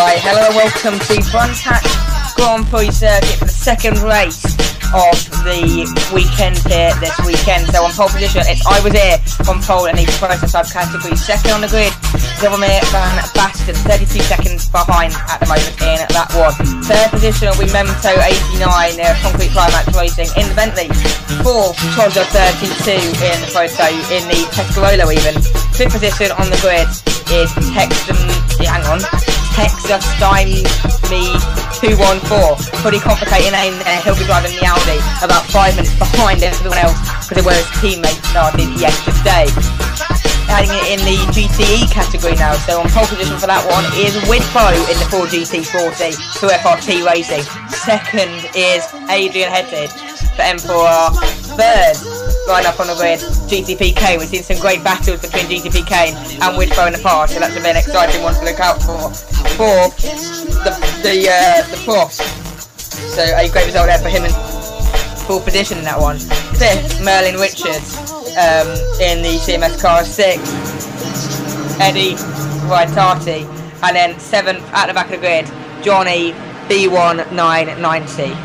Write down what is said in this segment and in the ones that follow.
Right, hello and welcome to Buntat Grand Prix circuit for the second race of the weekend here this weekend. So on pole position, I was here on pole in the prototype category. Second on the grid, Van Basten, 32 seconds behind at the moment in that one. Third position will be Memento 89, Concrete Climax Racing in the Bentley. Fourth, Chozo 32 in the Proto, in the Pescarolo even. Fifth position on the grid is Texas Time Me 214. Pretty complicated name there. He'll be driving the Audi about 5 minutes behind everyone else because it was his teammate started yesterday. Adding it in the GTE category now, so on pole position for that one is Widfo in the Ford GT40 for FRT Racing. Second is Adrian Headed for M4R. Third, right up on the grid, GTPK. We've seen some great battles between GTPK and Widfo in the past, so that's a very exciting one to look out for. Fourth, the Frost. So a great result there for him in full position in that one. Fifth, Merlin Richards in the CMS car. Sixth, Eddie Vaitati. And then seventh, at the back of the grid, Johnny B1990.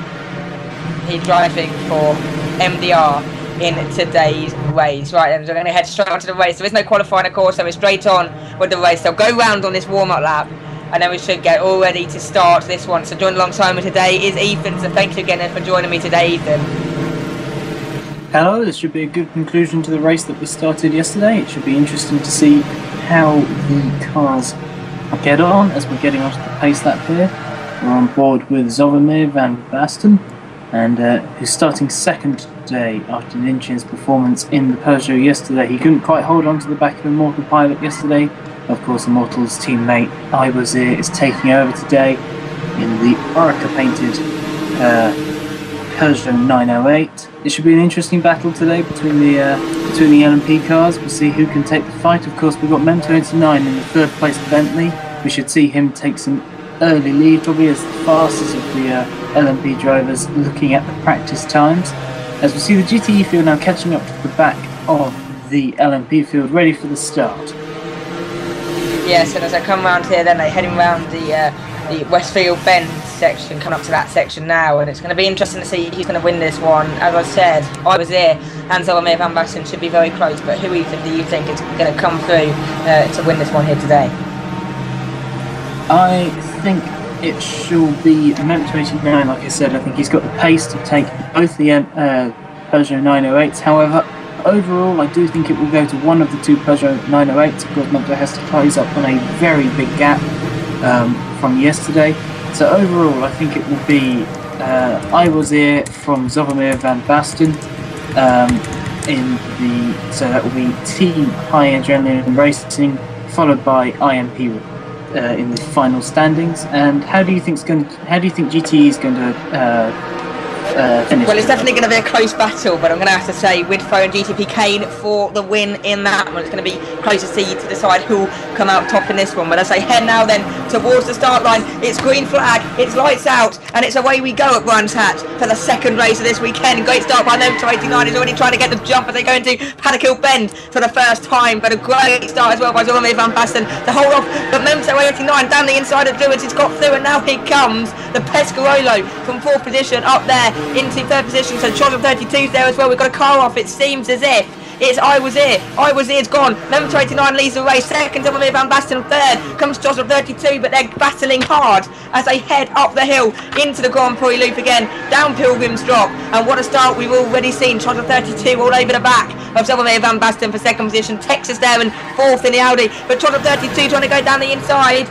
He's driving for MDR in today's race. Right then, so we're going to head straight on to the race. There is no qualifying, of course, so we're straight on with the race. So go round on this warm-up lap, and then we should get all ready to start this one. So joining alongside me today is Ethan. So thank you again for joining me today, Ethan. Hello, this should be a good conclusion to the race that was started yesterday. It should be interesting to see how the cars get on as we're getting onto the pace lap here. We're on board with Zvomir Van Basten, and who's starting second today after Lynch's performance in the Peugeot yesterday. He couldn't quite hold on to the back of Immortal Pilot yesterday. Of course, Immortal's teammate Iwazir is taking over today in the Orica painted Peugeot 908. It should be an interesting battle today between the LMP cars. We'll see who can take the fight. Of course, we've got Memento 89 in the third place Bentley. We should see him take some early lead, probably as the fastest of the LMP drivers looking at the practice times. As we see the GTE field now catching up to the back of the LMP field, ready for the start. Yes, and as I come around here, then they're heading round the Westfield Bend section, coming up to that section now, and it's going to be interesting to see who's going to win this one. As I said, I was here, and Zvomir Van Basten should be very close, but who even do you think is going to come through to win this one here today? I think it shall be Memento 89, like I said. I think he's got the pace to take both the Peugeot 908s. However, overall, I do think it will go to one of the two Peugeot 908s. Of course, Memento has to close up on a very big gap from yesterday. So overall, I think it will be Iwazir from Zvomir Van Basten so that will be Team High Adrenaline Racing, followed by IMP in the final standings. And how do you think GTE is going to finish? Well, it's definitely going to be a close battle, but I'm going to have to say Widfo and GTP Kane for the win in that one. It's going to be close to see to decide who'll come out top in this one. But as I head now then towards the start line, it's green flag, it's lights out, and it's away we go at Brands Hatch for the second race of this weekend. Great start by Memento 89. He's already trying to get the jump as they go into Paddock Hill Bend for the first time, but a great start as well by Zvomir Van Basten to hold off. But Memento 89 down the inside of Lewis, he's got through, and now here comes the Pescarolo from fourth position up there into third position. So Chozo 32's there as well. We've got a car off. It seems as if it's Iwazir's gone. Memento 89 leads the race. Second, Zvomir Van Basten. Third comes Chozo 32, but they're battling hard as they head up the hill into the Grand Prix loop again, down Pilgrim's Drop. And what a start we've already seen. Chozo 32 all over the back of Zvomir Van Basten for second position. Texas there and fourth in the Audi, but Chozo 32 trying to go down the inside.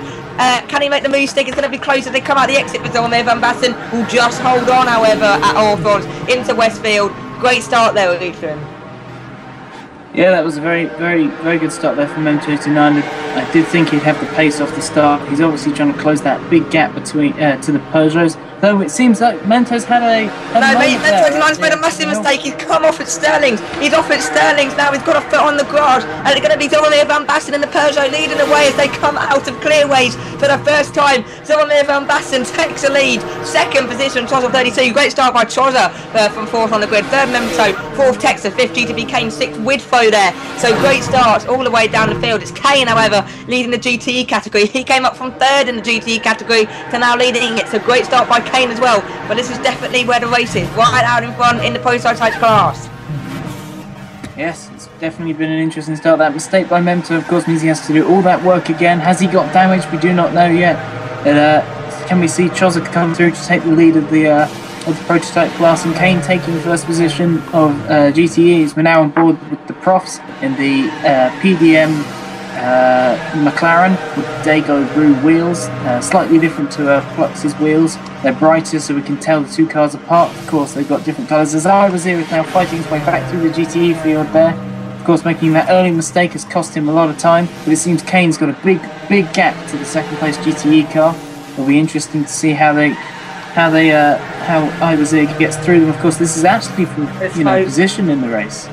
Can he make the move stick? It's going to be close as they come out the exit for Zvomir Van Basten. Will just hold on, however, at Orthons into Westfield. Great start there with Ethan. Yeah, that was a very, very, very good start there from Memento 89. I did think he'd have the pace off the start. He's obviously trying to close that big gap between to the Peugeots. Though it seems like Mento's had a no, mate, moment Mento's made a massive mistake. He's come off at Sterling's. He's off at Sterling's now. He's got a foot on the grass. And it's going to be Zoramir Van Basten and the Peugeot leading the way as they come out of clearways for the first time. Zoramir Van Basten takes the lead. Second position, Chozza 32. Great start by Chozza from fourth on the grid. Third, Memto. Fourth, Texas. Fifth, GTP Kane. Sixth, Widfo there. So great starts all the way down the field. It's Kane, however, leading the GTE category. He came up from third in the GTE category to now leading. It's a great start by Kane as well. But this is definitely where the race is, right out in front in the prototype class. Yes, it's definitely been an interesting start. That mistake by Memto, of course, means he has to do all that work again. Has he got damage? We do not know yet. But, can we see Chozza come through to take the lead of the prototype class, and Kane taking first position of GTEs. We're now on board with the profs in the PDM McLaren with Dago Brew wheels, slightly different to Flux's wheels. They're brighter, so we can tell the two cars apart. Of course, they've got different colours. As I was here, is now fighting his way back through the GTE field there. Of course, making that early mistake has cost him a lot of time, but it seems Kane's got a big gap to the second place GTE car. It'll be interesting to see how Iwazir gets through them. Of course, this is actually from position in the race.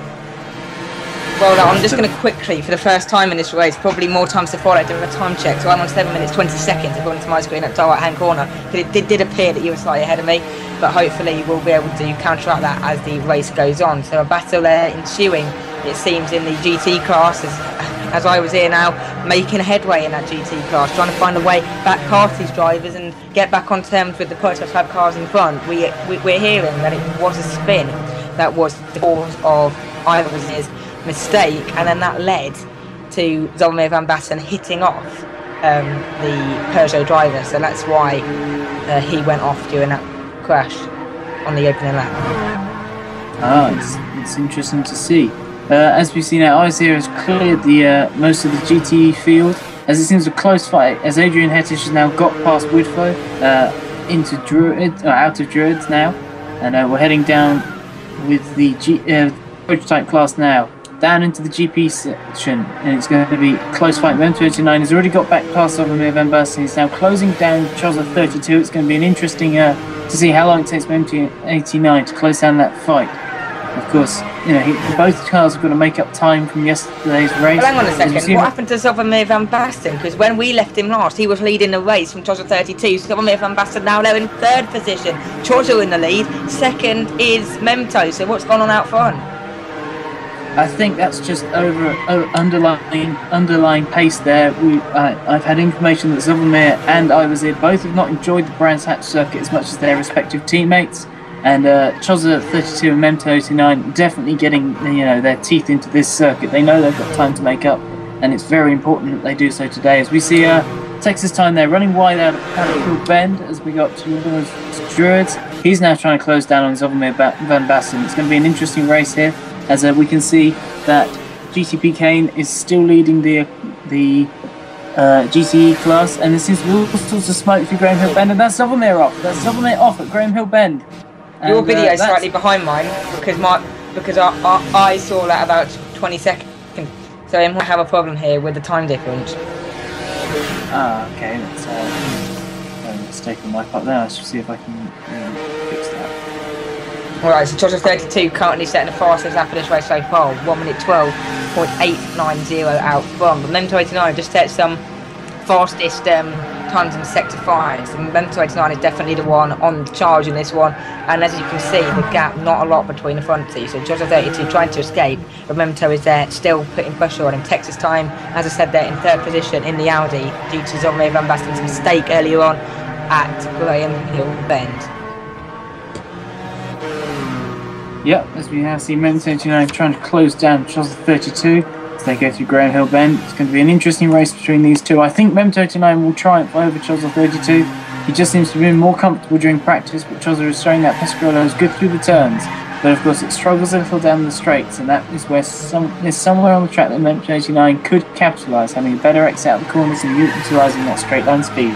Well, I'm just going to quickly, for the first time in this race, probably more times to follow, doing a time check. So I'm on 7 minutes 20 seconds according to my screen at the right hand corner. But it did appear that you were slightly ahead of me, but hopefully we'll be able to counteract that as the race goes on. So a battle ensuing, it seems, in the GT class as I was here now, making headway in that GT class, trying to find a way back past these drivers and get back on terms with the prototype cars in front. We're hearing that it was a spin that was the cause of Iwazir's mistake, and then that led to Zoramir Van Basten hitting off the Peugeot driver, so that's why he went off during that crash on the opening lap. It's interesting to see. As we see now, Iwazir has cleared the most of the GTE field, as it seems a close fight, as Adrian Hettich has now got past Widfo into out of Druids now, and we're heading down with the prototype class now, down into the GP section, and it's going to be a close fight. Mem29 has already got back past Zoramir Van Basten. He's now closing down Chozza 32. It's going to be an interesting to see how long it takes Mem89 to close down that fight. Of course, both cars have got to make up time from yesterday's race. Well, hang on a second. What happened to Zoramir Van Basten? Because when we left him last, he was leading the race from Chozza 32. Zoramir Van Basten now there in third position. Chozza in the lead. Second is Memto. So what's gone on out front? I think that's just underlying pace there. I've had information that Zoramir and Iwazir both have not enjoyed the Brands Hatch circuit as much as their respective teammates, and Chozza 32 and Mem29 definitely getting their teeth into this circuit. They know they've got time to make up, and it's very important that they do so today. As we see Texas time there running wide out of Paddock Bend as we got towards Druids. He's now trying to close down on Zoramir Van Basten. It's going to be an interesting race here, as we can see that GTP Kane is still leading the GTE class, and there seems all sorts of smoke through Graham Hill Bend, and that's Zoramir off. That's Zoramir off at Graham Hill Bend. And, your video is slightly behind mine because I saw that about 20 seconds, so I might have a problem here with the time difference. Okay, that's a mistake on my part there. I should see if I can fix that. Alright, so Chozza 32 currently setting the fastest lap of this race so far, 1 minute 12.890 out front. But Mem29 just set some fastest times in sector 5. So Mem29 is definitely the one on charge in this one. And as you can see, the gap, not a lot between the front two. So Chozza 32 trying to escape, but Memto is there still putting pressure on him. Texas time, as I said, they're in third position in the Audi due to Zoramir Van Basten's mistake earlier on at Graham Hill Bend. Yep, as we now see Mem29 trying to close down Chozza 32 as they go through Graham Hill Bend. It's going to be an interesting race between these two. I think Mem29 will triumph over Chozza 32. He just seems to be more comfortable during practice, but Chozza is showing that Pescarolo is good through the turns. But of course it struggles a little down the straights, and that is where there's somewhere on the track that Mem29 could capitalise, having a better exit out of the corners and utilising that straight line speed.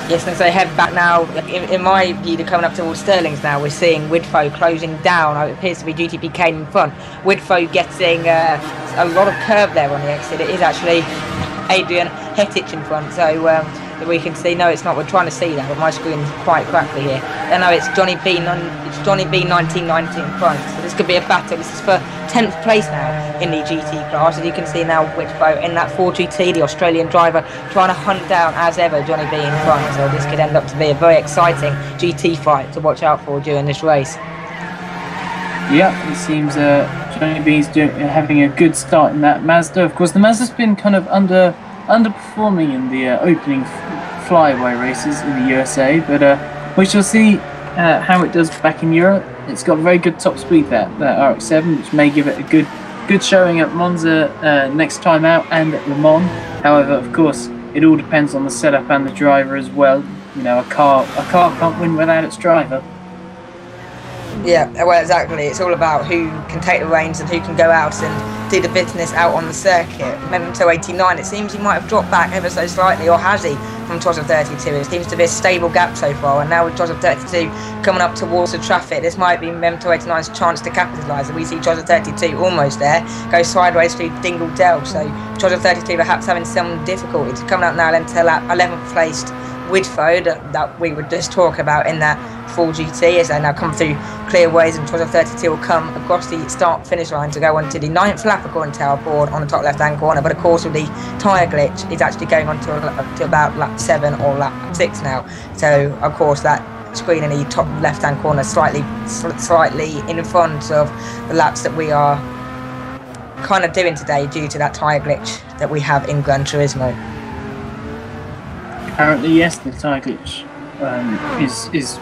Yes, and so they head back now. In my view, they're coming up towards Sterling's now. We're seeing Widfo closing down. It appears to be GTP Kane in front. Widfo getting a lot of curve there on the exit. It is actually Adrian Hettich in front. So we can see. No, it's not. We're trying to see that, but my screen's quite crackly here. I know it's Johnny B. It's Johnny B. 1990 in front. So this could be a battle. This is for 10th place now in the GT class. As you can see now, Witchbow in that 4GT, the Australian driver, trying to hunt down as ever Johnny B. in front. So this could end up to be a very exciting GT fight to watch out for during this race. Yeah, it seems Johnny B's having a good start in that Mazda. Of course, the Mazda's been kind of underperforming in the opening flyaway races in the USA, but we shall see how it does back in Europe. It's got very good top speed, that RX-7, which may give it a good showing at Monza next time out and at Le Mans. However, of course, it all depends on the setup and the driver as well. You know, a car can't win without its driver. Yeah, well, exactly. It's all about who can take the reins and who can go out and do the business out on the circuit. Memento 89, it seems he might have dropped back ever so slightly, or has he, from Trotter 32? It seems to be a stable gap so far, and now with Trotter 32 coming up towards the traffic, this might be Memento 89's chance to capitalise. And we see Trotter 32 almost there, go sideways through Dingle Dell, so Trotter 32 perhaps having some difficulties. Coming up now then to lap 11th placed Widford that we would just talk about in that full GT, as they now come through clear ways, and Trotter 32 will come across the start finish line to go on to the 9th lap according to our board on the top left hand corner. But of course, with the tyre glitch, he's actually going on to about lap 7 or lap 6 now. So of course that screen in the top left hand corner slightly in front of the laps that we are kind of doing today due to that tyre glitch that we have in Gran Turismo. Apparently, yes, the tyre glitch is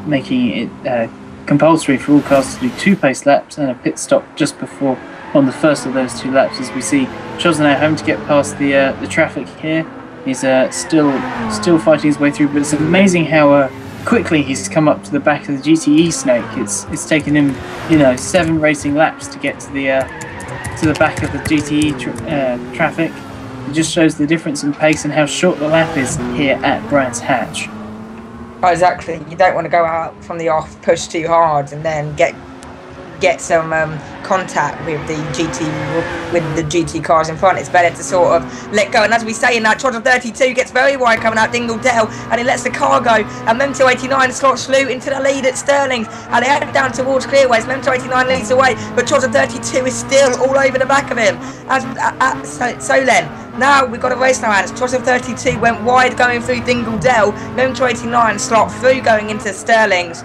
making it compulsory for all cars to do 2 pace laps and a pit stop just before on the first of those 2 laps. As we see, Chosnow having to get past the traffic here. He's still fighting his way through, but it's amazing how quickly he's come up to the back of the GTE snake. It's taken him, 7 racing laps to get to the back of the GTE traffic. It just shows the difference in pace and how short the lap is here at Brands Hatch. Oh, exactly. You don't want to go out from the off, push too hard, and then get some contact with the GT cars in front. It's better to sort of let go. And as we say in that, Trotter 32 gets very wide coming out Dingle Dell, and he lets the car go. And Memento 89 slots Slew into the lead at Sterling's, and they head down towards Clearways. Memento 89 leads away, but Trotter 32 is still all over the back of him. So then, now we've got a race now, and Trotter 32 went wide going through Dingle Dell. Memento 89 slot through going into Sterling's.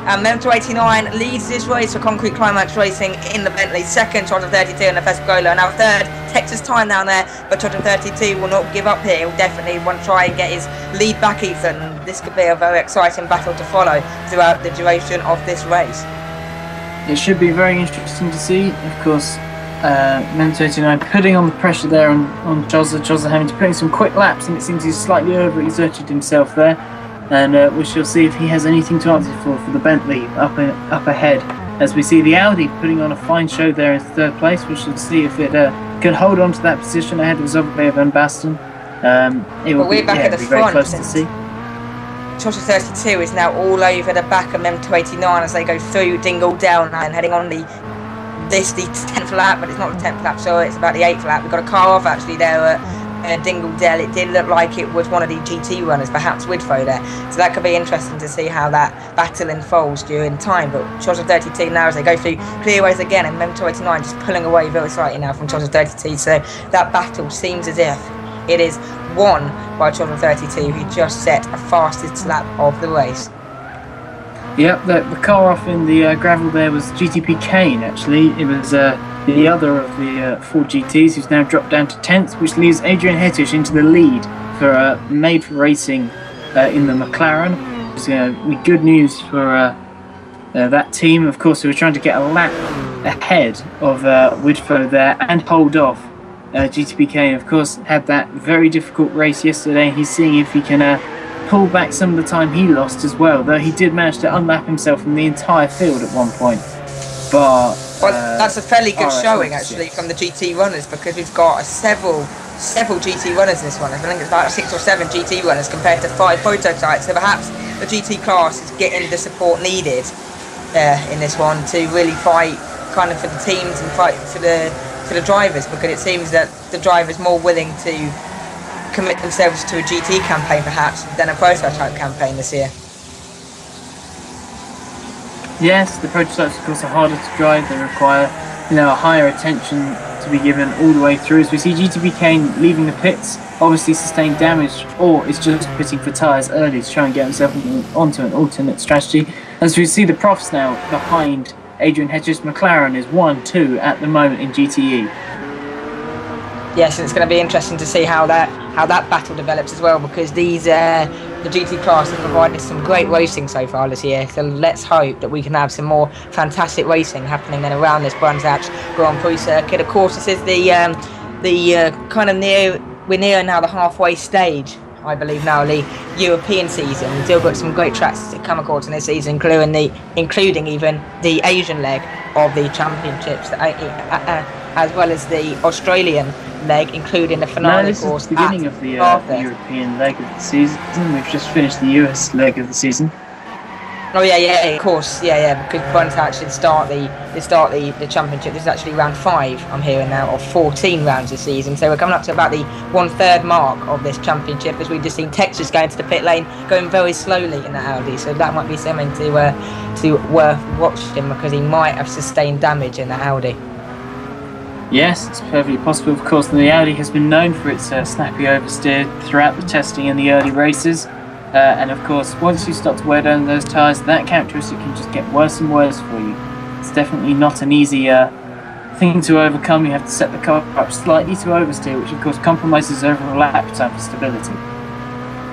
And Memento 89 leads this race for Concrete Climax Racing in the Bentley. Second, Trotter 32 and the Fescola. Now third, Texas time down there, but Trotter 32 will not give up here. He'll definitely want to try and get his lead back, Ethan. This could be a very exciting battle to follow throughout the duration of this race. It should be very interesting to see. Of course, Memento 89 putting on the pressure there on Jozza having to put in some quick laps, and it seems he's slightly over-exerted himself there. And we shall see if he has anything to answer for the Bentley up ahead. As we see the Audi putting on a fine show there in 3rd place, we shall see if it can hold on to that position ahead of Zogby Van Basten. We're back at the front. Very close to see. Trotter 32 is now all over the back of Memento 89 as they go through Dingle Dell and heading on the 10th lap, but it's not the 10th lap, so it's about the 8th lap. We've got a car off actually there at Dingle Dell. It did look like it was one of the GT runners, perhaps Widfo there. So that could be interesting to see how that battle unfolds during time. But Trotter 32 now as they go through clearways again, and Memento 89 just pulling away very slightly now from Trotter 32. So that battle seems as if it is won by Trotter 32, who just set a fastest lap of the race. Yep, the car off in the gravel there was GTP Kane actually. It was the other of the 4 GTs who's now dropped down to 10th, which leaves Adrian Hettish into the lead for Made for Racing in the McLaren. Which is good news for that team, of course, who were trying to get a lap ahead of Widfo there and hold off GTP Kane. Of course, had that very difficult race yesterday. He's seeing if he can pull back some of the time he lost as well, though he did manage to unlap himself from the entire field at one point. But that's a fairly good showing actually from the GT runners, because we've got several GT runners in this one. I think it's about 6 or 7 GT runners compared to 5 prototypes, so perhaps the GT class is getting the support needed in this one to really fight kind of for the teams and fight for the drivers, because it seems that the driver's more willing to commit themselves to a GT campaign perhaps than a prototype campaign this year. Yes, the prototypes of course are harder to drive. They require, a higher attention to be given all the way through. As we see GTP Kane leaving the pits, obviously sustained damage, or is just pitting for tyres early to try and get himself onto an alternate strategy. As we see the profs now behind Adrian Hedges, McLaren is 1-2 at the moment in GTE. Yes, and it's going to be interesting to see how that battle develops as well, because these the GT class has provided some great racing so far this year. So let's hope that we can have some more fantastic racing happening then around this Brands Hatch Grand Prix circuit. Of course, this is the kind of we're near now the halfway stage, I believe now, the European season. We've still got some great tracks to come, of course, in this season, including even the Asian leg of the championships, as well as the Australian leg, including the finale course. This is the beginning of the European leg of the season. We've just finished the US leg of the season. Oh yeah, of course, because Brands Hatch did start the championship. This is actually round 5, I'm hearing now, of 14 rounds this season. So we're coming up to about the 1/3 mark of this championship, as we've just seen Texas going to the pit lane, going very slowly in that Audi. So that might be something to worth watching, because he might have sustained damage in that Audi. Yes, it's perfectly possible. Of course, the Audi has been known for its snappy oversteer throughout the testing and the early races. And of course, once you start to wear down those tyres, that characteristic can just get worse and worse for you. It's definitely not an easy thing to overcome. You have to set the car up slightly to oversteer, which of course compromises overall lap time for stability.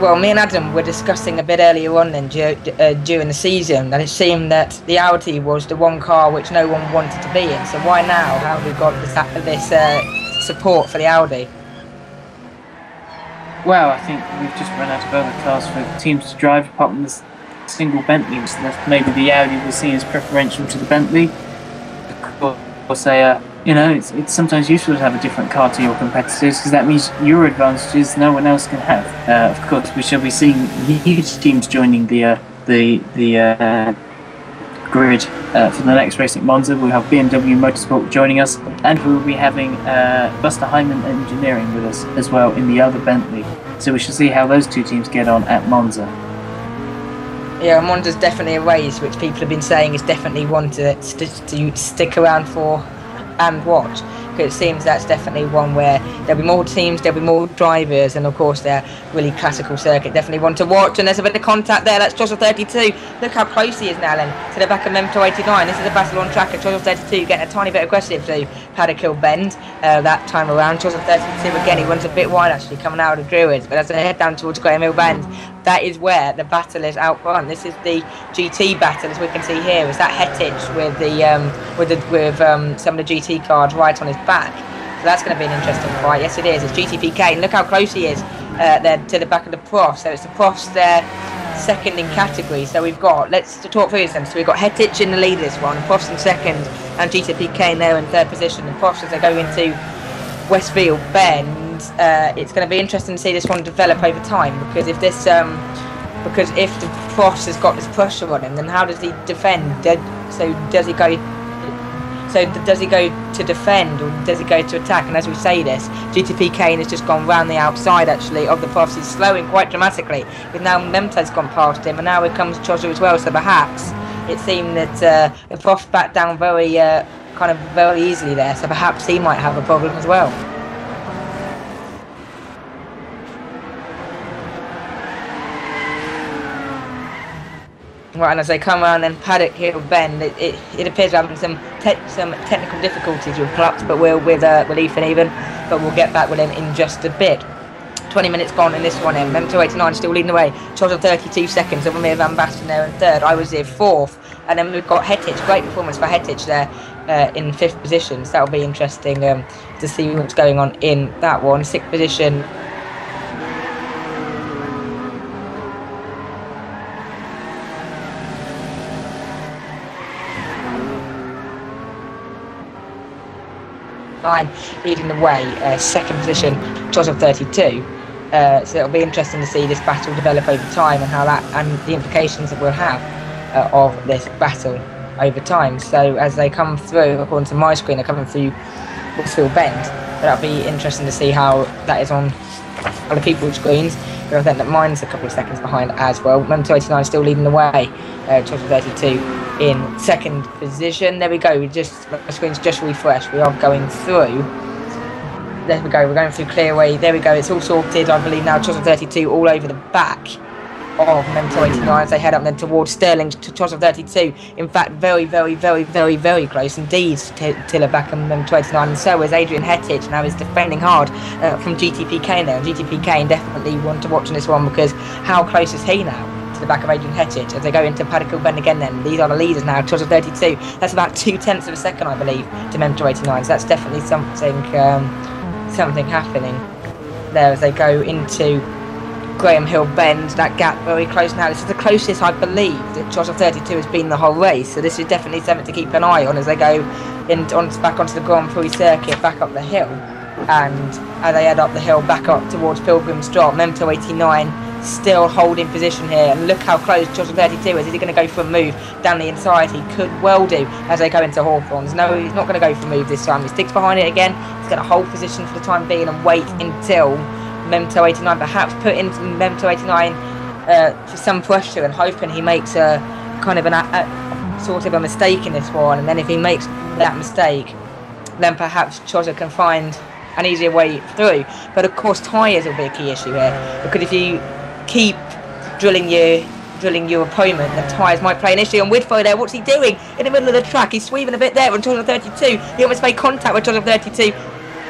Well, me and Adam were discussing a bit earlier on then during the season that it seemed that the Audi was the one car which no one wanted to be in. So why now have we got this support for the Audi? Well, I think we've just run out of other cars for teams to drive, apart from this single Bentley which is left. Maybe the Audi we're seeing is preferential to the Bentley. Of course, it's sometimes useful to have a different car to your competitors, because that means your advantages no one else can have. Of course, we shall be seeing huge teams joining the grid for the next race at Monza. We'll have BMW Motorsport joining us, and we will be having Buster Hyman Engineering with us as well in the other Bentley. So we shall see how those two teams get on at Monza. Yeah, Monza's definitely a race which people have been saying is definitely one to stick around for and watch, because it seems that's definitely one where there'll be more teams, there'll be more drivers, and of course they're really classical circuit, definitely one to watch. And there's a bit of contact there. That's Joshua 32. Look how close he is now then to the back of Memento 89. This is a battle on track, and Joshua 32 getting a tiny bit aggressive to Paddock Hill Bend that time around. Joshua 32 again, he runs a bit wide actually coming out of the Druids, but as they head down towards Graham Hill Bend, that is where the battle is out front. This is the GT battle, as we can see here. Is that Hettich with some of the GT cars right on his back. So that's going to be an interesting fight. Yes, it is. It's GTP Kane. Look how close he is there to the back of the Profs. So it's the Profs there, second in category. So we've got, let's talk through this then. So we've got Hettich in the lead this one, Profs in second, and GTP Kane there in third position. And Profs as they go into Westfield Bend. It's going to be interesting to see this one develop over time, because if this because if the Profs has got this pressure on him, then how does he defend? Does he go to defend, or does he go to attack? And as we say this, GTP Kane has just gone round the outside actually of the Profs. He's slowing quite dramatically, because now Memto's gone past him, and now here comes Chosser as well. So perhaps it seemed that the Profs backed down very easily there. So perhaps he might have a problem as well. Right, and as they come around then Paddock Hill Bend, it appears we're having some technical difficulties with Klutz, but with Ethan even, but we'll get back with him in just a bit. 20 minutes gone in this one in. Memento 89 still leading the way. Charles 32 seconds, over me Van Basten there in third. I was here fourth, and then we've got Hettich. Great performance for Hettich there in fifth position. So that'll be interesting to see what's going on in that one. Sixth position. Leading the way, second position, Charles 32. So it'll be interesting to see this battle develop over time, and how that and the implications that we'll have of this battle over time. So as they come through, according to my screen, they're coming through Westfield Bend. So that'll be interesting to see how that is on on the keyboard screens. I think that mine's a couple of seconds behind as well. Memento 89 still leading the way. Chillingsworth 32 in second position. There we go. The screen's just refreshed. We are going through. There we go. We're going through Clearway. There we go. It's all sorted. I believe now Chillingsworth 32 all over the back of Memento 89 as they head up then towards Stirling to Chillingsworth 32. In fact, very, very, very, very, very close indeed to back of Memento 89, and so is Adrian Hettich. Now is defending hard from GTP Kane there. And GTP Kane definitely want to watch on this one, because how close is he now to the back of Adrian Hettich as they go into Paddock Hill Bend again then. These are the leaders now, Chillingsworth 32. That's about 0.2 of a second, I believe, to Memento 89. So that's definitely something happening there as they go into Graham Hill Bend. That gap very close now. This is the closest, I believe, that Chillingsworth 32 has been the whole race. So this is definitely something to keep an eye on as they go back onto the Grand Prix circuit, back up the hill. And as they head up the hill, back up towards Pilgrim's Drop, Memento 89 still holding position here. And look how close Chillingsworth 32 is. Is he going to go for a move down the inside? He could well do as they go into Hawthorns. No, he's not going to go for a move this time. He sticks behind it again. He's going to hold position for the time being and wait until Memento 89, perhaps put into Memento 89 for some pressure and hoping he makes a kind of sort of a mistake in this one. And then if he makes that mistake, then perhaps Chozza can find an easier way through. But of course, tyres will be a key issue here, because if you keep drilling your opponent, the tyres might play an issue. And Widfoe there, what's he doing in the middle of the track? He's sweeping a bit there on Chillingsworth 32. He almost made contact with Chillingsworth 32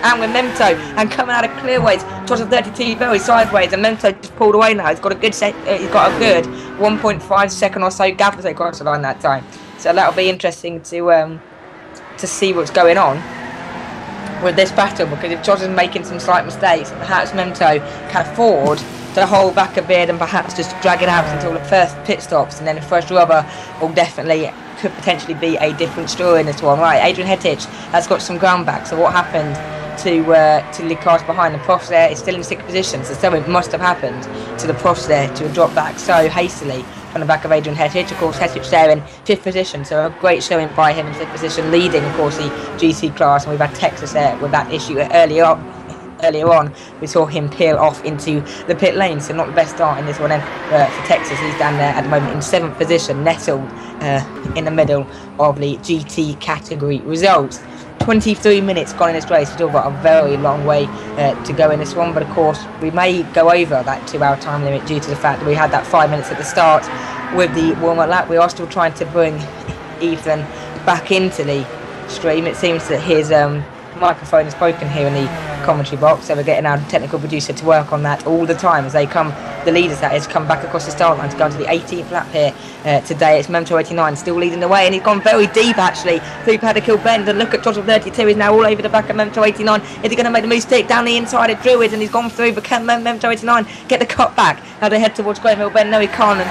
and with Memento, and coming out of clearways, Chillingsworth 32 very sideways, and Memento just pulled away now. He's got a good 1.5 second or so gap as they cross the line that time. So that'll be interesting to see what's going on with this battle, because if Chillingsworth is making some slight mistakes, perhaps Memento can afford to hold back a bit and perhaps just drag it out until the first pit stops, and then the first rubber could potentially be a different story in this one. Right, Adrian Hettich has got some ground back. So what happened to the cars behind? The Profs there is still in 6th position, so something must have happened to the Profs there to drop back so hastily from the back of Adrian Hettich. Of course, Hettich there in 5th position, so a great showing by him in 5th position, leading of course the GC class. And we've had Texas there with that issue earlier on. We saw him peel off into the pit lane, so not the best start in this one. And for Texas, he's down there at the moment in 7th position, nestled in the middle of the GT category results. 23 minutes gone in this race. We've still got a very long way to go in this one, but of course we may go over that 2-hour time limit due to the fact that we had that 5 minutes at the start with the warm-up lap. We are still trying to bring Ethan back into the stream. It seems that his microphone is broken here in the commentary box, so we're getting our technical producer to work on that all the time as the leaders that is come back across the start line to go into the 18th lap here today. It's Memento 89 still leading the way, and he's gone very deep actually through Paddock Hill Bend, and look at Chillingsworth 32 is now all over the back of Memento 89. Is he going to make the move stick down the inside of Druids, and he's gone through, but can Memento 89 get the cut back as they head towards Graham Hill Bend? No, he can't,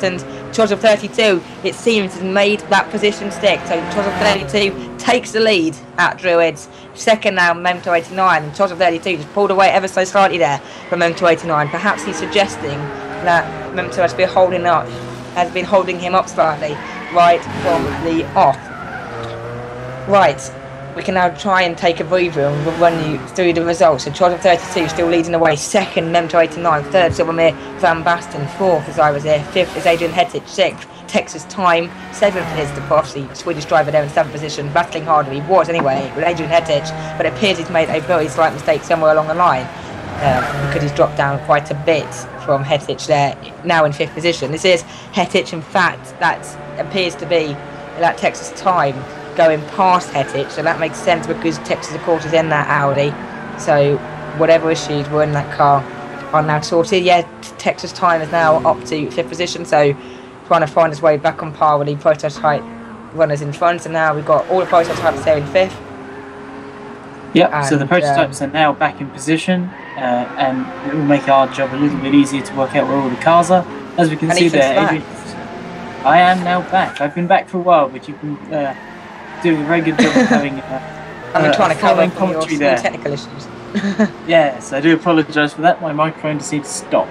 and Chillingsworth 32, it seems, has made that position stick. So Chillingsworth 32 takes the lead at Druids. Second now, Memento 89, and Chillingsworth 32 just pulled away ever so slightly there from Memento 89. Perhaps he's suggesting that Memento has been holding him up slightly right from the off. Right, we can now try and take a breather and we'll run you through the results. So Chillingsworth 32 still leading the way. Second, Memento 89. Third, Silvermere Van Basten. Fourth, as I was there. Fifth is Adrian Hettich. Sixth, Texas Time. Seventh is the Profs, the Swedish driver there in 7th position, battling harder. He was anyway with Adrian Hettich, but it appears he's made a very slight mistake somewhere along the line because he's dropped down quite a bit from Hettich there, now in 5th position. This is Hettich, in fact, that appears to be that Texas Time going past Hettich, so that makes sense because Texas of course is in that Audi, so whatever issues were in that car are now sorted. Yeah, Texas Time is now up to 5th position, so trying to find his way back on par with the prototype runners in front. And now we've got all the prototypes there in 5th. Yep, so the prototypes are now back in position, and it will make our job a little bit easier to work out where all the cars are. As we can see there, Adrian, I am now back. I've been back for a while, but you've been doing a very good job of having I've been trying to cover commentary your technical issues. Yes, I do apologise for that. My microphone just needs to stop.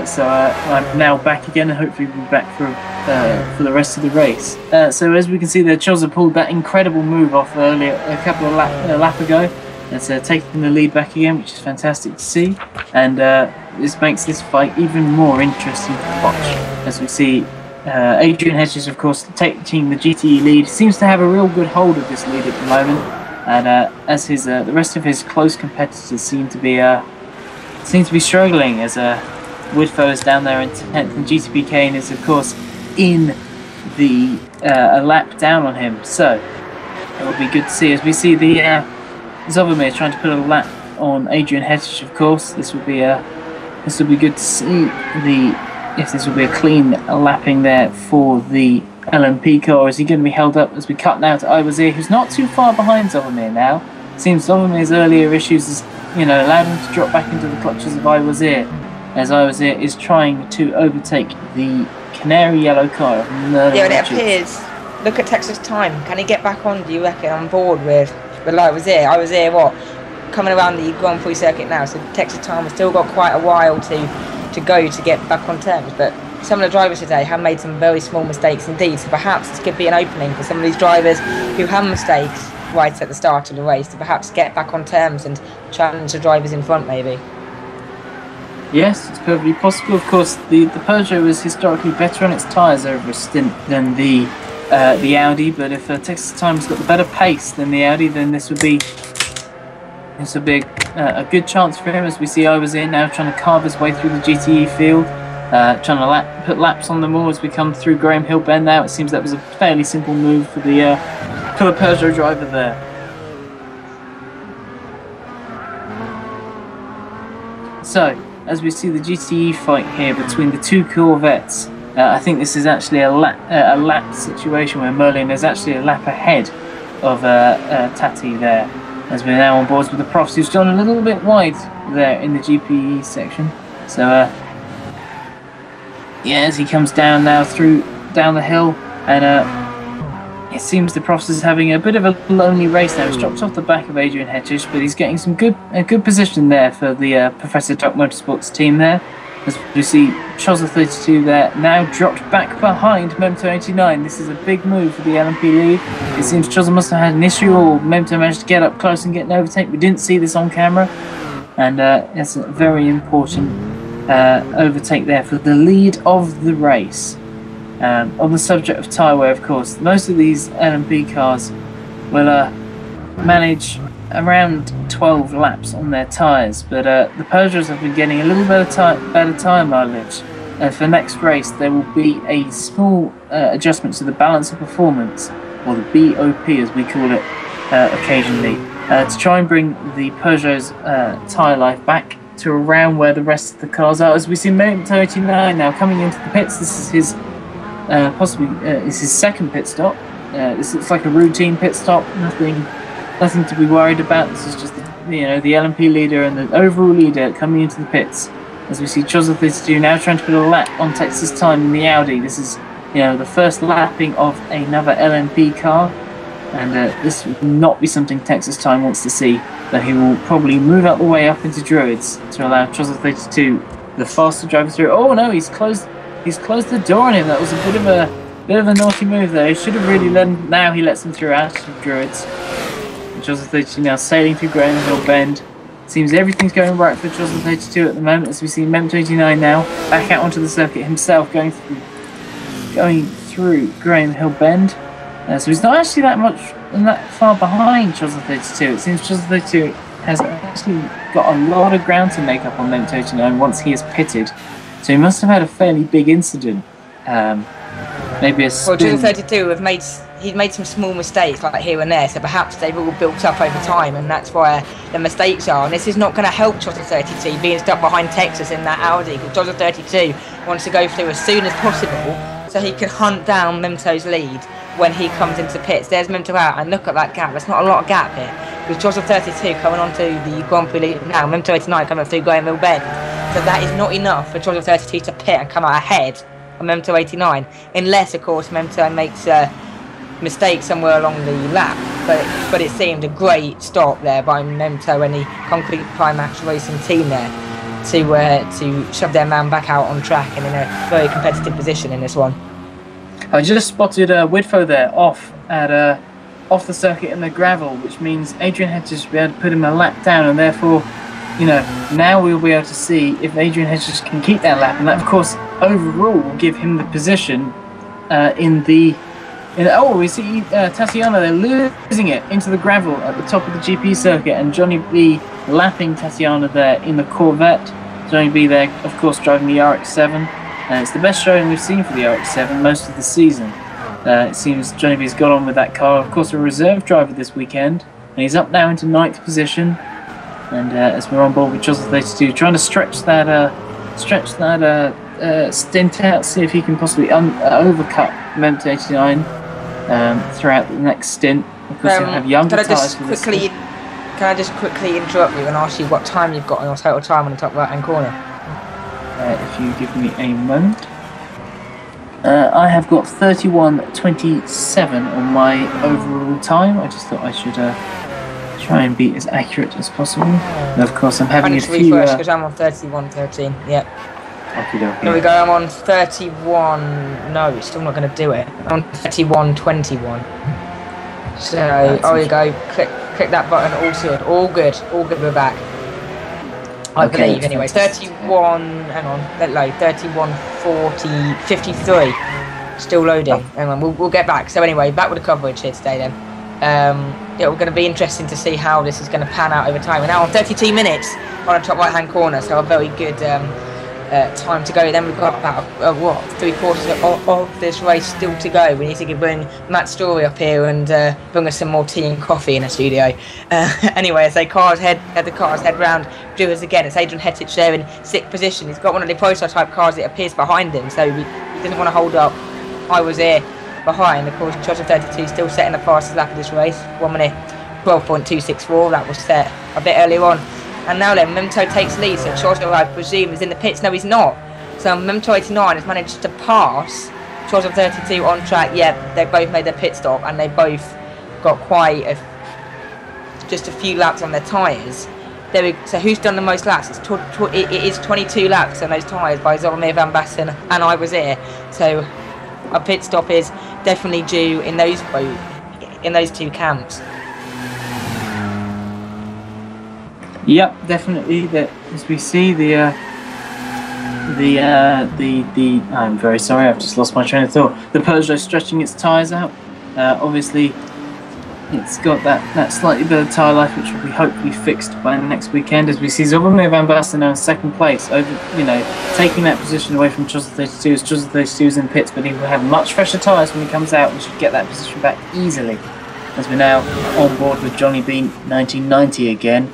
So I'm now back again, and hopefully we'll be back for the rest of the race. So as we can see there, Chillingsworth pulled that incredible move off earlier, a couple of lap ago. That's taking the lead back again, which is fantastic to see. And this makes this fight even more interesting to watch. As we see Adrian Hedges, of course, taking the GTE lead. Seems to have a real good hold of this lead at the moment. And as his the rest of his close competitors seem to be struggling, as Woodfoe is down there in 10th, and GTP Kane is, of course, in the a lap down on him. So it will be good to see as we see the Zovomir trying to put a lap on Adrian Hedges. Of course, this will be good to see if this will be a clean lapping there for the LMP car. Or is he going to be held up as we cut now to Iwazir, who's not too far behind Zovomir now? Seems Zovomir's earlier issues has, allowed him to drop back into the clutches of Iwazir, as Iwazir is trying to overtake the canary yellow car. Yeah, and it appears. Look at Texas time. Can he get back on? Do you reckon on board with Iwazir? Iwazir, what? Coming around the Grand Prix circuit now, so Texas time has still got quite a while to go to get back on terms. But some of the drivers today have made some very small mistakes indeed. So perhaps this could be an opening for some of these drivers who have mistakes right at the start of the race to perhaps get back on terms and challenge the drivers in front, maybe. Yes, it's perfectly possible. Of course, the Peugeot was historically better on its tyres over a stint than the Audi. But if Texas Time's got the better pace than the Audi, then this would be a good chance for him. As we see Iwazir now trying to carve his way through the GTE field, trying to put laps on them all as we come through Graham Hill Bend. Now it seems that was a fairly simple move for the Peugeot driver there. So, as we see the GTE fight here between the two Corvettes, I think this is actually a lap situation where Merlin is actually a lap ahead of Tati there, as we're now on board with the Profs, who's gone a little bit wide there in the GPE section. So, yeah, as he comes down now down the hill, and it seems the Profs is having a bit of a lonely race now. He's dropped off the back of Adrian Hedges, but he's getting some good position there for the Professor Doc Motorsports team there. As we see Chozza32 there, now dropped back behind Memto 89. This is a big move for the LMP lead. It seems Chozza must have had an issue, or Memto managed to get up close and get an overtake. We didn't see this on camera, and it's a very important overtake there for the lead of the race. On the subject of tyre wear, of course, most of these LMP cars will manage around 12 laps on their tyres, but the Peugeots have been getting a little better tyre mileage. For next race, there will be a small adjustment to the balance of performance, or the BOP as we call it occasionally, to try and bring the Peugeot's tyre life back to around where the rest of the cars are. As we see Memto 89 now coming into the pits. This is his it's his second pit stop. This looks like a routine pit stop. Nothing to be worried about. This is just the LMP leader and the overall leader coming into the pits. As we see Chozza32 now trying to put a lap on Texas Time in the Audi. This is the first lapping of another LMP car, and this would not be something Texas Time wants to see. But he will probably move out the way up into Druids to allow Chozza32, the faster driver, through. Oh no, he's closed the door on him. That was a bit of a naughty move there. He should have really let him. Now he lets him through out of Druids. Chozza32 now sailing through Graham Hill Bend. Seems everything's going right for Chozza32 at the moment, as we see Memto 89 now back out onto the circuit himself, going through Graham Hill Bend. So he's not actually that far behind Chozza32. It seems Chozza32 has actually got a lot of ground to make up on Memto 89 once he is pitted. So he must have had a fairly big incident. Maybe a spin. Well, Chozza32 he's made some small mistakes like here and there, so perhaps they've all built up over time, and that's where the mistakes are. And this is not going to help Chozza32 being stuck behind Texas in that Audi, because Chozza32 wants to go through as soon as possible so he can hunt down Memto's lead when he comes into pits. There's Memto out, and look at that gap. There's not a lot of gap here, with Chozza32 coming onto the Grand Prix lead now, Memto 89 coming through Graham Hill Bend. So that is not enough for Chozza32 to pit and come out ahead of Memto 89, unless of course Memto makes a mistake somewhere along the lap. But it seemed a great stop there by Memto and the Concrete Climax Racing team there to shove their man back out on track and in a very competitive position in this one. I just spotted Woodfoe there off at off the circuit in the gravel, which means Adrian Hedges will be able to put him a lap down, and therefore, you know, now we'll be able to see if Adrian Hedges can keep that lap, and that, of course, overall will give him the position we see Tatiana, they're losing it into the gravel at the top of the GP circuit, and Johnny B lapping Tatiana there in the Corvette. Johnny B there, of course, driving the RX-7. It's the best showing we've seen for the RX-7 most of the season. It seems Johnny B's got on with that car. Of course, a reserve driver this weekend, and he's up now into 9th position. And as we're on board with Joseph 32, trying to stretch that stint out, see if he can possibly overcut Mem 89 throughout the next stint. Of course, he'll have younger tyres for this. Can I just quickly interrupt you and ask you what time you've got on your total time on the top right-hand corner? If you give me a moment. I have got 31:27 on my overall time. I just thought I should try and be as accurate as possible. And of course, I'm having a few... because I'm on 31:13. Yep. Okay. There we go. I'm on 31. No, it's still not going to do it. I'm on 31:21. So, there you go. Click that button. All good. We're back. I believe anyway. 31. Hang on. Let load. 31:40. 53. Still loading. Hang on. We'll get back. So anyway, back with the coverage here today then. Yeah, we're going to be interesting to see how this is going to pan out over time. We're now on 32 minutes on the top right hand corner, so a very good time to go. Then we've got about 3/4 of this race still to go. We need to bring Matt Story up here and bring us some more tea and coffee in the studio. Anyway, as the cars head round Brewers again, it's Adrian Hetich there in 6th position. He's got one of the prototype cars that appears behind him, so he didn't want to hold up. I was here behind. Of course, Joseph 32 still setting the fastest lap of this race, 1 minute 12.264. That was set a bit earlier on. And now then, Memto takes lead, so Joseph, I presume, is in the pits. No, he's not. So Memto 89 has managed to pass Joseph 32 on track. Yeah, they both made their pit stop, and they both got just a few laps on their tyres. So who's done the most laps? It is 22 laps on those tyres by Zoromir Van Basten and I was here. So a pit stop is definitely due in those two camps. Yep, definitely. As we see I'm very sorry, I've just lost my train of thought. The Peugeot stretching its tyres out. Obviously, it's got that slightly better tyre life, which will be hopefully fixed by next weekend. As we see Zoromir Van Basten now in 2nd place, taking that position away from Joseph 32. As Joseph 32 is in pits, but he will have much fresher tyres when he comes out and should get that position back easily. As we're now on board with Johnny B 1990 again.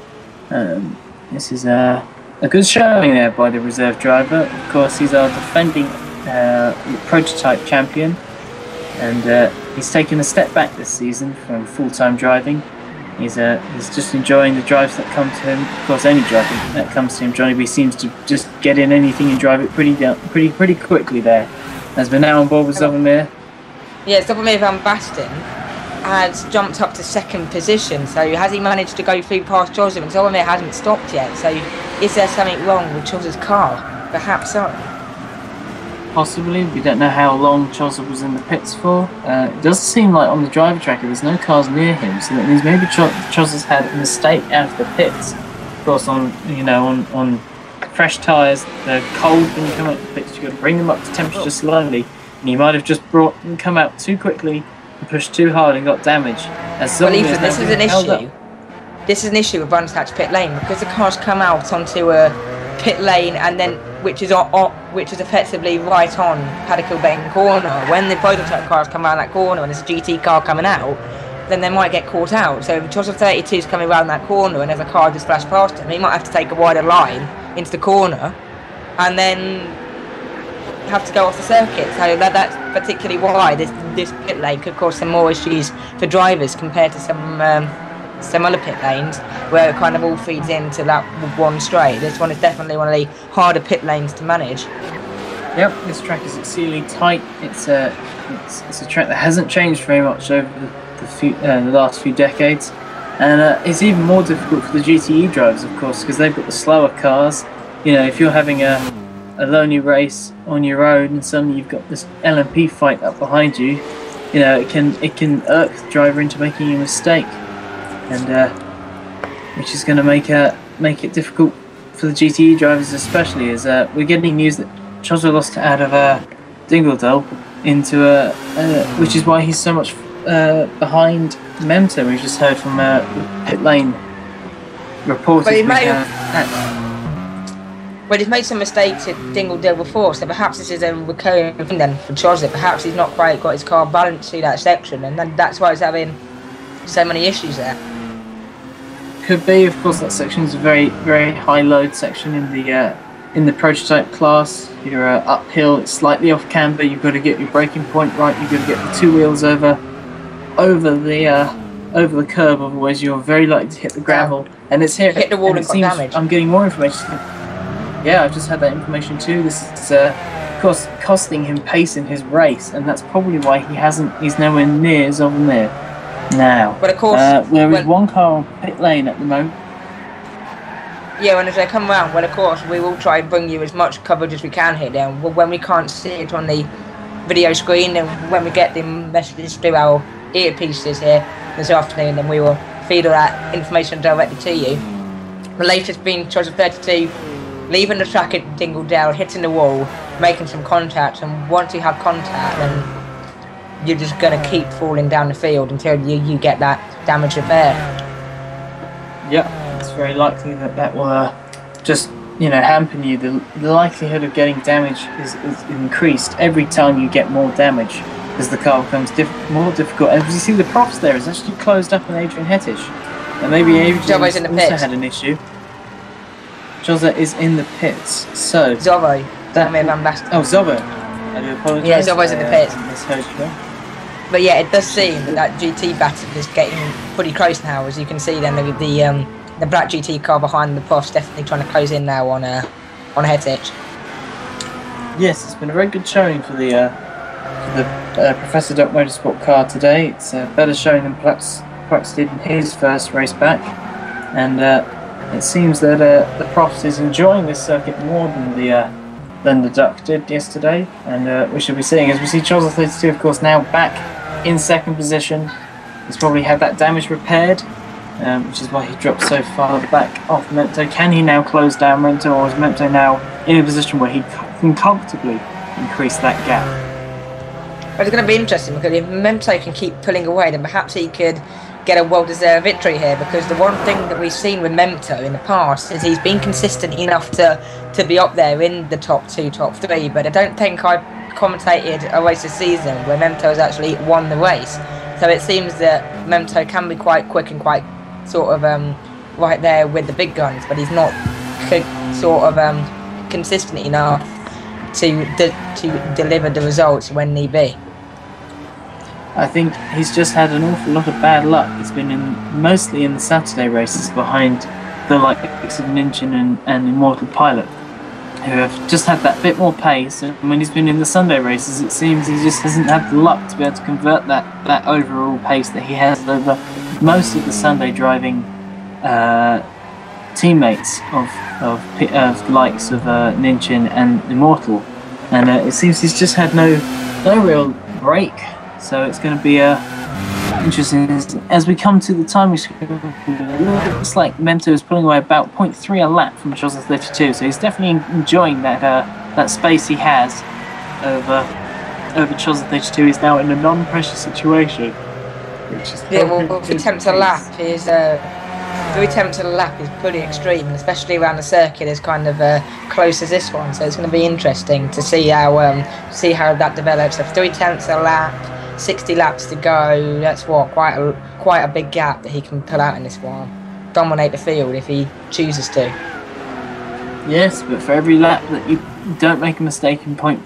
This is a good showing there by the reserve driver. Of course, he's our defending prototype champion, and he's taken a step back this season from full-time driving. He's just enjoying the drives that come to him. Of course, any driving that comes to him, Johnny B seems to just get in anything and drive it pretty quickly there. As we're now on board with Zoromir. Yeah, Zoromir Van Basten has jumped up to 2nd position, so has he managed to go through past Joseph? And Zoromir hasn't stopped yet, so is there something wrong with Joseph's car? Perhaps so. Possibly. We don't know how long Joseph was in the pits for. It does seem like on the driver tracker there's no cars near him, so that means maybe Joseph's had a mistake out of the pits. Of course, on fresh tyres, they're cold when you come out the pits. You've got to bring them up to temperature slowly, and you might have just come out too quickly and pushed too hard and got damage. Well, Ethan, this is an issue. This is an issue with Brands Hatch pit lane, because the cars come out onto a pit lane and then which is effectively right on Paddock Hill Bend corner. When the prototype cars come around that corner and there's a GT car coming out, then they might get caught out. So if Joseph 32 is coming around that corner and there's a car just flashed past him, he might have to take a wider line into the corner and then have to go off the circuit. So that's particularly why this pit lane could cause some more issues for drivers compared to some other pit lanes where it kind of all feeds into that one straight. This one is definitely one of the harder pit lanes to manage. Yep, this track is exceedingly tight. It's a track that hasn't changed very much over the last few decades, and it's even more difficult for the GTE drivers, of course, because they've got the slower cars. If you're having a lonely race on your own and suddenly you've got this LMP fight up behind you, it can irk the driver into making a mistake, and which is going to make it difficult for the GTE drivers, especially as we're getting news that Chosler lost out of Dingledale into which is why he's so much behind Memto. We've just heard from pit lane reporters. But he's made some mistakes at Dingledale before, so perhaps this is a recurring thing then for Chosler. Perhaps he's not quite got his car balanced through that section, and that's why he's having so many issues there. Could be, of course. That section is a very, very high load section in the prototype class. You're uphill, it's slightly off camber. You've got to get your braking point right. You've got to get the two wheels over the curb, otherwise you're very likely to hit the gravel. And it's here. Hit the wall and got damage. I'm getting more information. Yeah, I've just had that information too. This is, of course, costing him pace in his race, and that's probably why he's nowhere near Zovomir now. But of course, there is one car on pit lane at the moment. Yeah, when they come round, well, of course, we will try and bring you as much coverage as we can here. Then, when we can't see it on the video screen, and when we get the messages through our earpieces here this afternoon, then we will feed all that information directly to you. The latest being Chosler 32 leaving the track at Dingledale, hitting the wall, making some contact, and once you have contact, then you're just going to keep falling down the field until you get that damage repaired. Yeah, it's very likely that will just hamper you. The likelihood of getting damage is increased every time you get more damage as the car becomes more difficult. And as you see, the profs there is actually closed up on Adrian Hettich, and maybe Adrian also had an issue. Chosler is in the pits, so Zovo. Zovo. I do apologise. Yeah, Zovo's in the pits. Misheard you. But yeah, it does seem that GT battle is getting pretty close now. As you can see, then the black GT car behind the profs definitely trying to close in now on Hettich. Yes, it's been a very good showing for the Professor Duck Motorsport car today. It's a better showing than perhaps did in his first race back, and it seems that the Profs is enjoying this circuit more than the Duck did yesterday, and we should be seeing, as we see Chosler 32, of course, now back in second position. He's probably had that damage repaired, which is why he dropped so far back off Memto. Can he now close down Memto, or is Memto now in a position where he can comfortably increase that gap? But it's going to be interesting, because if Memto can keep pulling away, then perhaps he could get a well-deserved victory here, because the one thing that we've seen with Memto in the past is he's been consistent enough to be up there in the top 2, top 3, but I don't think I've commentated a race this season where Memto has actually won the race. So it seems that Memto can be quite quick and quite sort of right there with the big guns, but he's not consistent enough to deliver the results when need be. I think he's just had an awful lot of bad luck. He's been mostly in the Saturday races behind the likes of Dixon and Immortal Pilot, who have just had that bit more pace. And when he's been in the Sunday races, it seems he just hasn't had the luck to be able to convert that overall pace that he has over most of the Sunday driving teammates of likes of Ninchin and Immortal. And it seems he's just had no real break. So it's going to be interesting as we come to the timing screen. It looks like Memto is pulling away about 0.3 a lap from Chosler 32, so he's definitely enjoying that space he has over Chosler 32. He's now in a non-pressure situation, which is 3 attempts a lap is 3 attempts a lap is pretty extreme, and especially around the circuit as kind of close as this one. So it's going to be interesting to see how that develops. So 3 attempts a lap. 60 laps to go. That's what quite a big gap that he can pull out in this one. Dominate the field if he chooses to. Yes, but for every lap that you don't make a mistake in pull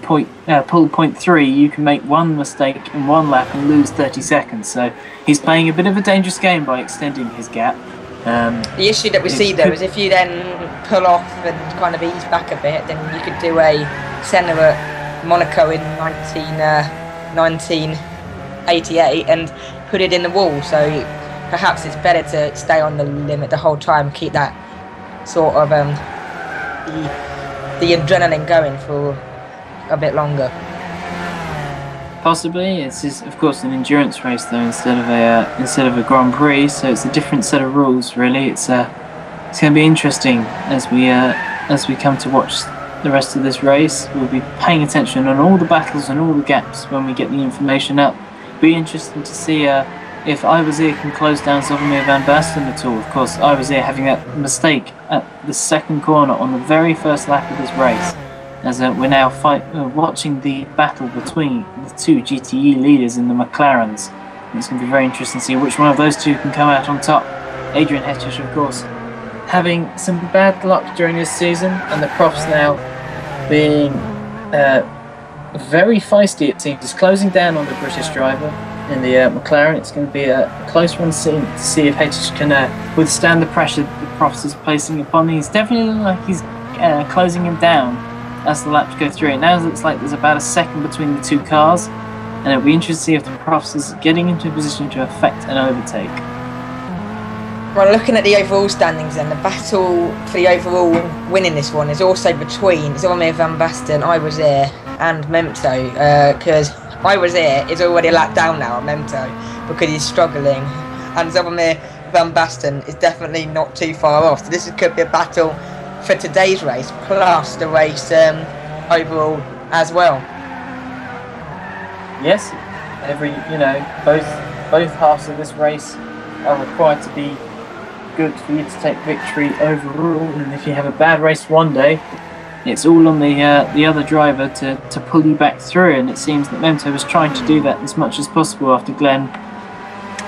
0.3, you can make one mistake in one lap and lose 30 seconds. So he's playing a bit of a dangerous game by extending his gap. The issue that we see though is if you then pull off and kind of ease back a bit, then you could do a Senna at Monaco in 1988 and put it in the wall. So perhaps it's better to stay on the limit the whole time, keep that sort of the adrenaline going for a bit longer. Possibly. This is, of course, an endurance race though, instead of a Grand Prix. So it's a different set of rules, really. It's going to be interesting as we come to watch the rest of this race. We'll be paying attention on all the battles and all the gaps when we get the information up. Be interesting to see if Iwazir can close down Zodomir van Basten at all. Of course, Iwazir having that mistake at the second corner on the very first lap of this race. As we're now watching the battle between the two GTE leaders in the McLarens. And it's going to be very interesting to see which one of those two can come out on top. Adrian Hettish, of course, having some bad luck during this season, and the Profs now being very feisty, it seems. He's closing down on the British driver in the McLaren. It's going to be a close one to see if Hettish can withstand the pressure the Profs is placing upon him. He's definitely looking like he's closing him down as the laps go through. It now looks like there's about a second between the two cars, and it'll be interesting to see if the Profs is getting into a position to effect an overtake. Well, looking at the overall standings then, the battle for the overall win in this one is also between Zodomir van Basten, Iwazir and Memto, because Iwazir is already a lap down now at Memto because he's struggling, and Zodomir van Basten is definitely not too far off. So this could be a battle for today's race, plus the race overall as well. Yes, both halves of this race are required to be good for you to take victory overall, and if you have a bad race one day, it's all on the other driver to pull you back through, and it seems that Memto was trying to do that as much as possible after Glenn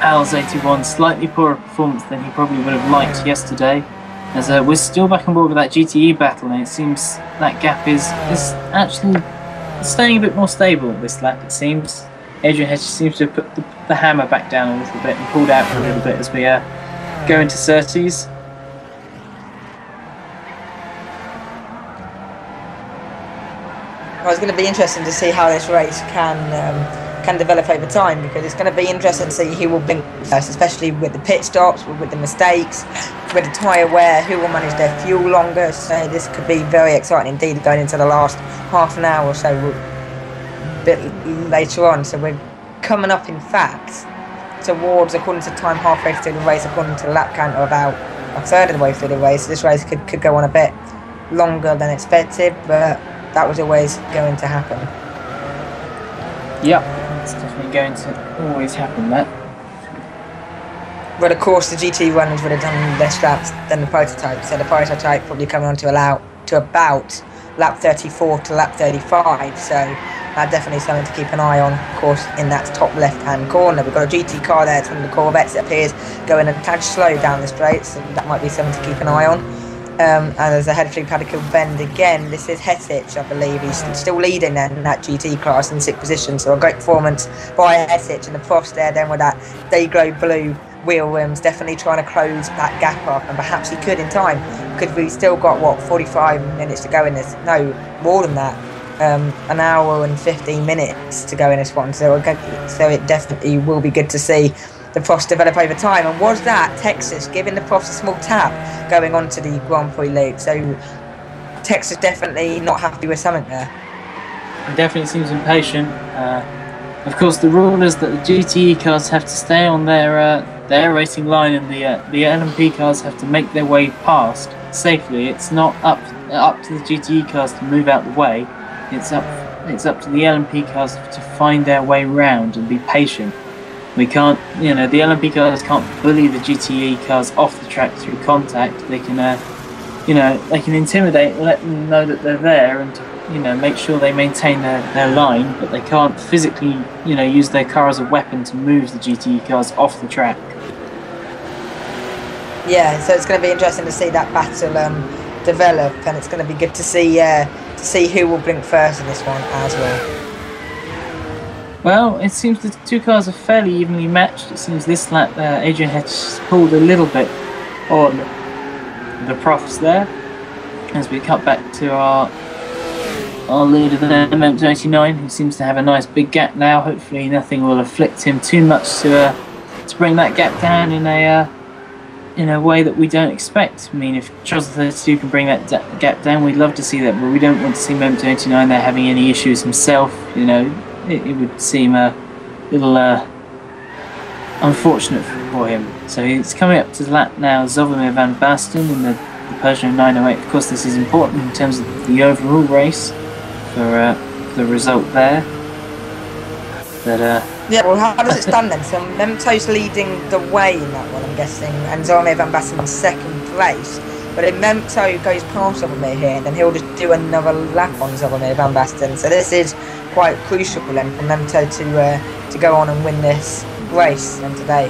Al's 81 slightly poorer performance than he probably would have liked yesterday. As we're still back on board with that GTE battle, and it seems that gap is actually staying a bit more stable this lap, it seems. Adrian Hettish seems to have put the hammer back down a little bit and pulled out a little bit as we go into Surtees. Well, it's going to be interesting to see how this race can develop over time, because it's going to be interesting to see who will blink first, especially with the pit stops, with the mistakes, with the tyre wear, who will manage their fuel longer. So this could be very exciting indeed going into the last half an hour or so a bit later on. So we're coming up, in fact, towards, according to time, halfway through the race, according to the lap count, of about a third of the way through the race. This race could go on a bit longer than expected, but that was always going to happen. Yep, it's definitely going to always happen, that. But of course the GT runners would have done less laps than the prototype, so the prototype probably coming on to about lap 34 to lap 35, so that's definitely something to keep an eye on. Of course, in that top left-hand corner, we've got a GT car there. It's one of the Corvettes. It appears going a tad slow down the straight, so that might be something to keep an eye on. And there's a head through Paddock bend again. This is Hettish, I believe. He's still leading then in that GT class in 6th position, so a great performance by Hettish. And the Profs there then with that Dayglow blue wheel rims, definitely trying to close that gap up, and perhaps he could in time, because we've still got, what, 45 minutes to go in this, no, more than that, an hour and 15 minutes to go in this one, so it definitely will be good to see the Profs develop over time. And was that Texas giving the Profs a small tap going on to the Grand Prix lead? So Texas definitely not happy with something there. It definitely seems impatient. Of course, the rule is that the GTE cars have to stay on their racing line, and the LMP cars have to make their way past safely. It's not up to the GTE cars to move out the way. It's up to the LMP cars to find their way round and be patient. We can't, the LMP cars can't bully the GTE cars off the track through contact. They can, they can intimidate, let them know that they're there, and make sure they maintain their line, but they can't physically, use their car as a weapon to move the GTE cars off the track. Yeah, so it's going to be interesting to see that battle develop, and it's going to be good to see who will blink first in this one as well. Well, it seems the two cars are fairly evenly matched. It seems this lap Adrian Hettish pulled a little bit on the Profs there, as we cut back to our leader there, MM29, who seems to have a nice big gap now. Hopefully nothing will afflict him too much to bring that gap down in a way that we don't expect. I mean, if Charles 32 can bring that gap down, we'd love to see that, but we don't want to see MM29 there having any issues himself. it would seem a little unfortunate for him. So he's coming up to the lap now, Zolomir van Basten in the Peugeot 908. Of course, this is important in terms of the overall race for the result there. But yeah, well, how does it stand then? So Memto's leading the way in that one, I'm guessing, and Zolomir van Basten in second place. But if Memto goes past Zolomir here, then he'll just do another lap on Zolomir van Basten. So this is quite crucial for them, for Memto to go on and win this race then today.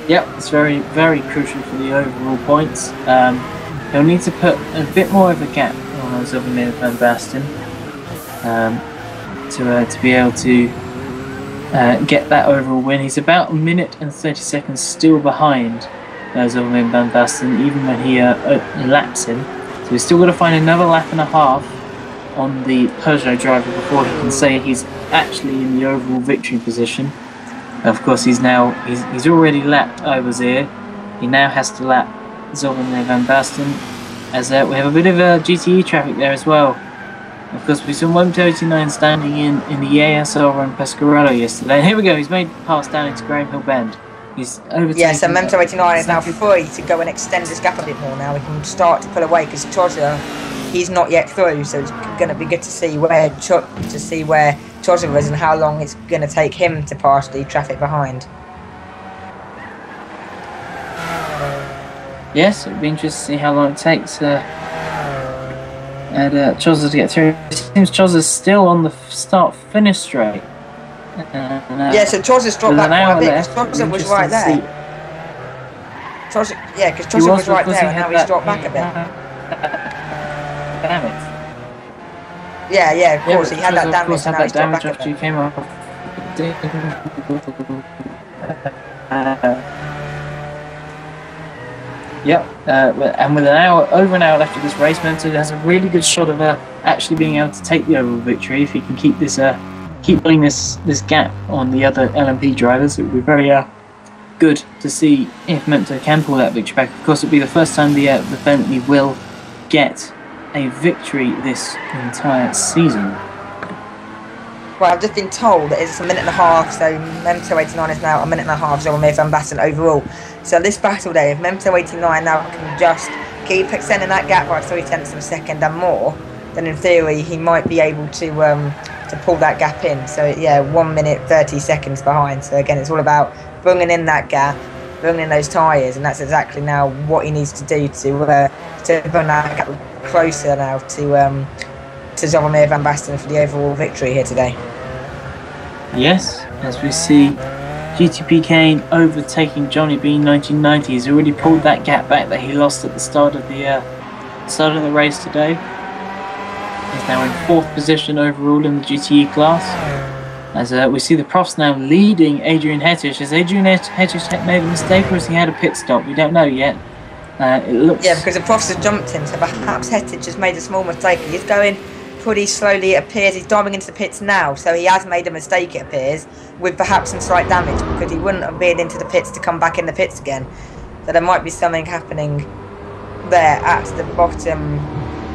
Yep, it's very, very crucial for the overall points. He'll need to put a bit more of a gap on Zolomir van Basten to be able to get that overall win. He's about a minute and 30 seconds still behind Zolomir van Basten, even when he laps him. So he's still got to find another lap and a half on the Peugeot driver before he can say he's actually in the overall victory position. Of course, he's already lapped Overzeer. He now has to lap Zolomir van Basten, as we have a bit of GTE traffic there as well. Of course, we saw Memto 89 standing in the ASR on Pescarado yesterday. And here we go, he's made pass down into Graham Hill Bend. He's overtaken. Yeah, so Memto 89 is now free to go and extend his gap a bit more now. He can start to pull away because Chozza, he's not yet through, so it's going to be good to see where Chozza is and how long it's going to take him to pass the traffic behind. Yes, it'll be interesting to see how long it takes Chozza to get through. It seems Chozza's still on the start-finish straight. Yeah, so Chozza's dropped back quite a bit, because Chozza was right there. Because Chozza was right there, and now he's dropped back a bit. Damage. Yeah, of course, he had that damage, and now he's dropped back after a bit. he came off. Yep, and with over an hour left of this race, Memto has a really good shot of actually being able to take the overall victory if he can keep putting this gap on the other LMP drivers. It would be very good to see if Memto can pull that victory back. Of course, it will be the first time the Bentley will get a victory this entire season. Well, I've just been told that it's a minute and a half, so Memto 89 is now a minute and a half, Zolomir van Basten overall. So this battle day, if Memto 89 now can just keep extending that gap by 0.3 of a second and more, then in theory he might be able to pull that gap in. So yeah, 1 minute 30 seconds behind. So again, it's all about bringing in that gap, bringing in those tyres, and that's exactly now what he needs to do to bring that gap closer now to Zolomir van Basten for the overall victory here today. Yes, as we see GTP Kane overtaking Johnny B 1990. He's already pulled that gap back that he lost at the start of the race today. He's now in 4th position overall in the GTE class. As we see the Profs now leading Adrian Hettish. Has Adrian Hettish made a mistake, or has he had a pit stop? We don't know yet. It looks... Yeah, because the Profs have jumped him, so perhaps Hettish has made a small mistake. He's going pretty slowly, it appears. He's diving into the pits now, so he has made a mistake, it appears, with perhaps some slight damage, because he wouldn't have been into the pits to come back in the pits again. So there might be something happening there at the bottom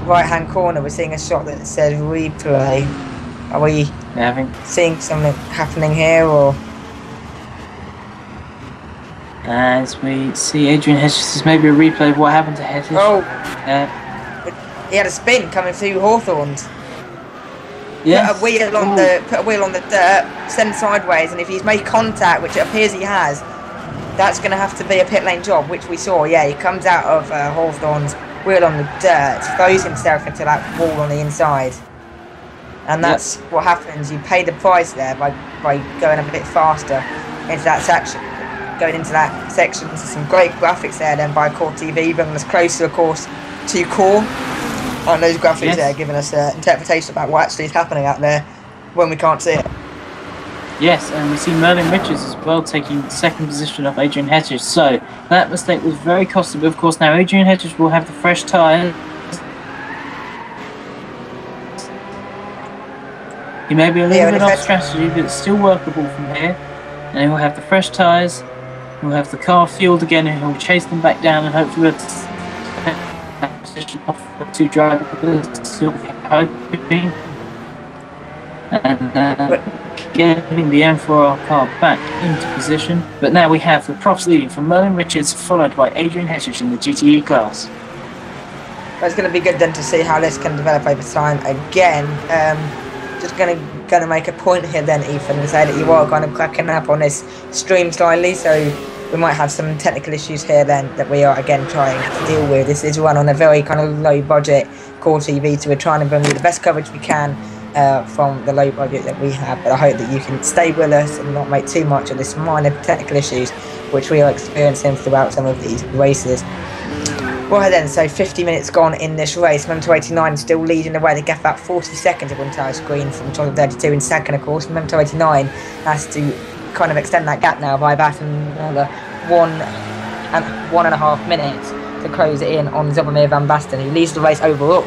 right-hand corner. We're seeing a shot that says replay. Are we seeing something happening here, or...? As we see Adrian Hettish, this is maybe a replay of what happened to Hettish. Oh! He had a spin coming through Hawthorns. Yes. Put a wheel on the dirt, send sideways, and if he's made contact, which it appears he has, that's going to have to be a pit lane job, which we saw. Yeah, he comes out of Hawthorns, wheel on the dirt, throws himself into that wall on the inside, and that's what happens. You pay the price there by going a bit faster into that section. Going into that section, some great graphics there then by Core TV, bringing us closer, of course, to Core. And those graphics there giving us interpretation about what actually is happening out there when we can't see it. Yes, and we see Merlin Richards as well taking 2nd position off Adrian Hettish. So that mistake was very costly, but of course now Adrian Hettish will have the fresh tyres. He may be a little bit off strategy, but it's still workable from here. And he will have the fresh tyres. He'll have the car fueled again, and he'll chase them back down, and hopefully we'll position off the 2 drivers. Still hoping. And getting the M4R car back into position. But now we have the profs leading from Merlin Richards, followed by Adrian Hessish in the GTE class. But it's going to be good then to see how this can develop over time. Again, just going to make a point here then, Ethan, and say that you are kind of cracking up on this stream slightly, so we might have some technical issues here then that we are again trying to deal with. This is run on a very kind of low budget core TV, so we're trying to bring you the best coverage we can from the low budget that we have, but I hope that you can stay with us and not make too much of this minor technical issues which we are experiencing throughout some of these races. Right then, so 50 minutes gone in this race. Memento 89 still leading the way. They get about 40 seconds of entire screen from Total 32 in second, of course. Memento 89 has to kind of extend that gap now by about another 1.5 minutes to close it in on Zoubomir van Basten, who leads the race overall.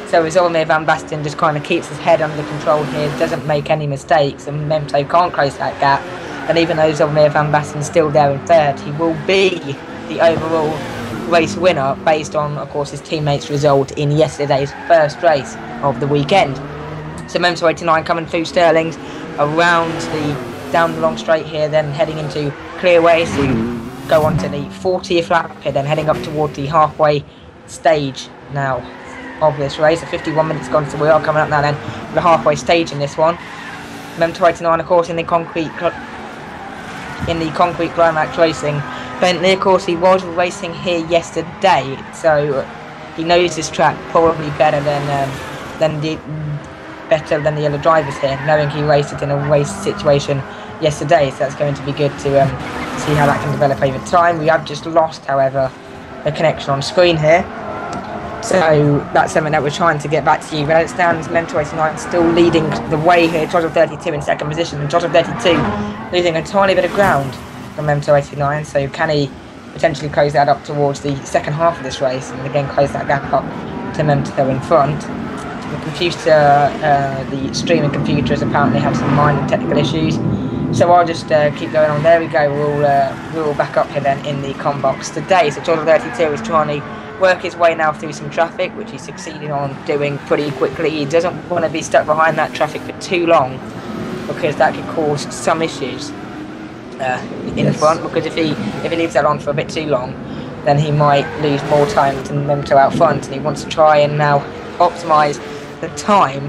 So Zoubomir van Basten just kind of keeps his head under control here, doesn't make any mistakes, and Memento can't close that gap. And even though Zoubomir van Basten's still there in third, he will be the overall race winner based on, of course, his teammates' result in yesterday's first race of the weekend. So Memento 89 coming through Stirling's around down the long straight here, then heading into Clearway to go on to the 40th lap here, then heading up toward the halfway stage now of this race. So 51 minutes gone, so we are coming up now then the halfway stage in this one. Memento 89, of course, in the concrete climax racing. Bentley, of course, he was racing here yesterday, so he knows this track probably better than the other drivers here, knowing he raced it in a race situation yesterday. So that's going to be good to see how that can develop over time. We have just lost, however, the connection on screen here, so that's something that we're trying to get back to you. But as it stands, Memento 89 still leading the way here. Total 32 in second position, and Total 32 losing a tiny bit of ground from Memento 89, so can he potentially close that up towards the second half of this race and again close that gap up to Memento in front. The streaming computer has apparently had some minor technical issues, so I'll just keep going on. There we go, we're all back up here then in the com box today. So Total 32 is trying to work his way now through some traffic, which he's succeeding on doing pretty quickly. He doesn't want to be stuck behind that traffic for too long, because that could cause some issues in front, because if he leaves that on for a bit too long, then he might lose more time to Memento out front, and he wants to try and now optimise the time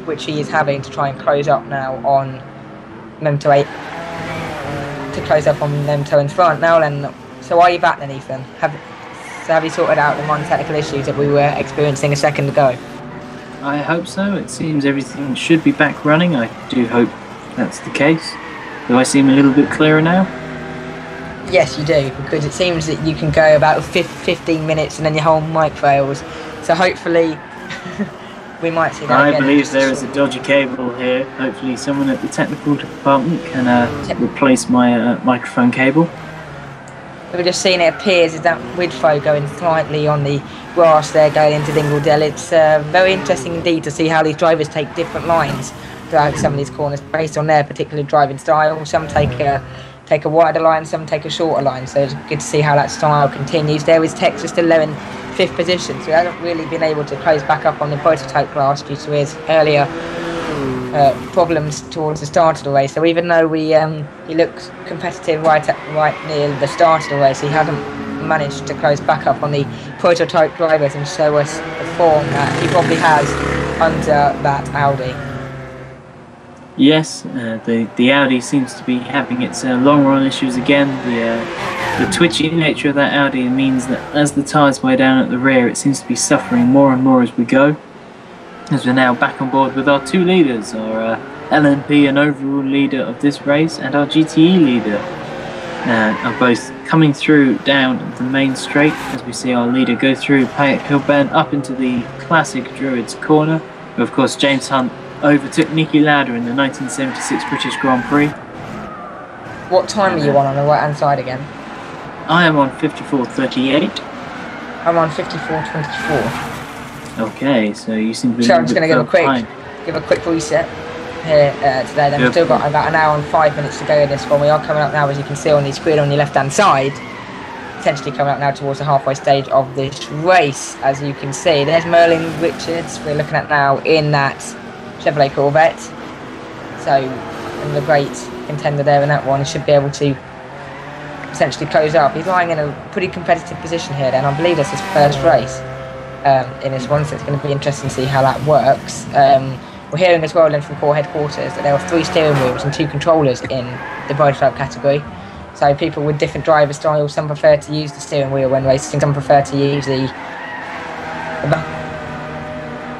which he is having to try and close up now on Memento 8, to close up on Memento in front. Now then, so are you back then, Ethan? Have you sorted out the minor technical issues that we were experiencing a second ago? I hope so. It seems everything should be back running. I do hope that's the case. Do I seem a little bit clearer now? Yes, you do, because it seems that you can go about 15 minutes and then your whole mic fails. So hopefully we might see that again. I believe there is a dodgy cable here. Hopefully someone at the technical department can replace my microphone cable. We're just seeing it appears as that Widfo going slightly on the grass there going into Dingledell. It's very interesting indeed to see how these drivers take different lines throughout some of these corners based on their particular driving style. Some take a wider line, some take a shorter line, so it's good to see how that style continues. There is Texas still low in 5th position, so he hasn't really been able to close back up on the prototype class due to his earlier problems towards the start of the race. So even though he looks competitive right near the start of the race, he hasn't managed to close back up on the prototype drivers and show us the form that he probably has under that Audi. Yes, the Audi seems to be having its long run issues again. The twitchy nature of that Audi means that as the tyres wear down at the rear, it seems to be suffering more and more as we go. As we're now back on board with our two leaders, our LMP and overall leader of this race, and our GTE leader, are both coming through down the main straight as we see our leader go through Payet Hill Bend up into the classic Druids corner. Of course, James Hunt overtook Nicky Lauda in the 1976 British Grand Prix. What time are you on the right hand side again? I am on 54.38. I'm on 54.24. Okay, so you seem to be. So I'm just going to give a quick reset here today. Then we've still got about an hour and 5 minutes to go in this one. We are coming up now, as you can see on the screen on your left hand side, potentially coming up now towards the halfway stage of this race. As you can see, there's Merlin Richards we're looking at now in that Chevrolet Corvette. So, and the great contender there in that one, he should be able to essentially close up. He's lying in a pretty competitive position here then. I believe that's his first race in this one, so it's going to be interesting to see how that works. We're hearing as well then from core headquarters that there are 3 steering wheels and 2 controllers in the prototype category. So people with different driver styles, some prefer to use the steering wheel when racing, some prefer to use the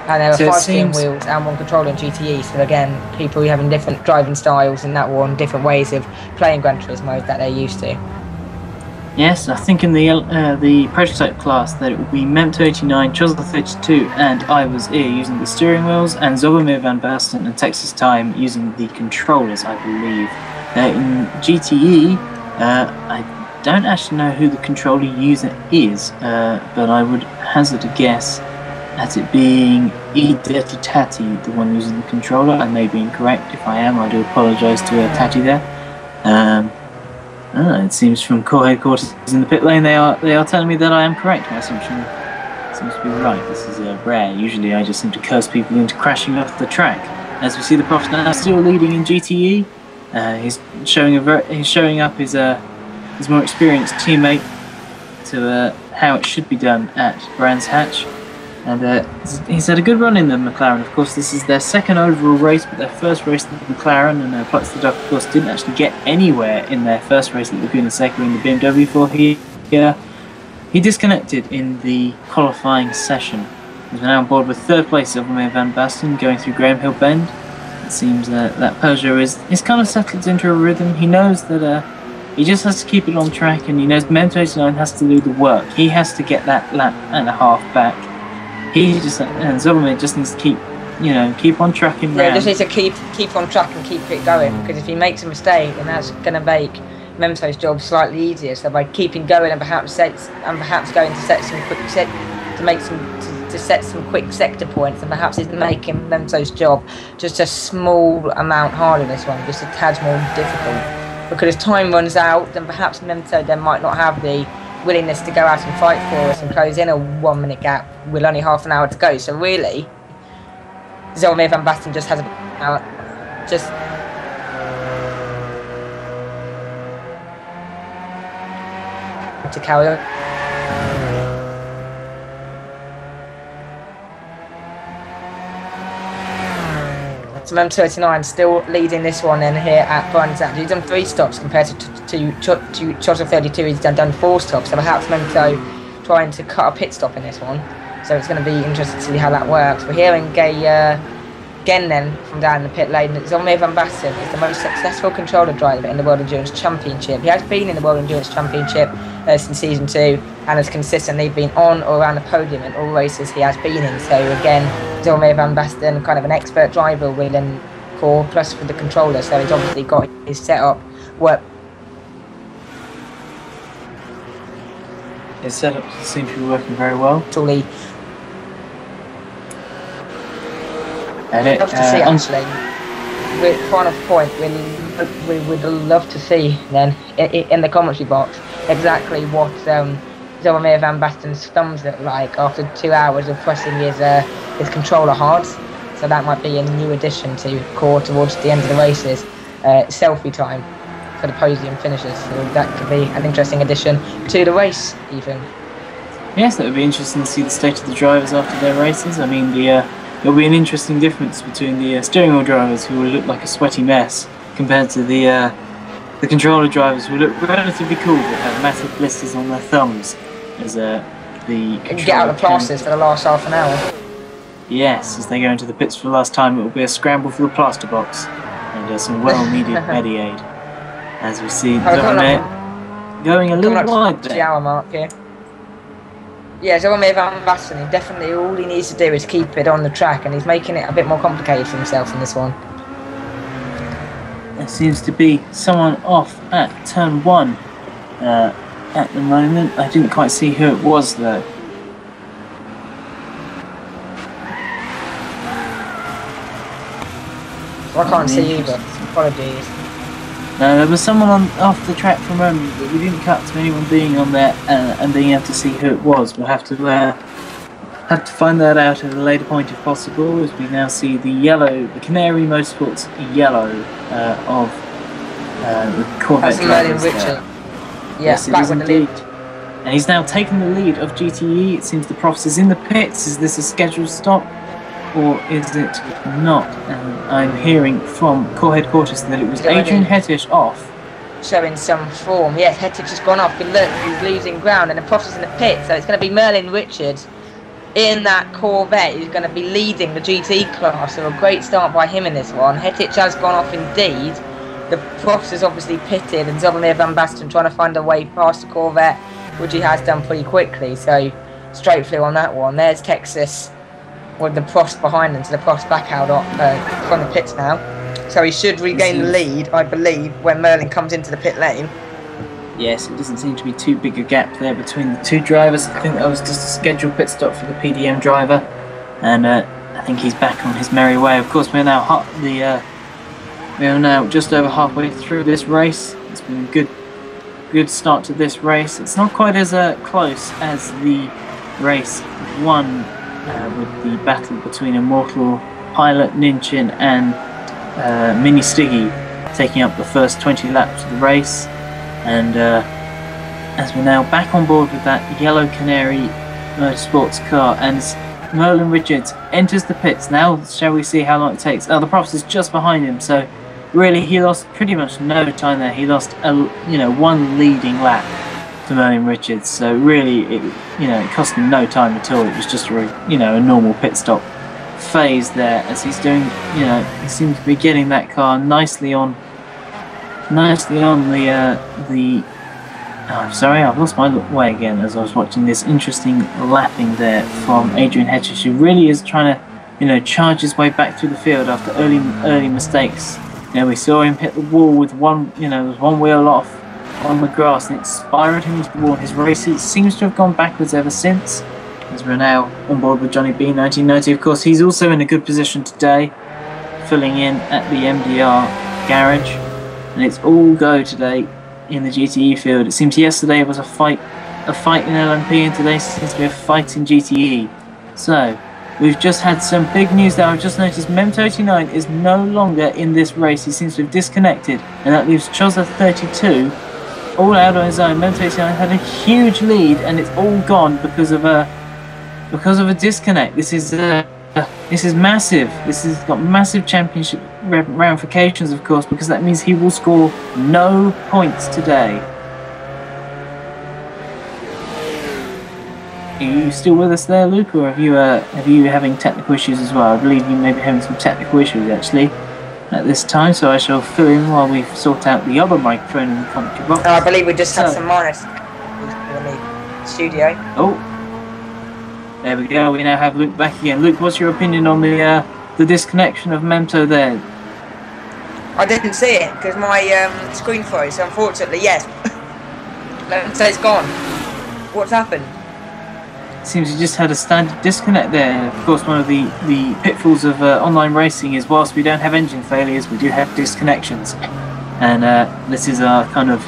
and there are 5 steering wheels and 1 controller in GTE. So again, people having different driving styles in that one, different ways of playing Gran Turismo that they're used to. Yes, I think in the prototype class that it will be Mem289, Chillingsworth32 and I was here using the steering wheels, and Zogomir Van Basten and Texas Time using the controllers, I believe. In GTE, I don't actually know who the controller user is, but I would hazard a guess at it being Dirty Tatty, the one using the controller. I may be incorrect. If I am, I do apologise to Tatty there. It seems from core headquarters in the pit lane they are telling me that I am correct. My assumption seems to be right. This is rare. Usually I just seem to curse people into crashing off the track. As we see, the Prof now still leading in GTE. He's showing up his more experienced teammate to how it should be done at Brands Hatch. And he's had a good run in the McLaren. Of course, this is their second overall race, but their first race at the McLaren, and Plutz the Duck, of course, didn't actually get anywhere in their first race at Laguna Seca in the BMW for he disconnected in the qualifying session. He's now on board with 3rd place of Van Basten, going through Graham Hill Bend. It seems that Peugeot is kind of settled into a rhythm. He knows that he just has to keep it on track, and he knows Mem289 has to do the work. He has to get that lap and a half back. And Zogomir just needs to keep on tracking. Yeah, he just needs to keep on track and keep it going, because if he makes a mistake, then that's going to make Memto's job slightly easier. So by keeping going and perhaps going to set some quick set some quick sector points, and perhaps it's making Memto's job just a small amount harder. This one, just a tad more difficult, because as time runs out, then perhaps Memto then might not have the willingness to go out and fight for us and close in a 1 minute gap with only half an hour to go. So really, Zogomir Van Basten just has to carry on. So Mem289 still leading this one in here at Brands Hatch. He's done 3 stops compared to Chillingsworth32. He's done 4 stops. So perhaps Memto trying to cut a pit stop in this one. So it's going to be interesting to see how that works. We're hearing again then from down in the pit lane that Zogomir Van Basten is the most successful controller driver in the World Endurance Championship. He has been in the World Endurance Championship since Season 2 and has consistently been on or around the podium in all races he has been in. So again, Zogomir Van Basten, kind of an expert driver within core, plus for the controller, so he's obviously got his setup work. His setup seems to be working very well. Totally. And I'd love to see, actually, with final point, we would love to see then in the commentary box exactly what Zogomir Van Basten's thumbs look like after 2 hours of pressing his controller hard. So that might be a new addition to core towards the end of the races. Selfie time for the podium finishers. So that could be an interesting addition to the race, even. Yes, that would be interesting to see the state of the drivers after their races. I mean, there'll be an interesting difference between the steering wheel drivers, who will look like a sweaty mess, compared to the controller drivers, who look relatively cool but have massive blisters on their thumbs. As the get out the plasters for the last half an hour. Yes, as they go into the pits for the last time, it will be a scramble for the plaster box and some well-needed Medi-Aid. As we see Zogomir going a little wide there. The hour mark here. Yeah, Zogomir Van Basten, definitely all he needs to do is keep it on the track, and he's making it a bit more complicated for himself in this one. There seems to be someone off at turn 1 at the moment. I didn't quite see who it was though. Well, I can't see either. Apologies. No, there was someone off the track from home, but we didn't cut to anyone being on there and being able to see who it was. We'll have to have to find that out at a later point if possible, as we now see the Canary Motorsports yellow of the Corvette drivers there. Yes, it is indeed. And he's now taken the lead of GTE. It seems the Profs is in the pits. Is this a scheduled stop, or is it not? And I'm hearing from core headquarters that it was Adrian Hettish off. Showing some form. Yes, Hettish has gone off, but look, he's losing ground, and the Profs is in the pit, so it's going to be Merlin Richards in that Corvette who's going to be leading the GT class. So a great start by him in this one. Hettish has gone off indeed. The Profs is obviously pitted, and Zolomir Van Basten trying to find a way past the Corvette, which he has done pretty quickly. So straight through on that one. There's Texas with the Profs behind him, so the Profs back out from the pits now. So he should regain the lead, I believe, when Merlin comes into the pit lane. Yes, it doesn't seem to be too big a gap there between the two drivers. I think that was just a scheduled pit stop for the PDM driver, and I think he's back on his merry way. Of course, we're now just over halfway through this race. It's been a good start to this race. It's not quite as close as the race one with the battle between Immortal Pilot Ninchin and Mini Stiggy taking up the first 20 laps of the race. And as we're now back on board with that yellow Canary Motorsports car, and Merlin Richards enters the pits. Now shall we see how long it takes? Oh, the Profs is just behind him, so really he lost pretty much no time there. He lost one leading lap to Merlin Richards, so really it cost him no time at all. It was just a normal pit stop phase there, as he's doing, he seems to be getting that car nicely on the I'm sorry, I've lost my way again as I was watching this interesting lapping there from Adrian Hettish, who really is trying to charge his way back through the field after early mistakes. We saw him hit the wall with one wheel off on the grass, and it spiraled him into the wall. His race seems to have gone backwards ever since, as we're now on board with Johnny B 1990. Of course, he's also in a good position today, filling in at the MDR garage, and it's all go today in the GTE field. It seems yesterday was a fight in LMP, and today seems to be a fight in GTE. So we've just had some big news there. I've just noticed Mem39 is no longer in this race. He seems to have disconnected, and that leaves Chozza 32 all out on his own. Mem39 had a huge lead, and it's all gone because of a disconnect. This is massive. This has got massive championship ramifications, of course, because that means he will score no points today. Are you still with us there, Luke, or have you having technical issues as well? I believe you may be having some technical issues actually at this time, so I shall fill in while we sort out the other microphone in the commentary box. I believe we just had some minus in the studio. Oh, there we go. We now have Luke back again. Luke, what's your opinion on the disconnection of Memto there? I didn't see it because my screen froze. Unfortunately, yes. Memto's gone. What's happened? Seems you just had a standard disconnect there. Of course, one of the pitfalls of online racing is whilst we don't have engine failures, we do have disconnections, and this is our kind of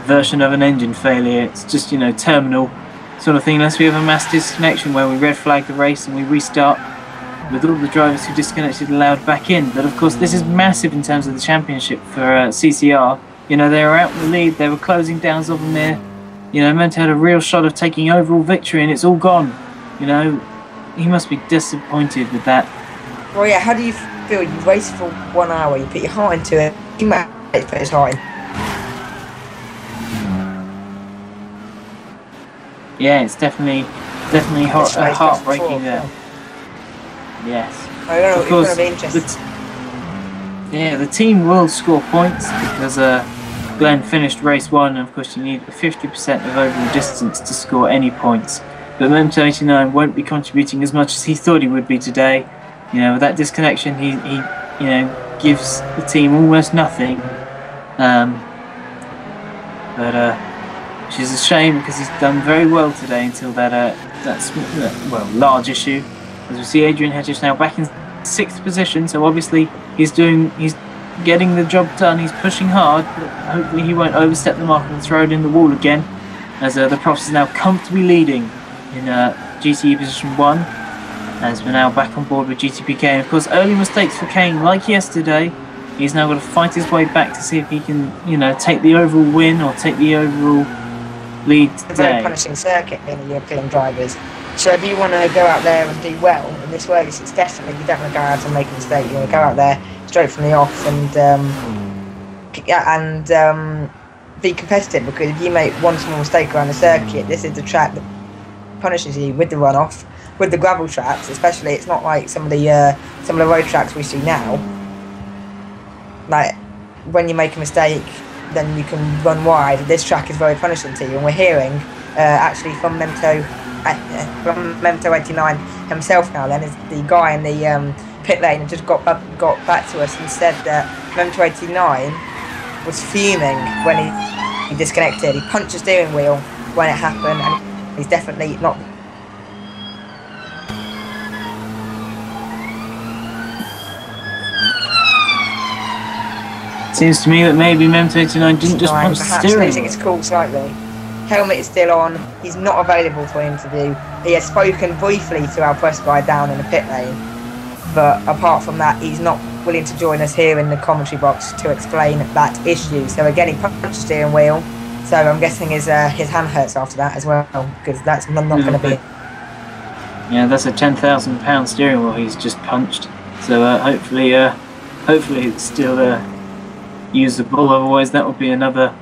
version of an engine failure. It's just terminal sort of thing, unless we have a mass disconnection where we red flag the race and we restart with all the drivers who disconnected allowed back in. But of course, this is massive in terms of the championship for CCR. They were out in the lead, they were closing down Zolomir. Memto had a real shot of taking overall victory, and it's all gone. He must be disappointed with that. Well, yeah, how do you feel? You raced for 1 hour, you put your heart into it, you might put his heart in. Yeah, it's definitely heartbreaking there. Yes. I don't know, of course, it's going to be interesting. the team will score points because Glenn finished race 1, and of course you need 50% of overall distance to score any points. But Mem29 won't be contributing as much as he thought he would be today. With that disconnection, he gives the team almost nothing. Which is a shame because he's done very well today until that large issue. As we see Adrian Hettish now back in 6th position, so obviously he's getting the job done. He's pushing hard, but hopefully he won't overstep the mark and throw it in the wall again, as the Profs is now comfortably leading in GTE position 1. as we're now back on board with GTP Kane. Of course, early mistakes for Kane, like yesterday. He's now got to fight his way back to see if he can, you know, take the overall win or take the overall lead today. It's a very punishing circuit in the European drivers. So if you want to go out there and do well in this race, it's definitely, you don't want to go out and make a mistake. You want to go out there straight from the off and be competitive, because if you make one small mistake around the circuit, this is the track that punishes you with the runoff. With the gravel tracks, especially, it's not like some of the road tracks we see now. Like when you make a mistake, then you can run wide. This track is very punishing to you, and we're hearing actually from Memto 89 himself now. Then is the guy in the pit lane and just got back to us and said that Memto 89 was fuming when he disconnected. He punched the steering wheel when it happened, and he's definitely not. Seems to me that maybe Mem289 didn't just punch the steering wheel. Losing his cool slightly. Helmet is still on. He's not available for an interview. He has spoken briefly to our press guy down in the pit lane, but apart from that, he's not willing to join us here in the commentary box to explain that issue. So again, he punched the steering wheel. So I'm guessing his hand hurts after that as well, because that's not going to be. Yeah, that's a £10,000 steering wheel he's just punched. So hopefully it's still usable. Otherwise, that would be another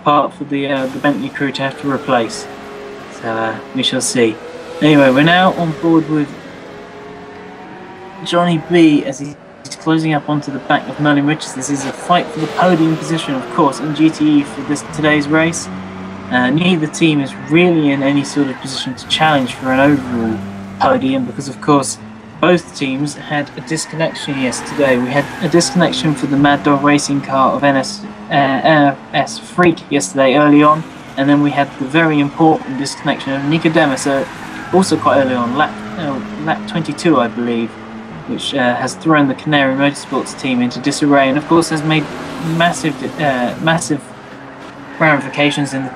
part for the Bentley crew to have to replace. So we shall see. Anyway, we're now on board with Johnny B as he's closing up onto the back of Merlin Richards. This is a fight for the podium position, of course, in GTE for today's race. Neither team is really in any sort of position to challenge for an overall podium, because, of course, both teams had a disconnection yesterday. We had a disconnection for the Mad Dog Racing car of NS Freak yesterday early on, and then we had the very important disconnection of Nicodemus also quite early on, lap 22 I believe, which has thrown the Canary Motorsports team into disarray, and of course has made massive ramifications in the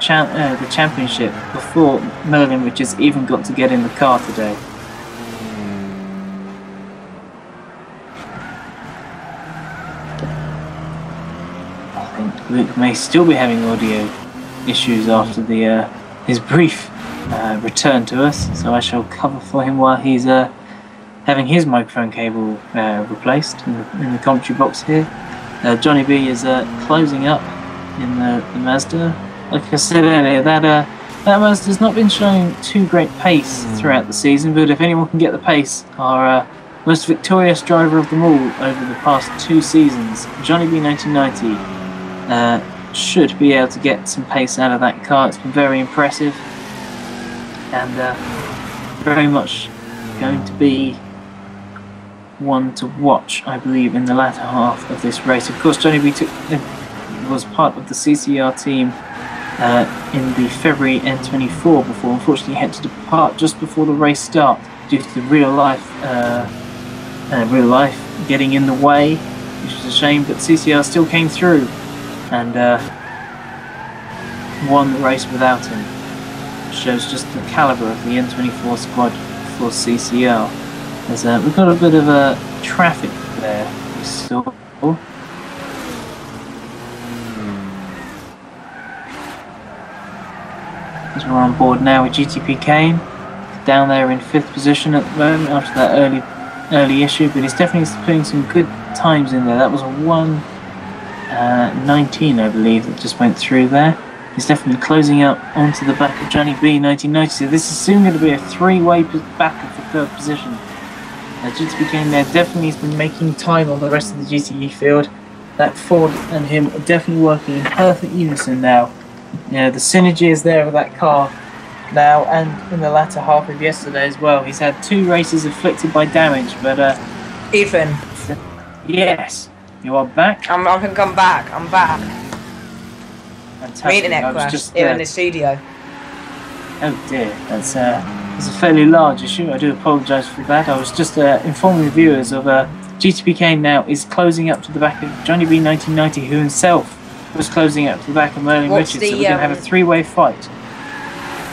championship before Merlin Richards even got to get in the car today. Luke may still be having audio issues after his brief return to us, so I shall cover for him while he's having his microphone cable replaced in the commentary box here. Johnny B is closing up in the Mazda. Like I said earlier, that Mazda's not been showing too great pace throughout the season, but if anyone can get the pace, our most victorious driver of them all over the past 2 seasons, Johnny B 1990, should be able to get some pace out of that car. It's been very impressive, and very much going to be one to watch, I believe, in the latter half of this race. Of course, Johnny B was part of the CCR team in the February N24 before unfortunately had to depart just before the race start due to the real life getting in the way, which was a shame, but CCR still came through and won the race without him. Shows just the calibre of the N24 squad for CCR. We've got a bit of traffic there, we saw. As we're on board now with GTP Kane, down there in 5th position at the moment after that early issue, but he's definitely putting some good times in there. That was a 1:19, I believe, that just went through there. He's definitely closing up onto the back of Johnny B 1990. So this is soon going to be a 3-way battle for 3rd position. GTP Kane there definitely has been making time on the rest of the GTE field. That Ford and him are definitely working in perfect unison now. You know, the synergy is there with that car now, and in the latter half of yesterday as well. He's had 2 races afflicted by damage, but Ethan. Yes, you are back. I think I'm back. I'm back. Fantastic. My internet crashed here in the studio. Oh dear, that's a fairly large issue. I do apologise for that. I was just informing the viewers of GTP Kane now is closing up to the back of Johnny B 1990, who himself was closing up to the back of Merlin Richards. So we're going to have a 3-way fight.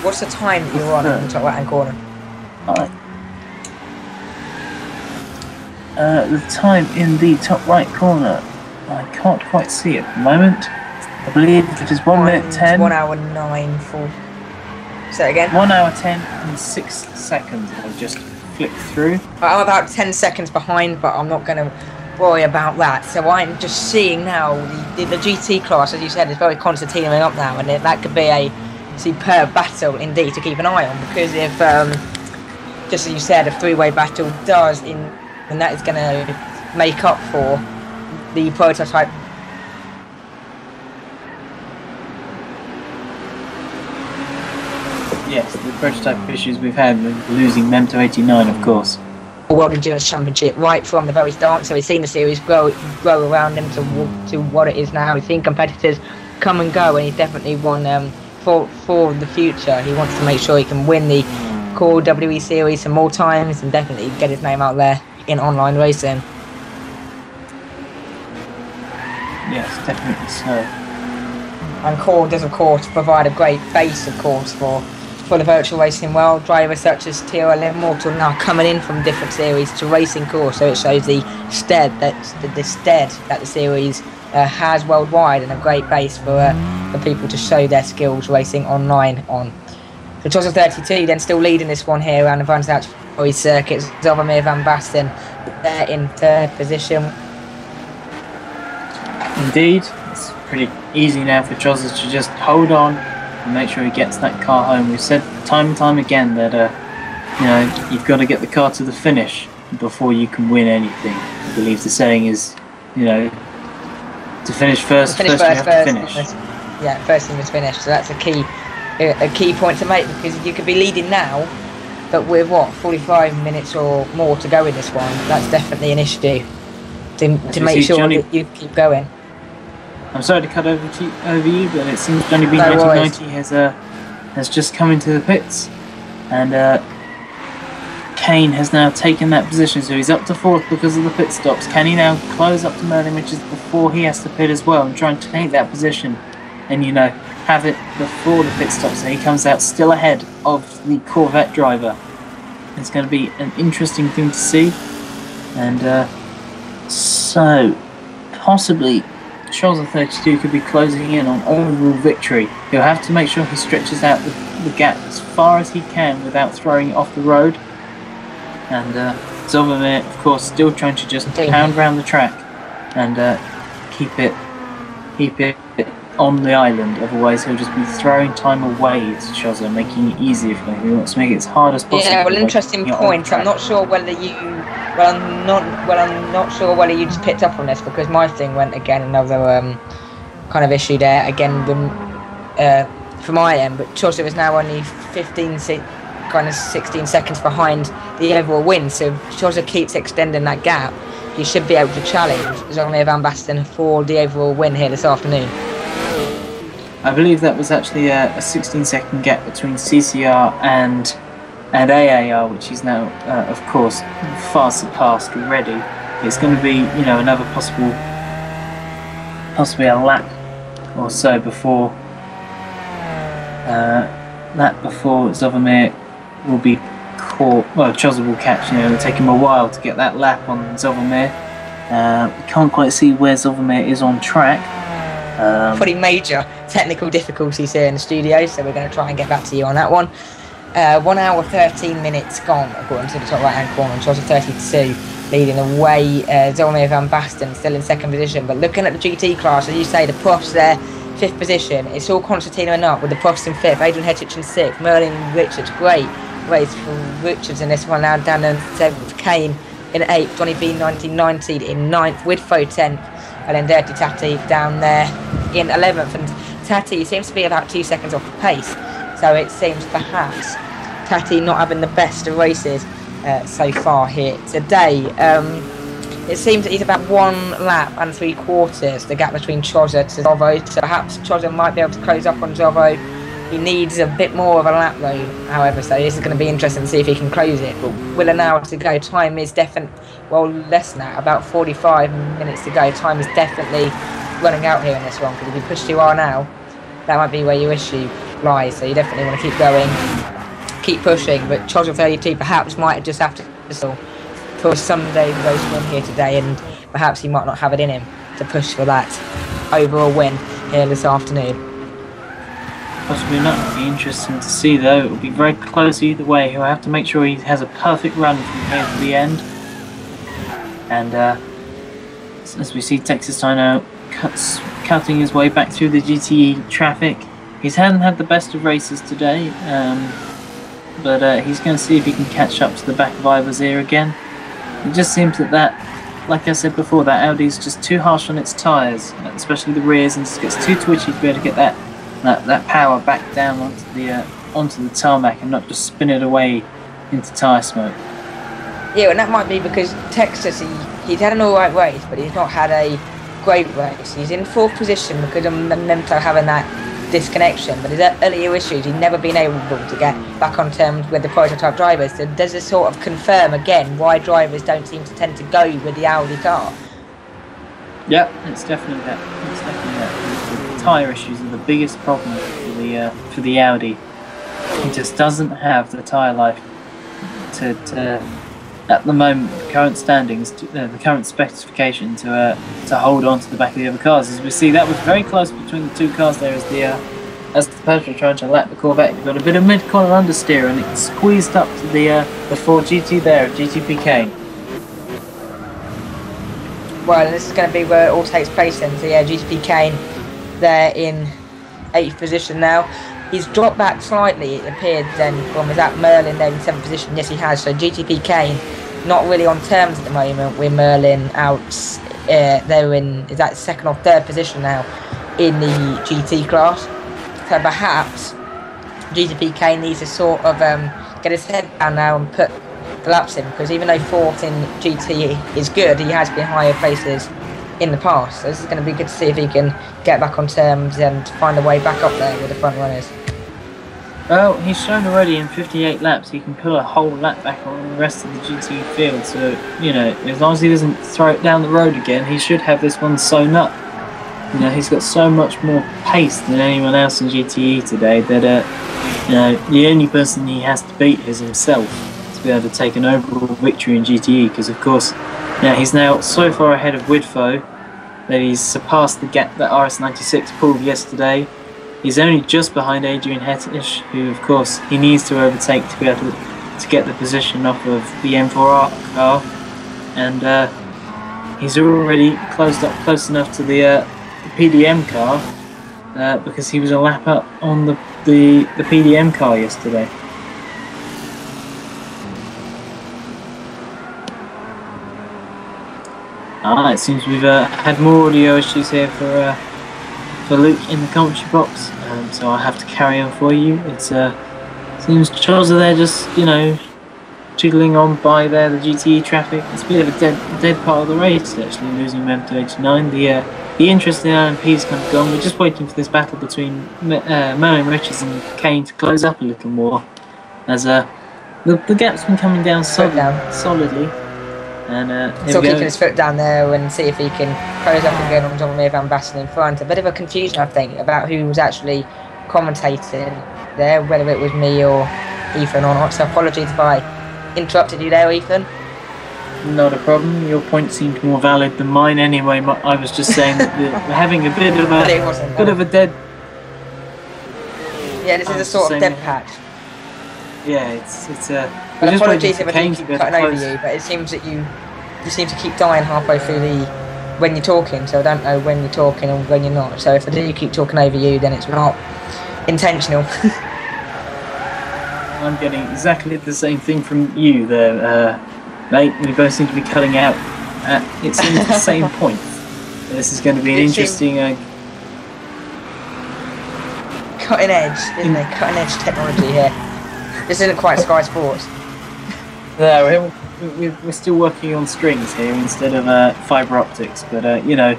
What's the time that you're on in the top right-hand corner? the time in the top right corner. I can't quite see it at the moment. I believe it is 1 minute 10. 1 hour 9 for. Say it again. 1 hour 10 and 6 seconds. I'll just flick through. I'm about 10 seconds behind, but I'm not going to worry about that. So I'm just seeing now the GT class, as you said, is very concertinaing up now, and that could be a superb battle indeed to keep an eye on, because if, just as you said, a three-way battle does, and that is going to make up for the prototype. Yes, the prototype issues we've had with losing Mem to 89, of course. World Endurance Championship right from the very start, so we've seen the series grow around him to what it is now. We've seen competitors come and go, and he's definitely won for the future. He wants to make sure he can win the core WE series some more times and definitely get his name out there in online racing. Yes, definitely so. And Core does, of course, provide a great base, of course, for the virtual racing world. Drivers such as TRL Immortal now coming in from different series to racing Core, so it shows the stead that the series has worldwide, and a great base for people to show their skills racing online on. So Chillingsworth 32 then still leading this one here around the Van Zouch circuits. Zovemir Van Basten there in third position. Indeed, it's pretty easy now for Chillingsworth to just hold on and make sure he gets that car home. We've said time and time again that you've got to get the car to the finish before you can win anything. I believe the saying is, to finish first, you have to finish. Yeah, first thing is finish. So that's a key point to make, because you could be leading now, but with 45 minutes or more to go in this one, that's definitely an issue to make sure that you keep going. I'm sorry to cut over you, but it seems Johnny B1990 has just come into the pits, and Kane has now taken that position, so he's up to fourth because of the pit stops. Can he now close up to Merlin, which is before he has to pit as well, and try and take that position, and have it before the pit stops, so he comes out still ahead of the Corvette driver. It's going to be an interesting thing to see, and so possibly Chillingsworth 32 could be closing in on overall victory. He'll have to make sure he stretches out the gap as far as he can without throwing it off the road. And Zovemir, of course, still trying to just pound around the track and keep it on the island. Otherwise, he'll just be throwing time away to Chillingsworth, making it easier for him. He wants to make it as hard as possible. Yeah, well, interesting point. I'm not sure whether you. I'm not sure whether you just picked up on this, because my thing went again another kind of issue there again for my end. But Chillingsworth is now only 16 seconds behind the overall win. So if Chillingsworth keeps extending that gap, you should be able to challenge Zovemir Van Basten for the overall win here this afternoon. I believe that was actually a 16-second gap between CCR and AAR, which is now, of course, far surpassed already. It's going to be, another possibly a lap or so before Zovemir will be caught. Well, Chillingsworth will catch. It'll take him a while to get that lap on Zovemir. We can't quite see where Zovemir is on track. Pretty major technical difficulties here in the studio, so we're going to try and get back to you on that one. 1 hour 13 minutes gone according to the top right hand corner. Chillingsworth 32 leading the way. Zovemir Van Basten still in second position, but looking at the GT class, as you say, the profs there, fifth position. It's all Constantino and up, with the profs in fifth, Adrian Hetich in sixth, Merlin Richards, great race for Richards in this one, now down in seventh, Kane in eighth, Johnny B 1990 in ninth, with Fo 10th, and then Dirty Tati down there in 11th, and Tati seems to be about 2 seconds off the pace, so it seems perhaps Tati not having the best of races so far here today. It seems that he's about 1 lap and 3/4 the gap between Chillingsworth to Zovo, so perhaps Chillingsworth might be able to close up on Zovo. He needs a bit more of a lap though, however, so this is going to be interesting to see if he can close it. But with an hour to go, time is definitely, well, less than that, about 45 minutes to go. Time is definitely running out here in this one, because if you push too hard now, that might be where your issue lies. So you definitely want to keep going, keep pushing. But Chillingsworth 32 perhaps might just have to whistle push someday the race win here today, and perhaps he might not have it in him to push for that overall win here this afternoon. Possibly not. It'll be interesting to see though. It'll be very close either way. He'll have to make sure he has a perfect run from here to the end. And as we see Texas Dino cutting his way back through the GTE traffic. He hasn't had the best of races today, but he's going to see if he can catch up to the back of Ivar's ear again. It just seems that, like I said before, that Audi is just too harsh on its tyres, especially the rears, and just gets too twitchy to be able to get that power back down onto the tarmac and not just spin it away into tyre smoke. Yeah, and that might be because Texas, he's had an alright race, but he's not had a great race. He's in 4th position because of Memento having that disconnection, but his earlier issues, he's never been able to get back on terms with the prototype drivers. So does this sort of confirm again why drivers don't seem to tend to go with the Audi car? Yeah, it's definitely that. It's definitely that. The tyre issues are the biggest problem for the Audi. It just doesn't have the tyre life to at the moment, the current standings, the current specification to hold on to the back of the other cars. As we see, that was very close between the two cars there as the Peugeot tried to lap the Corvette. You've got a bit of mid-corner understeer and it squeezed up to the Ford GT there at GTP. Well, this is going to be where it all takes place then. So yeah, GTP Kane there in 8th position now. He's dropped back slightly, it appeared, then from was that Merlin there in 7th position. Yes, he has. So GTP Kane not really on terms at the moment with Merlin out there in, is that 2nd or 3rd position now in the GT class. So perhaps GTP Kane needs to sort of get his head down now and put the laps in, because even though 4th in GT is good, he has been higher places in the past. So this is going to be good to see if he can get back on terms and find a way back up there with the front runners. Well, he's shown already in 58 laps he can pull a whole lap back on the rest of the GT field, so, you know, as long as he doesn't throw it down the road again, he should have this one sewn up. You know, he's got so much more pace than anyone else in GTE today that, you know, the only person he has to beat is himself to be able to take an overall victory in GTE, because, of course, now he's now so far ahead of Widfo that he's surpassed the gap that RS96 pulled yesterday. He's only just behind Adrian Hettish, who of course he needs to overtake to be able to get the position off of the M4R car, and he's already closed up close enough to the PDM car because he was a lap up on the PDM car yesterday. It seems we've had more audio issues here for Luke in the commentary box, so I'll have to carry on for you. It seems Charles are there just, you know, jiggling on by there, the GTE traffic. It's a bit of a dead part of the race, actually, losing Memento 89. The interest in LMP's kind of gone. We're just waiting for this battle between Merlin Richards and Kane to close up a little more, as the gap's been coming down solidly. And still keeping his foot down there and see if he can close up and go on John Van Basten in front. A bit of a confusion, I think, about who was actually commentating there, whether it was me or Ethan or not. So apologies if I interrupted you there, Ethan. Not a problem. Your point seemed more valid than mine anyway. I was just saying that we're having a bit of a dead. Yeah, this is a sort of dead patch. Yeah, it's a. But apologies if I do keep cutting over you, but it seems that you seem to keep dying halfway through when you're talking, so I don't know when you're talking and when you're not. So if I do keep talking over you, then it's not intentional. I'm getting exactly the same thing from you there, mate. We both seem to be cutting out at it seems the same point. This is going to be an interesting cutting edge, isn't it? Cutting edge technology here. This isn't quite Sky Sports. No, we're still working on strings here instead of fibre optics, but you know,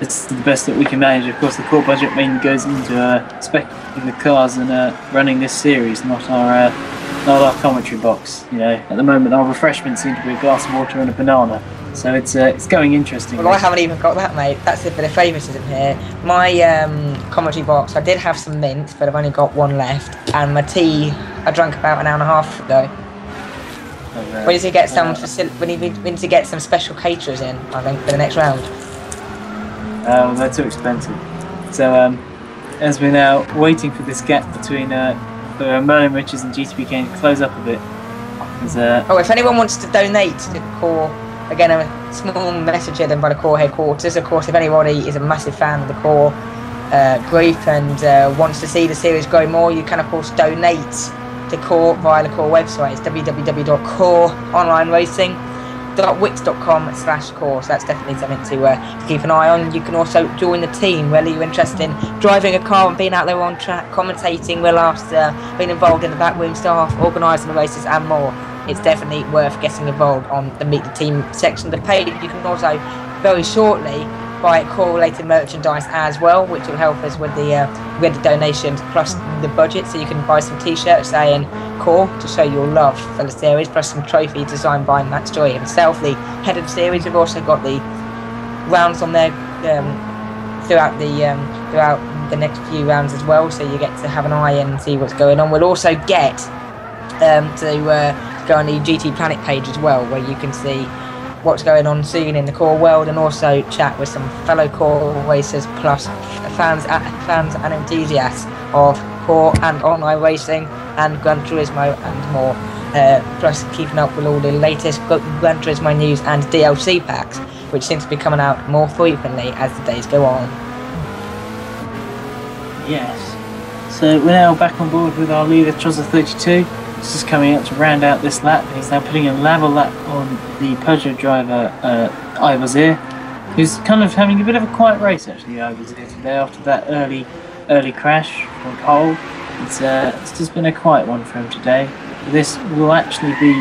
it's the best that we can manage. Of course, the core budget mainly goes into speccing the cars and running this series, not our commentary box. You know, at the moment our refreshments seem to be a glass of water and a banana, so it's going interesting. Well, I haven't even got that, mate. That's a bit of favouritism here. My commentary box, I did have some mint, but I've only got one left, and my tea I drank about an hour and a half ago. We need to get some we need to get some special caterers in, I think, for the next round. They're too expensive. So as we're now waiting for this gap between Merlin Riches and GTBK to close up a bit. If anyone wants to donate to the core, again, a small message here then by the core headquarters. Of course, if anybody is a massive fan of the core group and wants to see the series grow more, you can of course donate to core via the core website. It's www.coreonlineracing.wix.com/core. So that's definitely something to keep an eye on. You can also join the team, whether you're interested in driving a car and being out there on track, commentating, being involved in the backroom staff, organising the races and more. It's definitely worth getting involved on the Meet the Team section of the page. You can also very shortly buy core-related merchandise as well, which will help us with the donations plus the budget. So you can buy some t-shirts saying core to show your love for the series, plus some trophy designed by Matt Joy himself, the head of the series. We've also got the rounds on there throughout the next few rounds as well, so you get to have an eye and see what's going on. We'll also get to go on the GT Planet page as well, where you can see what's going on soon in the core world, and also chat with some fellow core racers plus fans and enthusiasts of core and online racing and Gran Turismo and more, plus keeping up with all the latest Gran Turismo news and DLC packs, which seem to be coming out more frequently as the days go on. Yes, so we're now back on board with our leader Chozza32. This is coming up to round out this lap. He's now putting a level lap on the Peugeot driver Ivazir, who's kind of having a bit of a quiet race actually. Ivazir today after that early crash from pole. It's just been a quiet one for him today. This will actually be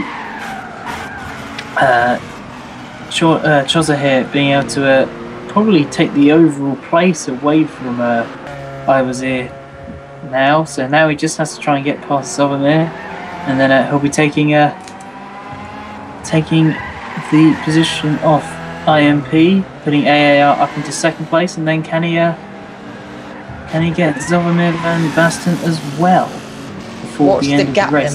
Chozza here being able to probably take the overall place away from Ivazir now. So now he just has to try and get past Zovomir. And then he'll be taking the position off IMP, putting AAR up into second place, and then can he get Zovomir van Basten as well before the end of the race?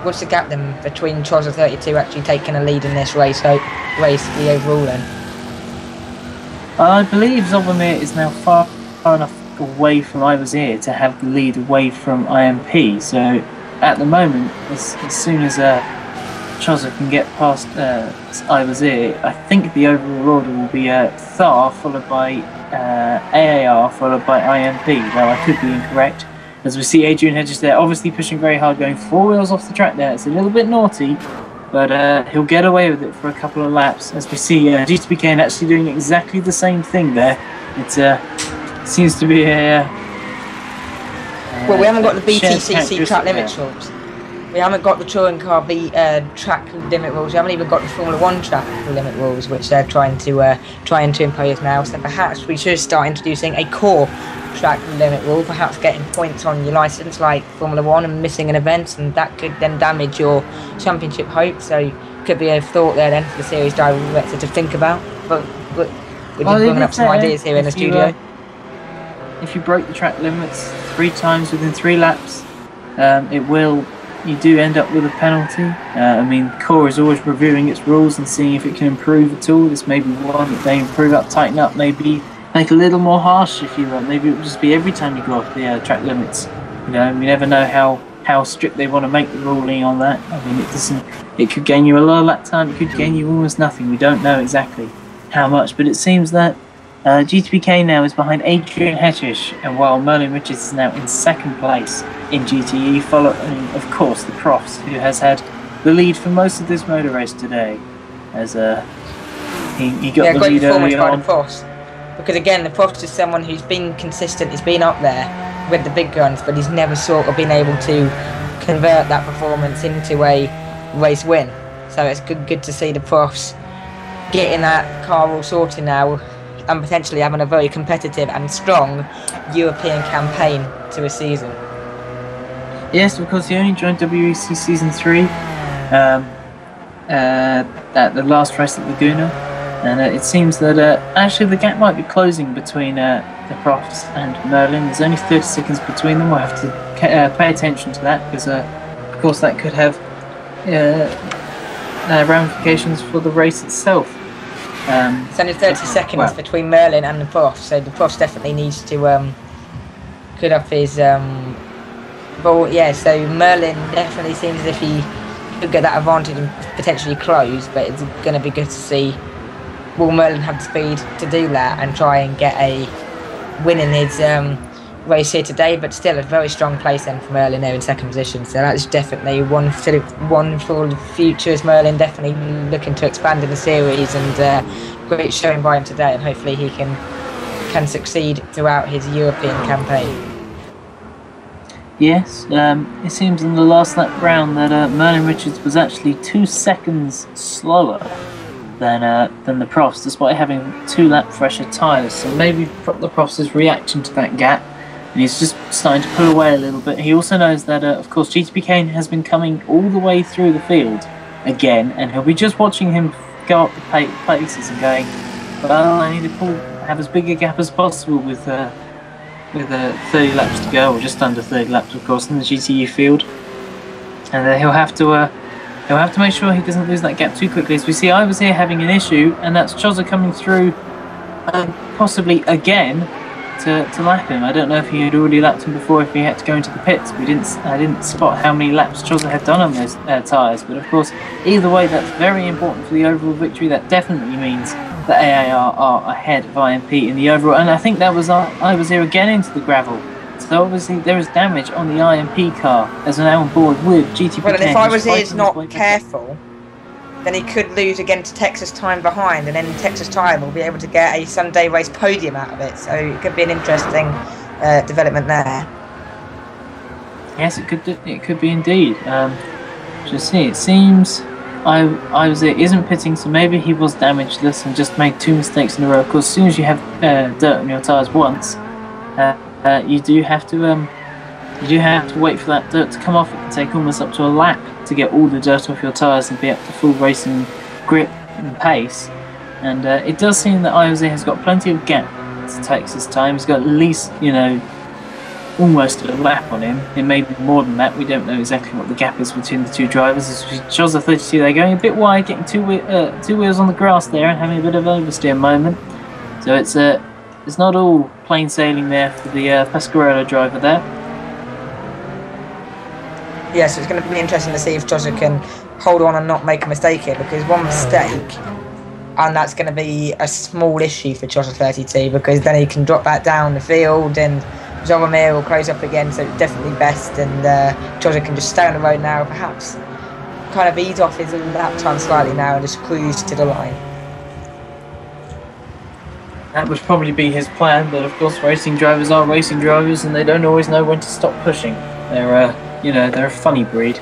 What's the gap then between Chozza32 actually taking a lead in this race the overall then? I believe Zovomir is now far enough away from Ivazir to have the lead away from IMP, so at the moment as soon as Chozza can get past Ivazir, I think the overall order will be Thar followed by AAR followed by IMP, though I could be incorrect, as we see Adrian Hedges there obviously pushing very hard, going 4 wheels off the track there. It's a little bit naughty, but he'll get away with it for a couple of laps, as we see GTBK actually doing exactly the same thing there. It's seems to be a well, we haven't got the BTCC track limit rules. We haven't got the touring car track limit rules. We haven't even got the Formula 1 track limit rules, which they're trying to impose now. So perhaps we should start introducing a core track limit rule, perhaps getting points on your license like Formula 1 and missing an event, and that could then damage your championship hopes. So could be a thought there then for the series director to think about. But we're just bringing up some ideas here in the studio. If you break the track limits 3 times within 3 laps, you do end up with a penalty. I mean, Core is always reviewing its rules and seeing if it can improve at all. This may be one that they improve up, tighten up, maybe make a little more harsh if you want. Maybe it will just be every time you go off the track limits. You know, we never know how strict they want to make the ruling on that. I mean, it could gain you a lot of lap time, it could gain you almost nothing. We don't know exactly how much, but it seems that GTBK now is behind Adrian Hettish, and while Merlin Richards is now in second place in GTE, following of course the Profs, who has had the lead for most of this motor race today, as he got the lead early on. Because again, the Profs is someone who's been consistent, he's been up there with the big guns, but he's never sort of been able to convert that performance into a race win. So it's good to see the Profs getting that car all sorted now, and potentially having a very competitive and strong European campaign to a season. Yes, because he only joined WEC Season 3 at the last race at Laguna, and it seems that actually the gap might be closing between the Profs and Merlin. There's only 30 seconds between them. We'll have to pay attention to that, because of course that could have ramifications for the race itself. It's only 30 seconds between Merlin and the Prof, so the Prof definitely needs to cut off his ball. Yeah, so Merlin definitely seems as if he could get that advantage and potentially close, but it's going to be good to see will Merlin have the speed to do that and try and get a win in his race here today. But still a very strong place then for Merlin there in second position, so that's definitely one for the future, as Merlin definitely looking to expand in the series, and great showing by him today, and hopefully he can succeed throughout his European campaign. Yes, it seems in the last lap round that Merlin Richards was actually 2 seconds slower than the Profs, despite having 2 lap fresher tyres. So maybe the Profs is reacting to that gap, and he's just starting to pull away a little bit. He also knows that, of course, GTP Kane has been coming all the way through the field again, and he'll be just watching him go up the paces and going, well, I need to have as big a gap as possible with 30 laps to go, or just under 30 laps, of course, in the GTE field, and he'll have to make sure he doesn't lose that gap too quickly. As we see, I was here having an issue, and that's Chozza coming through, possibly again to lap him. I don't know if he had already lapped him before, if he had to go into the pits. I didn't spot how many laps Chozza had done on those tyres, but of course, either way, that's very important for the overall victory. That definitely means that AAR are ahead of IMP in the overall, and I think that was I was here again into the gravel. So obviously there is damage on the IMP car as we're now on board with GTP. Well, and if I was here not careful, then he could lose again to Texas Time behind, and then Texas Time will be able to get a Sunday race podium out of it. So it could be an interesting development there. Yes, it could be indeed. Just see, it seems I was there isn't pitting, so maybe he was damageless and just made 2 mistakes in a row. Of course, as soon as you have dirt on your tyres once, you do have to wait for that dirt to come off. It can take almost up to a lap to get all the dirt off your tyres and be up to full racing grip and pace. And it does seem that Iose has got plenty of gap to Texas Time. He's got at least, almost a lap on him. It may be more than that. We don't know exactly what the gap is between the two drivers. As Chozza 32, they're going a bit wide, getting two wheels on the grass there and having a bit of oversteer moment. So it's not all plain sailing there for the Pasquarello driver there. Yeah, so it's going to be interesting to see if Chozza can hold on and not make a mistake here, because one mistake, and that's going to be a small issue for Chozza 32, because then he can drop back down the field and Zoromir will close up again, so it's definitely best, and Chozza can just stay on the road now, perhaps kind of ease off his lap time slightly now and just cruise to the line. That would probably be his plan, but of course racing drivers are racing drivers and they don't always know when to stop pushing. They're a funny breed,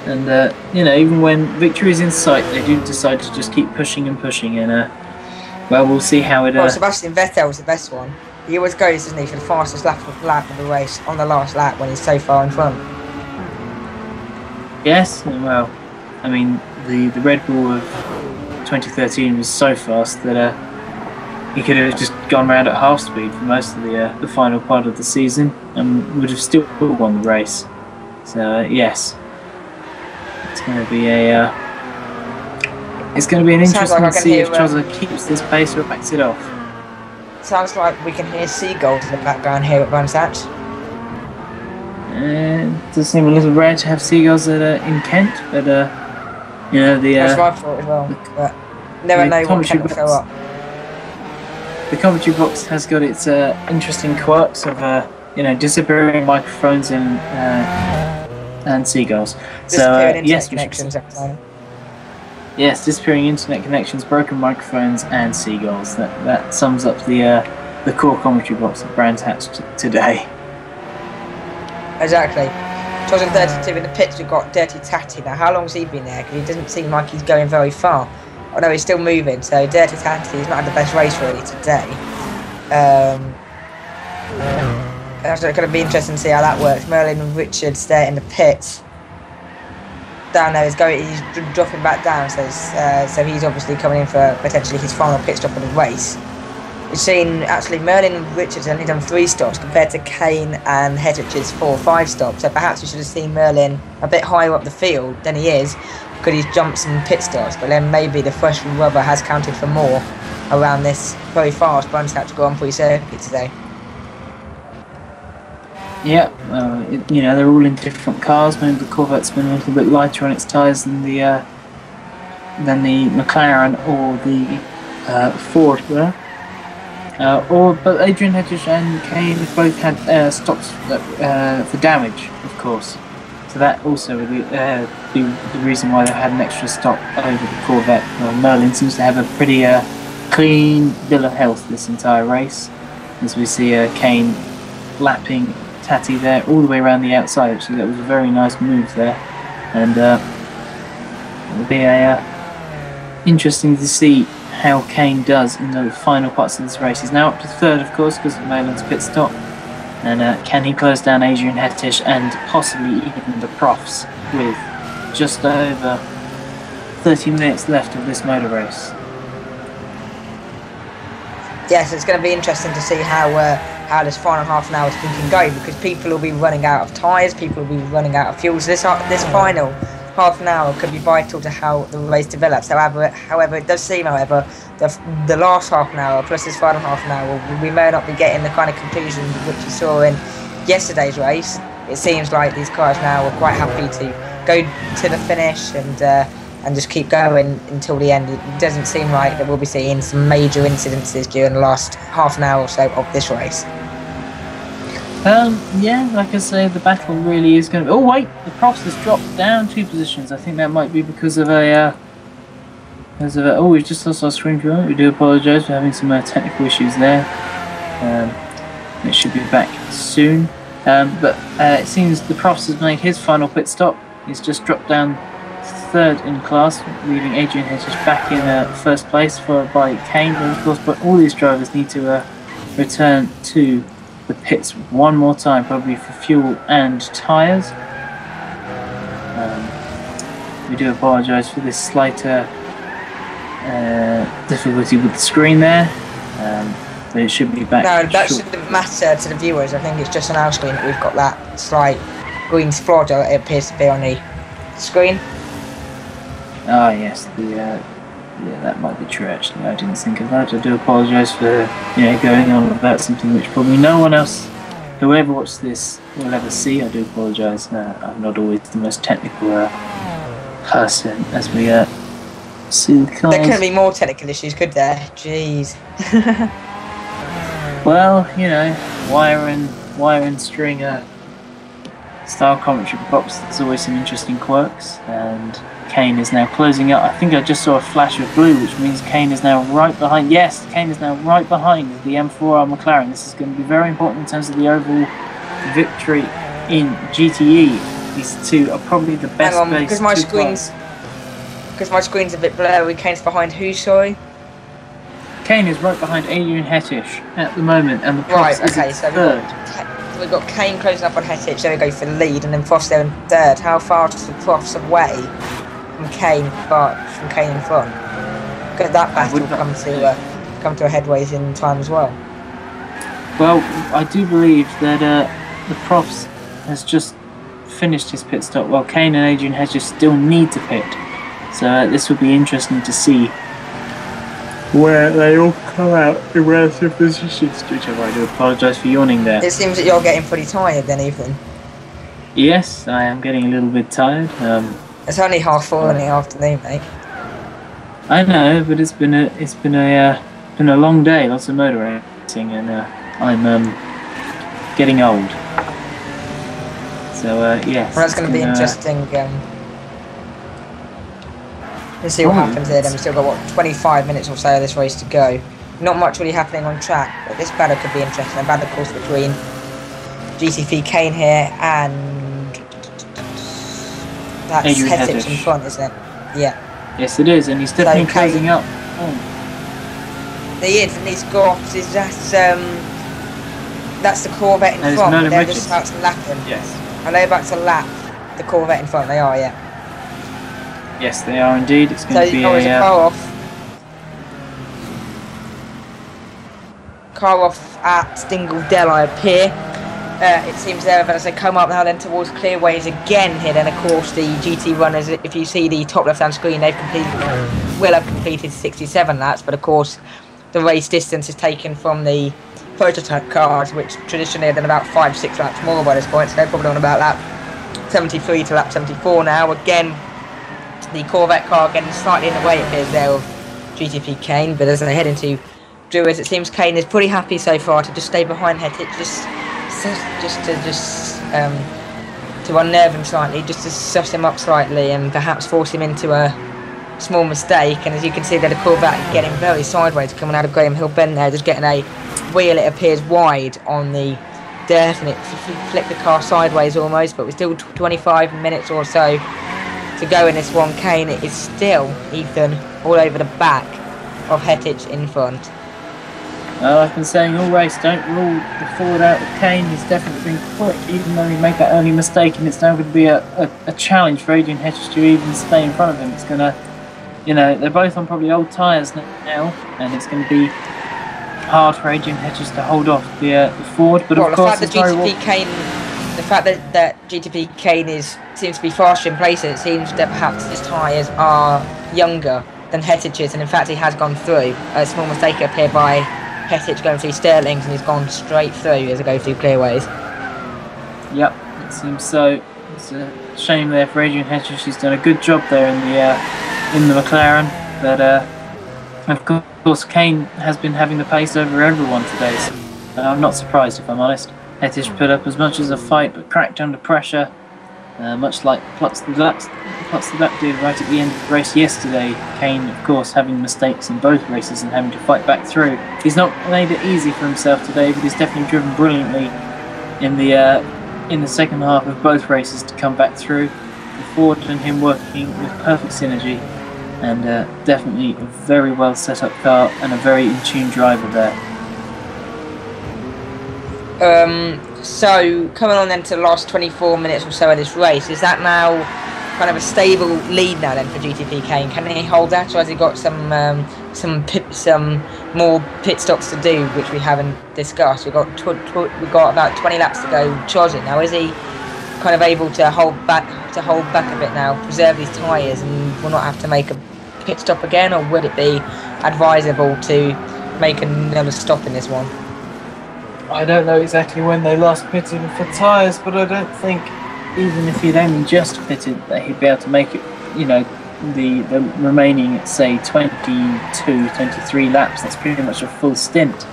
and even when victory is in sight, they do decide to just keep pushing and pushing, and well, we'll see how it. Well, Sebastian Vettel was the best one. He always goes, doesn't he, for the fastest lap of the race on the last lap when he's so far in front. Yes, well, I mean the Red Bull of 2013 was so fast that he could have just gone around at half speed for most of the final part of the season and would have still won the race. So yes, it's going to be an interesting to see if Chozza keeps this pace or backs it off. Sounds like we can hear seagulls in the background here at Vansat. It does seem a little rare to have seagulls in Kent, but that's what I thought as well. But never know what Kent will throw up. The commentary box has got its interesting quirks of disappearing microphones and seagulls. So yes, connections every time. Yes, disappearing internet connections, broken microphones, and seagulls. That sums up the core commentary box that Brand's hatched today. Exactly. 2032 in the pits, we've got Dirty Tatty. Now, how long has he been there? Because he doesn't seem like he's going very far. Oh no, he's still moving, so Dirty Tatty has not had the best race really today. It's going to be interesting to see how that works. Merlin Richards there in the pits. Down there, he's dropping back down, so he's obviously coming in for potentially his final pit stop of the race. We've seen actually Merlin and Richards only done 3 stops compared to Kane and Hettich's 4 or 5 stops. So perhaps we should have seen Merlin a bit higher up the field than he is because he's jumped some pit stops. But then maybe the fresh rubber has counted for more around this very fast Brunscatcher Grand Prix circuit today. Yeah, you know, they're all in different cars. Maybe the Corvette's been a little bit lighter on its tyres than the McLaren or the Ford were. But Adrian Hettich and Kane both had stops for damage, of course. So that also would be the reason why they had an extra stop over the Corvette. Well, Merlin seems to have a pretty clean bill of health this entire race, as we see Kane lapping Tati there all the way around the outside. Actually, that was a very nice move there, and it'll be interesting to see how Kane does in the final parts of this race. He's now up to 3rd, of course, because of Merlin's pit stop. And can he close down Adrian Hettich and possibly even the profs with just over 30 minutes left of this motor race? Yes, it's going to be interesting to see how this final half an hour can go, because people will be running out of tyres, people will be running out of fuel. So this final half an hour could be vital to how the race develops. However, it does seem, the last half an hour plus this final half an hour, we may not be getting the kind of conclusion which we saw in yesterday's race. It seems like these cars now are quite happy to go to the finish and just keep going until the end. It doesn't seem like that we'll be seeing some major incidences during the last half an hour or so of this race. Yeah, like I say, the battle really is going to be... Oh wait, the Profs has dropped down 2 positions. I think that might be because of oh, we've just lost our screen viewer. We do apologise for having some technical issues there. It should be back soon. But it seems the Profs has made his final pit stop. He's just dropped down 3rd in class, leaving Adrian Hettich back in 1st place, followed by Kane. And of course, but all these drivers need to return to the pits one more time, probably for fuel and tyres. We do apologise for this slight difficulty with the screen there, but it should be back. No, that shouldn't matter to the viewers. I think it's just on our screen that we've got that slight green splodge, it appears to be on the screen. Ah yes, yeah, that might be true actually. I didn't think of that. I do apologise for going on about something which probably no one else, whoever watched this, will ever see. I do apologise. I'm not always the most technical person as we see the cars. There couldn't be more technical issues, could there? Jeez. Well, wire and string style commentary box. There's always some interesting quirks, and Kane is now closing up. I think I just saw a flash of blue, which means Kane is now right behind. Yes, Kane is now right behind the M4R McLaren. This is going to be very important in terms of the overall victory in GTE. These two are probably the best based because my screen's a bit blurry. Kane's behind who, sorry? Kane is right behind Adrian Hettich at the moment, and the Profs is in 3rd. We've got Kane closing up on Hettich, there we go for the lead, and then Profs there in 3rd. How far is the Profs away from Kane in front? Could that battle come to a headways in time as well? Well, I do believe that the Profs has just finished his pit stop, while Kane and Adrian Hettich still need to pit. So this will be interesting to see where they all come out in relative positions to each other. I do apologise for yawning there. It seems that you're getting pretty tired then, Ethan. Yes, I am getting a little bit tired. It's only 4:30 in the afternoon, mate. I know, but it's been a long day, lots of motor racing, and I'm getting old. So yes. Well, that's going to be interesting. Let's see what happens here. Then we've still got 25 minutes or so of this race to go. Not much really happening on track, but this battle could be interesting. A battle, of course, between GTV Kane here and that's Hettich in front, isn't it? Yeah. Yes, it is, and he's definitely closing up. He is, and he's got that's the Corvette in front. They're just about to lap him. Yes. Are they about to lap the Corvette in front? They are, yeah. Yes, they are indeed. It's going to be a car off. car off at Dingledell, I appear. It seems there, as they come up now then towards clearways again here, then of course the GT runners, if you see the top left hand screen, will have completed 67 laps, but of course the race distance is taken from the prototype cars, which traditionally have done about 5-6 laps more by this point, so they're probably on about lap 73 to lap 74 now. Again, the Corvette car getting slightly in the way, it appears there, of GTP Kane, but as they head into Drewers, it seems Kane is pretty happy so far to just stay behind Hettich, to unnerve him slightly, just to suss him up slightly and perhaps force him into a small mistake. And as you can see there, the Corvette getting very sideways coming out of Graham Hill Bend there, just getting a wheel, it appears, wide on the dirt, and it flipped the car sideways almost, but we're still 25 minutes or so to go in this one. Kane is still, Ethan, all over the back of Hettich in front. Well, I've been saying all race, don't rule the Ford out with Kane. He's definitely been quick, even though he made that early mistake, and it's now going to be a challenge for Adrian Hettich to even stay in front of him. It's going to, you know, they're both on probably old tyres now, and it's going to be hard for Adrian Hettich to hold off the Ford. But of course, the fact that GTP Kane seems to be faster in places, it seems that perhaps his tyres are younger than Hettich's, and in fact he has gone through. A small mistake appeared by Hettich going through Sterling's, and he's gone straight through as it goes through clearways. Yep, it seems so. It's a shame there for Adrian Hettich. He's done a good job there in the McLaren, but of course Kane has been having the pace over everyone today, so I'm not surprised, if I'm honest. Hettich put up as much as a fight, but cracked under pressure, much like Plutz the Black did right at the end of the race yesterday. Kane, of course, having mistakes in both races and having to fight back through. He's not made it easy for himself today, but he's definitely driven brilliantly in the second half of both races to come back through. The Ford and him working with perfect synergy, and definitely a very well set up car and a very in tune driver there. So coming on then to the last 24 minutes or so of this race, is that now kind of a stable lead now then for GTP Kane? Can he hold that, or has he got some more pit stops to do, which we haven't discussed? We've got about 20 laps to go chosen. Now, is he kind of able to hold back a bit now, preserve these tyres, and will not have to make a pit stop again, or would it be advisable to make another stop in this one? I don't know exactly when they last pitted for tyres, but I don't think, even if he'd only just pitted, that he'd be able to make it, you know, the remaining, say, 23 laps. That's pretty much a full stint.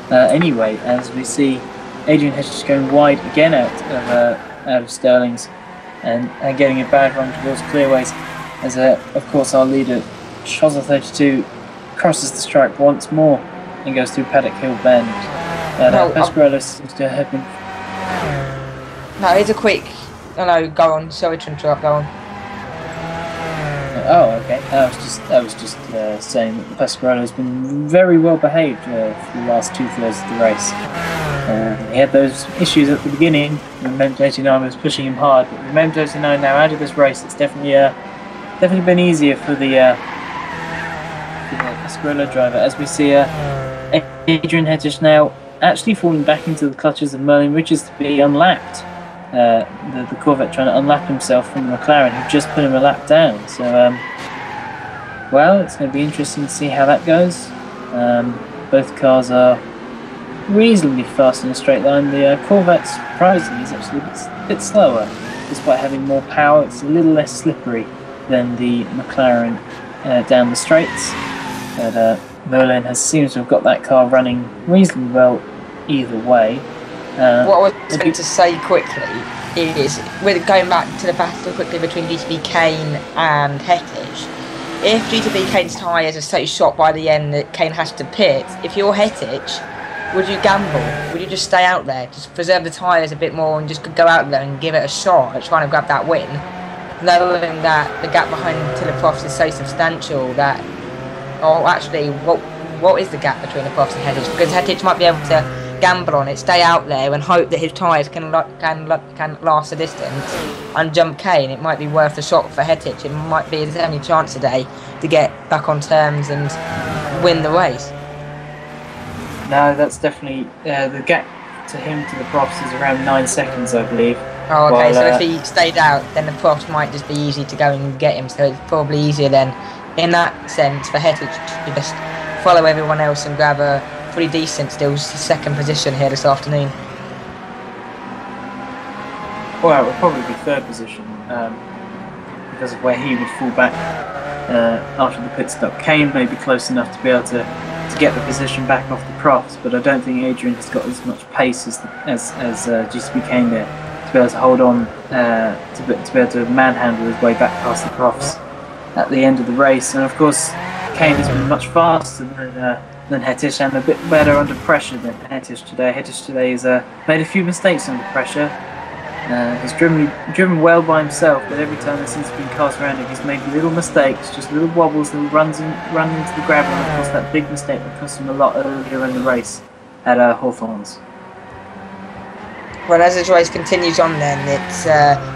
Anyway, as we see Adrian Hettich going wide again out of Sterling's, and getting a bad run towards clearways, as of course our leader, Shozza32, crosses the stripe once more and goes through Paddock Hill Bend. Pescarello seems to have been... No, here's a quick... Oh no, go on. Sorry to interrupt, go on. Oh, okay. I was just saying that Pescarello has been very well behaved for the last 2/3 of the race. He had those issues at the beginning when Mem89 was pushing him hard, but with Mem89 now out of this race, it's definitely been easier for the Pescarello driver, as we see Adrian Hettich now actually falling back into the clutches of Merlin Richards to be unlapped. The Corvette trying to unlap himself from the McLaren, who just put him a lap down. So, well, it's going to be interesting to see how that goes. Both cars are reasonably fast in a straight line. The Corvette, surprisingly, is actually a bit slower, despite having more power. It's a little less slippery than the McLaren down the straights. But Merlin seems to have got that car running reasonably well either way. What I was going to say quickly is, with going back to the battle quickly between GTP Kane and Hettich, if GTP Kane's tyres are so shot by the end that Kane has to pit, if you're Hettich, would you gamble? Would you just stay out there, just preserve the tyres a bit more and just go out there and give it a shot at trying to grab that win, knowing that the gap behind Tiller Profs is so substantial that, or actually, what is the gap between the Profs and Hettich? Because Hettich might be able to gamble on it, stay out there and hope that his tyres can last the distance and jump Kane. It might be worth a shot for Hettich. It might be his only chance today to get back on terms and win the race. No, that's definitely the gap to him to the profs is around 9 seconds, I believe. Oh, okay. While, So if he stayed out, then the profs might just be easy to go and get him. So it's probably easier then, in that sense, for Hettich to just follow everyone else and grab a pretty decent still second position here this afternoon. Well, it would probably be third position because of where he would fall back after the pit stop. Kane may be close enough to be able to get the position back off the profs, but I don't think Adrian has got as much pace as GCB Kane there to be able to hold on to be able to manhandle his way back past the profs at the end of the race. And of course, Kane has been much faster than Hettich and a bit better under pressure than Hettich today. Hettich today has made a few mistakes under pressure. He's driven well by himself, but every time there seems to be cars around him, he's made little mistakes, just little wobbles, little runs into the gravel, and of course that big mistake that cost him a lot earlier in the race at Hawthorns. Well, as this race continues on then, it's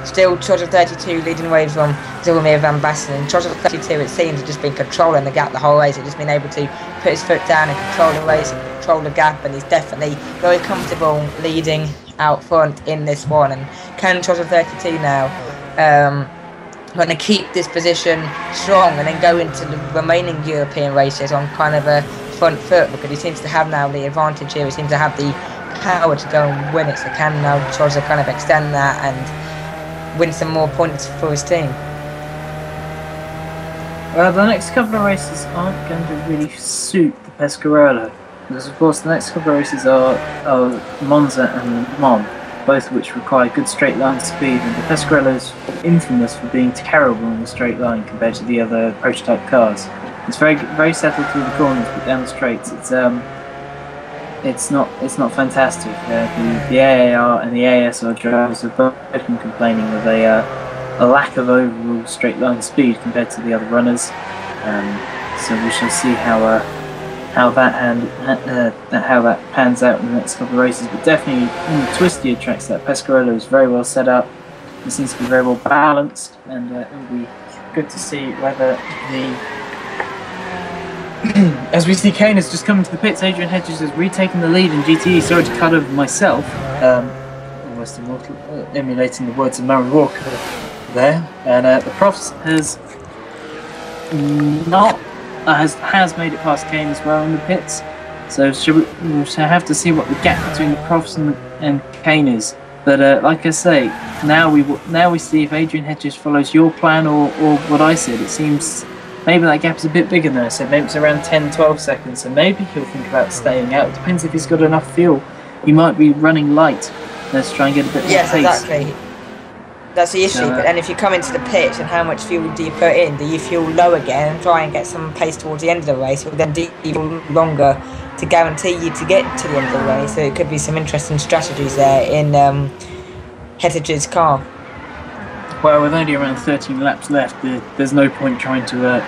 still Trotter 32 leading away from Zilmir van Basten, and Trotter 32 it seems has just been controlling the gap the whole race. He's just been able to put his foot down and control the race, control the gap, and he's definitely very comfortable leading out front in this one. And can Trotter 32 now going to keep this position strong and then go into the remaining European races on kind of a front foot, because he seems to have now the advantage here. He seems to have the power to go and win it, so can now Trotter kind of extend that and win some more points for his team. Well, the next couple of races aren't going to really suit the Pescarolo, because of course the next couple of races are Monza and Le Mans, both of which require good straight line speed, and the Pescarolo is infamous for being terrible in the straight line compared to the other prototype cars. It's very settled through the corners, but down the straights it's not fantastic. The AAR and the ASR drivers have both been complaining of a lack of overall straight line speed compared to the other runners. So we shall see how that pans out in the next couple of races. But definitely on the twistier tracks, that Pescarolo is very well set up. It seems to be very well balanced, and it will be good to see whether the as we see Kane has just come into the pits. Adrian Hedges has retaken the lead in GTE. Sorry to cut over myself. Almost emulating the words of Murray Walker there. And the Profs has made it past Kane as well in the pits. So we'll have to see what the gap between the Profs and Kane is. But like I say, now we see if Adrian Hedges follows your plan or what I said. It seems maybe that gap is a bit bigger than I said. Maybe it's around 10-12 seconds. So maybe he'll think about staying out. It depends if he's got enough fuel. He might be running light. Let's try and get a bit more pace. Exactly. That's the issue. But then if you come into the pit, and how much fuel do you put in? Do you fuel low again and try and get some pace towards the end of the race, or then do you fuel longer to guarantee you to get to the end of the race? So it could be some interesting strategies there in Hettich's car. Well, with only around 13 laps left, there's no point trying to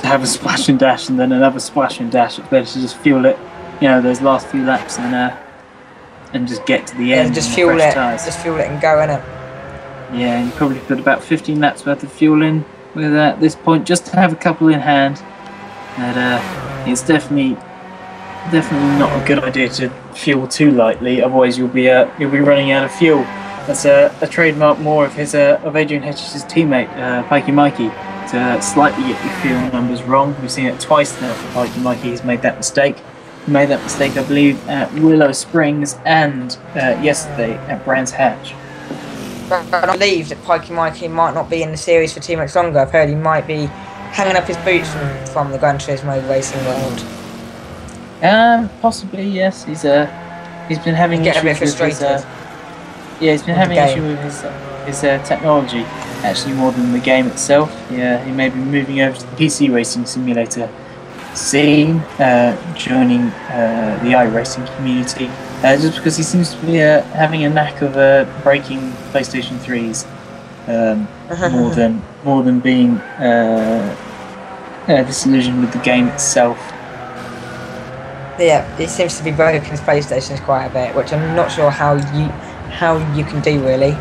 have a splash and dash and then another splash and dash. It's better to just fuel it, those last few laps and just get to the end. Just fuel it. Just fuel it and go, innit? Yeah, and you probably put about 15 laps worth of fuel in with at this point, just to have a couple in hand. And it's definitely not a good idea to fuel too lightly. Otherwise, you'll be running out of fuel. That's a trademark more of Adrian Hedges' teammate, Pikey Mikey, to slightly get your fuel numbers wrong. We've seen it twice now for Pikey Mikey. He's made that mistake. He made that mistake, I believe, at Willow Springs and yesterday at Brands Hatch. But I believe that Pikey Mikey might not be in the series for too much longer. I've heard he might be hanging up his boots from the Gran Turismo racing world. Possibly, yes. He's been having issues with his he's been having issues with his technology, actually, more than the game itself. Yeah, he may be moving over to the PC racing simulator scene, joining the iRacing community, just because he seems to be having a knack of breaking PlayStation 3s more than being disillusioned with the game itself. Yeah, he seems to be breaking his PlayStations quite a bit, which I'm not sure how you can do really,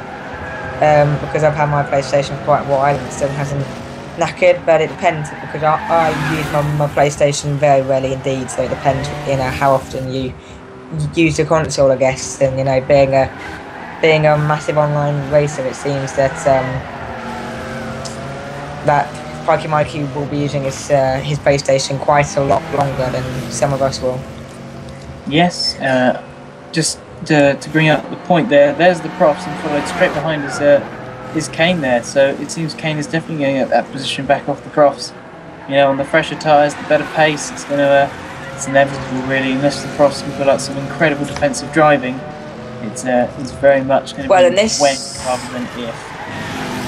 because I've had my PlayStation for quite a while and it still hasn't knackered, but it depends because I use my PlayStation very rarely indeed, so it depends, how often you use the console, I guess. And being a massive online racer, it seems that Pikey Mikey will be using his PlayStation quite a lot longer than some of us will. Yes, just to bring up the point there's the profs, and followed straight behind is Kane there. So it seems Kane is definitely going to get that position back off the profs. On the fresher tyres, the better pace, it's inevitable really, unless the profs can pull out some incredible defensive driving. It's very much going to be when rather than if.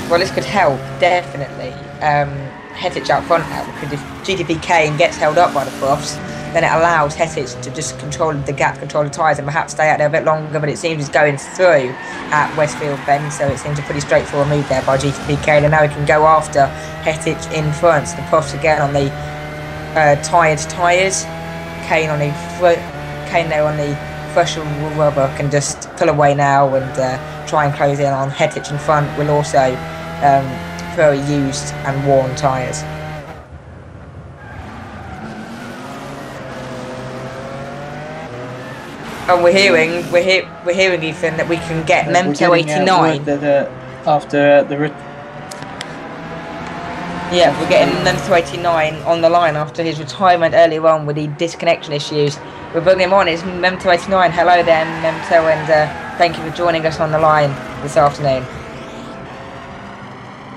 Well, this could help, definitely. Hetich out front now, because if GTP Kane gets held up by the profs, then it allows Hetich to just control the gap, control the tyres, and perhaps stay out there a bit longer. But it seems he's going through at Westfield Bend, so it seems a pretty straightforward move there by GTP Kane. And now he can go after Hetich in front. So the profs again on the tired tyres. Kane there on the fresher rubber can just pull away now and try and close in on Hetich in front. Will also throw used and worn tyres. And we're hearing, Ethan, that we can get Memto 89. After the yeah, we're getting Memto 89 on the line after his retirement earlier on with the disconnection issues. We're bringing him on. It's Memto 89. Hello there, Memto, and thank you for joining us on the line this afternoon.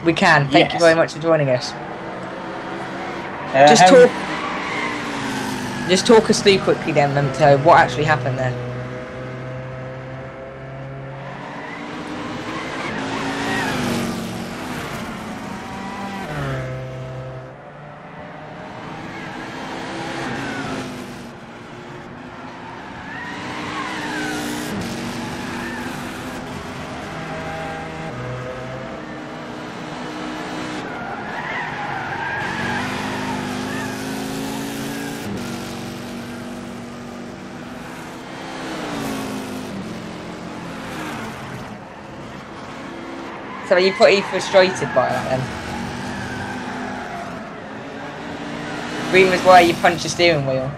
We can. Thank you very much for joining us. Just talk us through quickly then, Memto, what actually happened there. So are you pretty frustrated by that then? Rumours why you punched your steering wheel.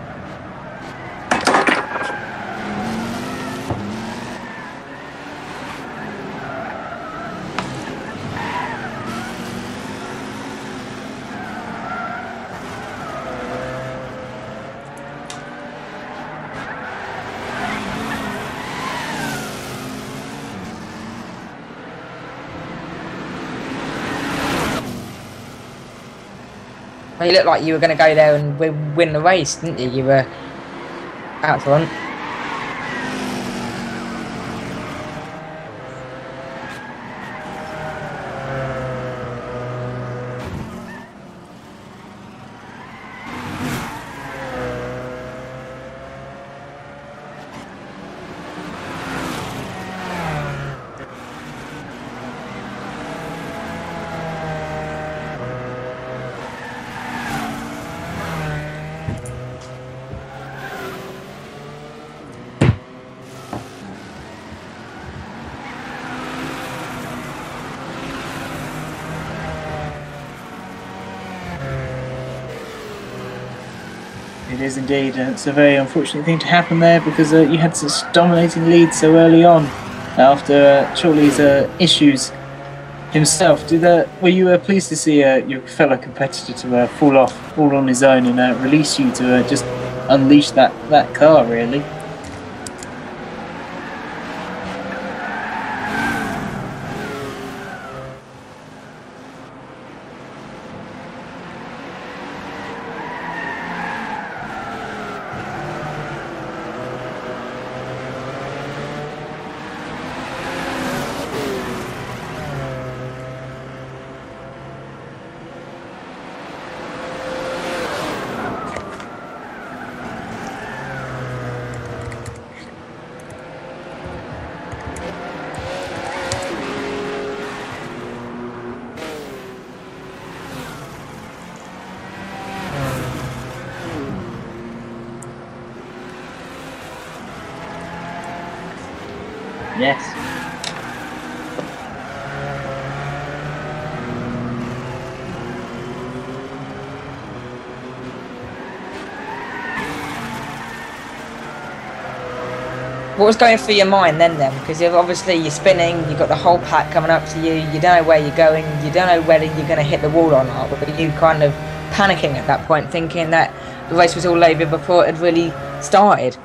You looked like you were going to go there and win the race, didn't you? You were out front. It is indeed, and it's a very unfortunate thing to happen there because you had such dominating lead so early on after Chorley's issues himself. Were you pleased to see your fellow competitor to fall off all on his own and release you to just unleash that car, really? Yes. What was going through your mind then? Because obviously you're spinning, you've got the whole pack coming up to you, you don't know where you're going, you don't know whether you're going to hit the wall or not. Were you kind of panicking at that point, thinking that the race was all over before it had really started?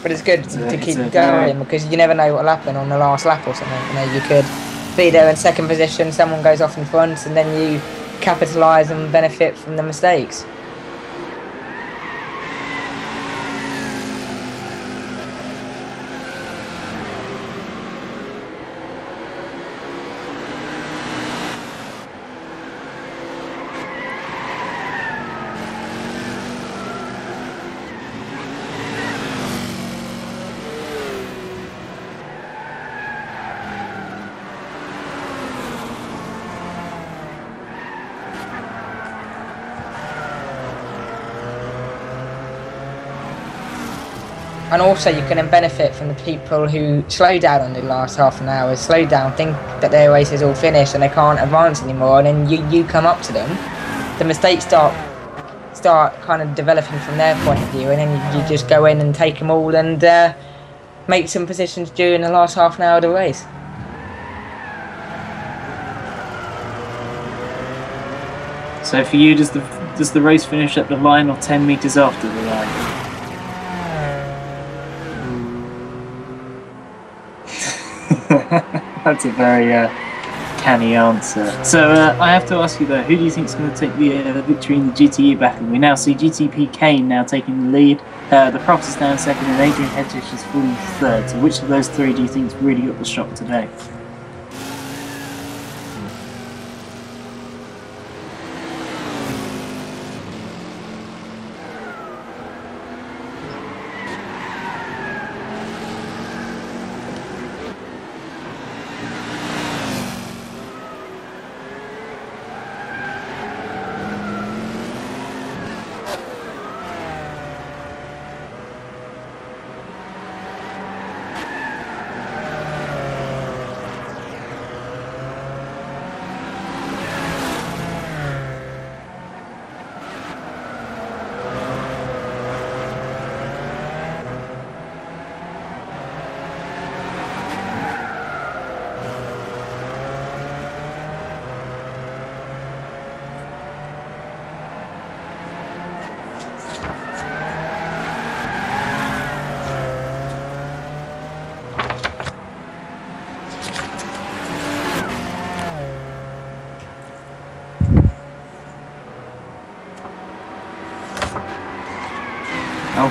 But it's good to keep going because you never know what will happen on the last lap or something. You know, you could be there in second position, someone goes off in front, and then you capitalise and benefit from the mistakes. And also you can then benefit from the people who slow down on the last half an hour, slow down, think that their race is all finished and they can't advance anymore, and then you come up to them. The mistakes start kind of developing from their point of view, and then you just go in and take them all and make some positions during the last half an hour of the race. So for you, does the race finish at the line or 10 metres after the line? That's a very canny answer. So I have to ask you though, who do you think is going to take the victory in the GTE battle? We now see GTP Kane now taking the lead, the Props is now in second, and Adrian Hedges is falling third. So which of those three do you think's really got the shot today?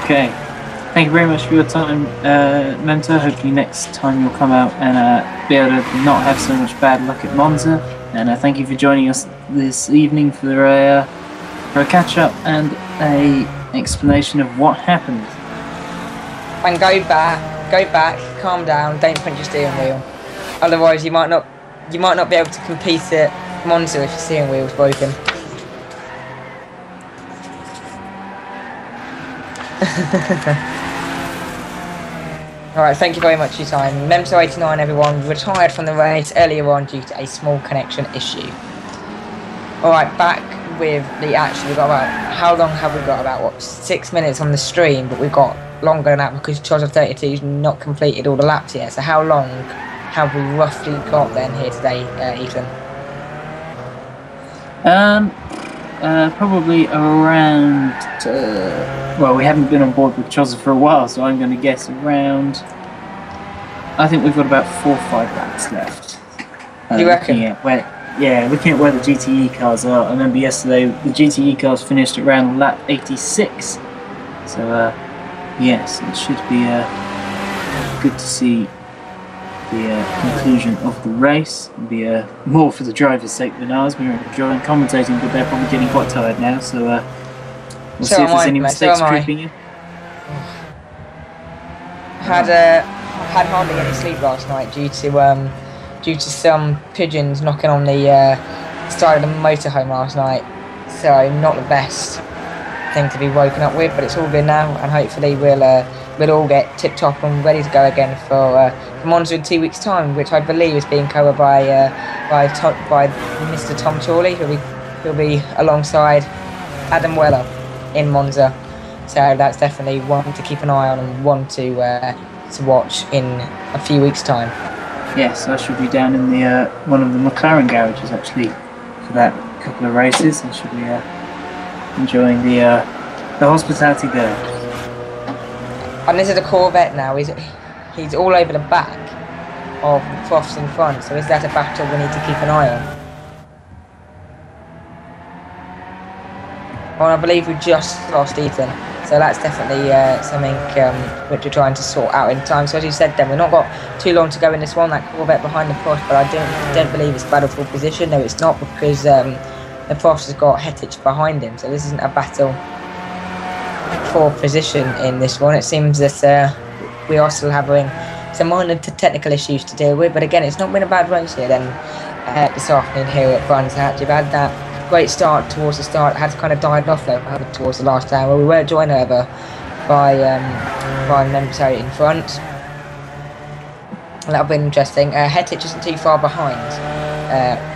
Okay, thank you very much for your time, Mentor. Hopefully next time you'll come out and be able to not have so much bad luck at Monza. And thank you for joining us this evening for a catch-up and a explanation of what happened. And go back, calm down, don't punch your steering wheel. Otherwise you might not be able to compete at Monza if your steering wheel's broken. Alright, thank you very much for your time. Memso89 everyone, retired from the race earlier on due to a small connection issue. Alright, back with the action. We've got about, how long have we got? About, what, 6 minutes on the stream, but we've got longer than that because Charles of 32's not completed all the laps yet. So how long have we roughly got then here today, Ethan? Probably around, well, we haven't been on board with Chozza for a while, so I'm going to guess around, I think we've got about 4 or 5 laps left. You reckon? Looking at where the GTE cars are. I remember yesterday the GTE cars finished around lap 86. So, yes, it should be good to see the conclusion of the race. It'll be more for the driver's sake than ours. We were enjoying commentating, but they're probably getting quite tired now, so we'll see if there's any mistakes creeping in. Had hardly any sleep last night due to some pigeons knocking on the side of the motorhome last night. So not the best thing to be woken up with, but it's all good now, and hopefully we'll all get tip top and ready to go again for Monza in 2 weeks' time, which I believe is being covered by Mr. Tom Chorley, who'll be alongside Adam Weller in Monza. So that's definitely one to keep an eye on and one to watch in a few weeks' time. Yes, I shall be down in the one of the McLaren garages actually for that couple of races. I shall be enjoying the hospitality there. And this is a Corvette now. He's all over the back of the Profs in front. So is that a battle we need to keep an eye on? Well, I believe we just lost Ethan. So that's definitely something which we're trying to sort out in time. So as you said then, we've not got too long to go in this one, that Corvette behind the Prost, but I don't believe it's battle for position. No, it's not, because the Prost has got Hetich behind him. So this isn't a battle for position in this one. It seems that we are still having some minor technical issues to deal with. But again, it's not been a bad race here then this afternoon here at Brands Hatch. You've had that great start towards the start, had kind of died off though towards the last hour. We were joined over by Memso in front. That'll be interesting. Hetich isn't too far behind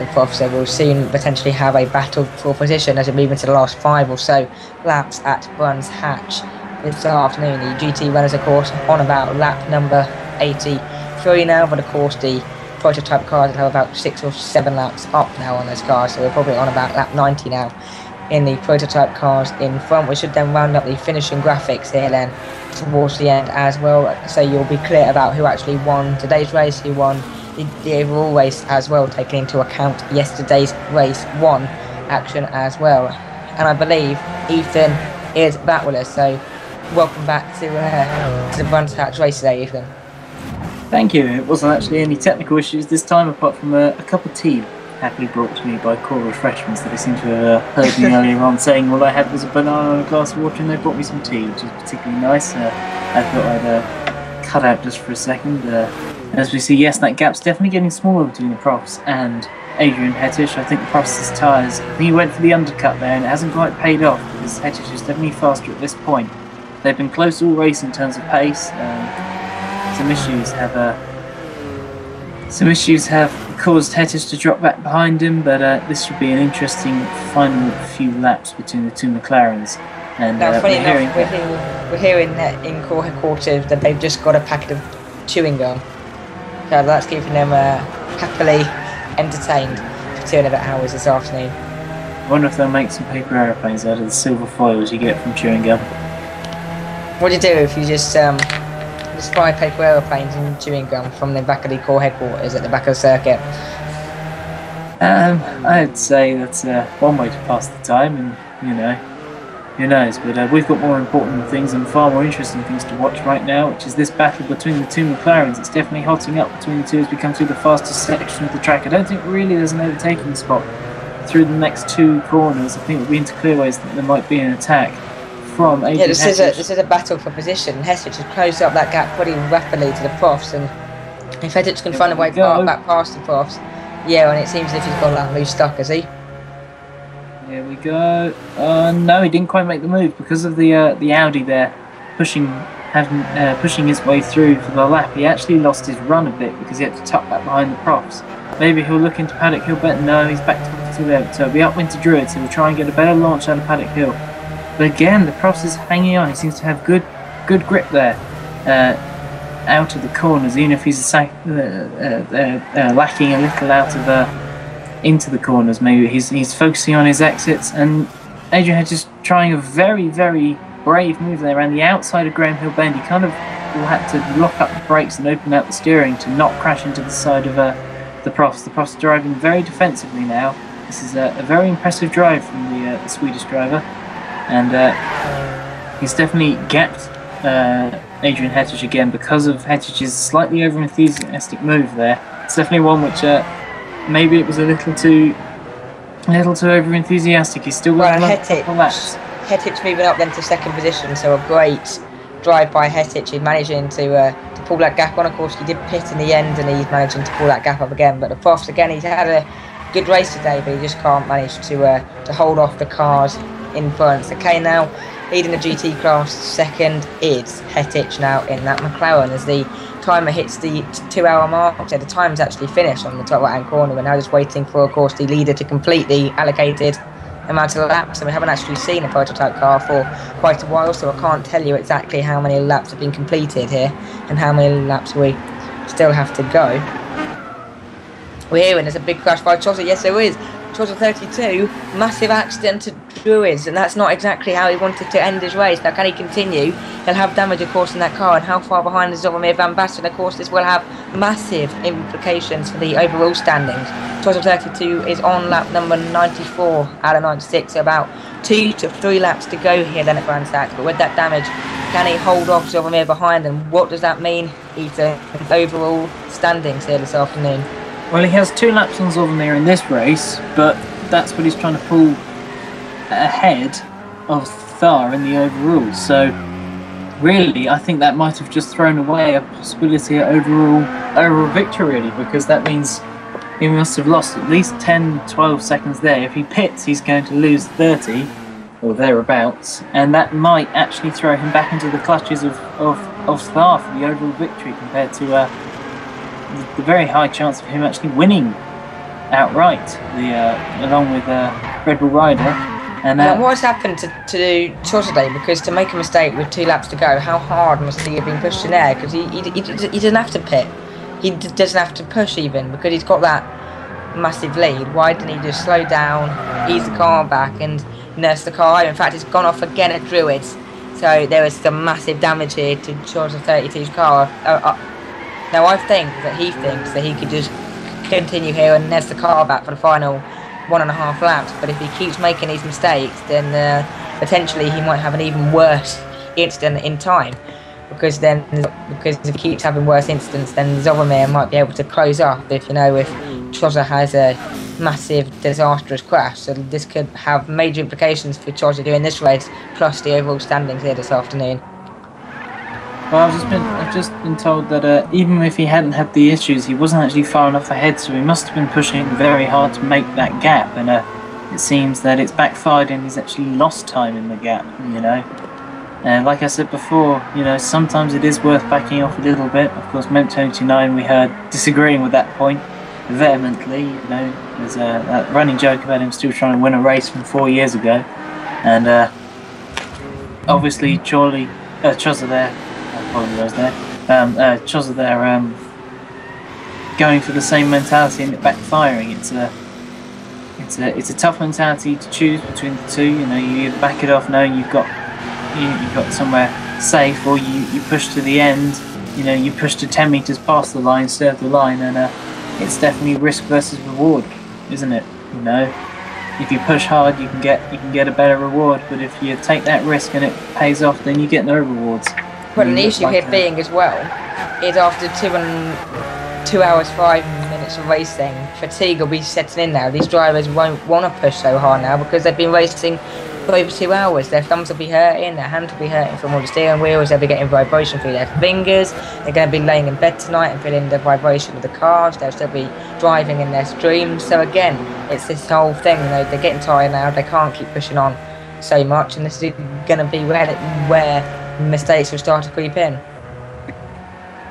the Prof, so we'll soon potentially have a battle for position as we move into the last 5 or so laps at Brands Hatch this afternoon. The GT runners, of course, on about lap number 83 now, but of course the prototype cars have about 6 or 7 laps up now on those cars, so we're probably on about lap 90 now in the prototype cars in front. We should then round up the finishing graphics here then towards the end as well, so you'll be clear about who actually won today's race, who won the overall race as well, taking into account yesterday's race 1 action as well. And I believe Ethan is back with us, so welcome back to the Brands Hatch race today, Ethan. Thank you. It wasn't actually any technical issues this time, apart from a cup of tea happily brought to me by Core Refreshments that I seem to have heard me earlier on saying all I had was a banana and a glass of water, and they brought me some tea, which is particularly nice. I thought I'd cut out just for a second. As we see, yes, that gap's definitely getting smaller between the Profs and Adrian Hetich. I think the Profs' tyres, I think he went for the undercut there, and it hasn't quite paid off because Hetich is definitely faster at this point. They've been close all race in terms of pace. Some issues have caused Hetich to drop back behind him, but this should be an interesting final few laps between the two McLarens. And now, funny enough, we're hearing that in core headquarters that they've just got a packet of chewing gum, so that's keeping them happily entertained for 2.5 hours this afternoon. I wonder if they'll make some paper aeroplanes out of the silver foils you get from chewing gum. What do you do if you just fly paper aeroplanes and chewing gum from the back of the core headquarters at the back of the circuit? I'd say that's one way to pass the time, and you know, who knows, but we've got more important things and far more interesting things to watch right now, which is this battle between the two McLarens. It's definitely hotting up between the two as we come through the fastest section of the track. I don't think really there's an overtaking spot through the next 2 corners. I think we'll be into clearways that there might be an attack from Adrian Hetich. This is a battle for position. Hetich has closed up that gap pretty rapidly to the Profs, and if Hetich can find a way back past the Profs, yeah, and it seems as if he's got that move stuck, has he? Here we go. No, he didn't quite make the move because of the Audi there pushing his way through for the lap. He actually lost his run a bit because he had to tuck back behind the Profs. Maybe he'll look into Paddock Hill, but no, he's back to there. So it'll be upwind to Druid, so we'll try and get a better launch out of Paddock Hill. But again, the Profs is hanging on. He seems to have good grip there out of the corners, even if he's lacking a little out of into the corners. Maybe he's focusing on his exits, and Adrian Hetich is trying a very, very brave move there around the outside of Graham Hill Bend. He kind of will have to lock up the brakes and open out the steering to not crash into the side of the Profs. The Profs are driving very defensively now. This is a very impressive drive from the Swedish driver, and he's definitely gapped Adrian Hettich again because of Hettich's slightly over-enthusiastic move there. It's definitely one which maybe it was a little too over-enthusiastic. He's still got a couple laps. Hettich moving up then to second position, so a great drive by Hettich. He's managing to pull that gap on. Of course, he did pit in the end, and he's managing to pull that gap up again. But the Profs, again, he's had a good race today, but he just can't manage to hold off the cars in front. Okay, now leading the GT class second is Hettich now in that McLaren as the timer hits the 2 hour mark. So the time's actually finished on the top right hand corner. We're now just waiting for, of course, the leader to complete the allocated amount of laps, and we haven't actually seen a prototype car for quite a while, so I can't tell you exactly how many laps have been completed here and how many laps we still have to go. We're hearing there's a big crash by Chozza. Yes, there is. Chozza 32, massive accident to Druids, and that's not exactly how he wanted to end his race. Now, can he continue? He'll have damage, of course, in that car, and how far behind is Zoramir Van Basten? Of course, this will have massive implications for the overall standings. Chozza 32 is on lap number 94 out of 96, so about 2 to 3 laps to go here then at Grand Sax. But with that damage, can he hold off Zoramir behind, and what does that mean? He's overall standings here this afternoon. Well, he has 2 laps on Zoramir in this race, but that's what he's trying to pull ahead of Thar in the overall. So, really, I think that might have just thrown away a possibility of overall victory, really, because that means he must have lost at least 10-12 seconds there. If he pits, he's going to lose 30 or thereabouts, and that might actually throw him back into the clutches of Thar for the overall victory compared to the very high chance of him actually winning outright, along with Red Bull Rider. And what's happened to Chozza today? Because to make a mistake with 2 laps to go, how hard must he have been pushed in there? Because he doesn't have to pit. He doesn't have to push even, because he's got that massive lead. Why didn't he just slow down, ease the car back, and nurse the car? In fact, it's gone off again at Druids. So there was some massive damage here to Chozza 32's car. Now I think that he thinks that he could just continue here and nurse the car back for the final 1.5 laps. But if he keeps making these mistakes, then potentially he might have an even worse incident in time. Because if he keeps having worse incidents, then Zoramir might be able to close up if Chozza has a massive disastrous crash. So this could have major implications for Chozza doing this race, plus the overall standings here this afternoon. Well, I've just been told that even if he hadn't had the issues, he wasn't actually far enough ahead, so he must have been pushing very hard to make that gap, and it seems that it's backfired and he's actually lost time in the gap, like I said before, sometimes it is worth backing off a little bit. Of course, Mem29 we heard disagreeing with that point vehemently. There's that running joke about him still trying to win a race from 4 years ago, and obviously Chozza there. Chozza there going for the same mentality and it backfiring. It's a tough mentality to choose between the two. You either back it off knowing you've got somewhere safe, or you push to the end. You push to 10 meters past the line, serve the line, and it's definitely risk versus reward, isn't it? If you push hard, you can get a better reward, but if you take that risk and it pays off, then you get no rewards. But the issue here being as well is after 2 hours 5 minutes of racing, fatigue will be setting in now. These drivers won't want to push so hard now because they've been racing for over 2 hours. Their thumbs will be hurting, their hands will be hurting from all the steering wheels, they'll be getting vibration through their fingers, they're going to be laying in bed tonight and feeling the vibration of the cars, they'll still be driving in their streams. So again, it's this whole thing, they're getting tired now, they can't keep pushing on so much, and this is going to be where mistakes will start to creep in.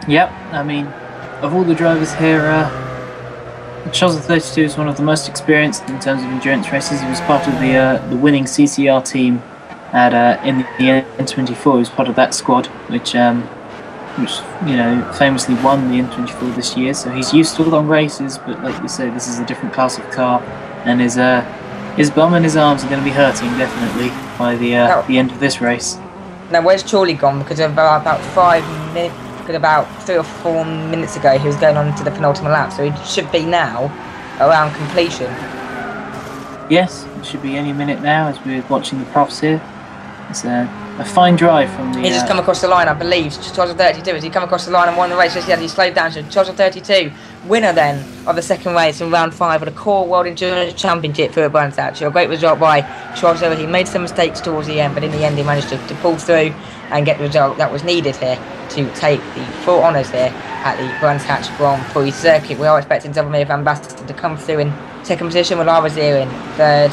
Yep, of all the drivers here, Chozza 32 is one of the most experienced in terms of endurance races. He was part of the winning CCR team in the N24. He was part of that squad, which famously won the N24 this year. So he's used to long races, but like you say, this is a different class of car, and his bum and his arms are going to be hurting definitely by the end of this race. Now, where's Chorley gone? Because about 5 minutes, about 3 or 4 minutes ago, he was going on to the penultimate lap, so he should be now around completion. Yes, it should be any minute now as we're watching the profs here. It's a fine drive from the... He's just come across the line, I believe. Charles of 32. As he come across the line and won the race, just he slowed down. So Charles of 32, winner then of the second race in round 5 of the Core World Endurance Championship for Brands. Actually, a great result by Charles. He made some mistakes towards the end, but in the end he managed to pull through and get the result that was needed here to take the full honours here at the Brands Hatch Grand Prix circuit. We are expecting Zavamir Van Basten to come through in second position, with Lara here in third,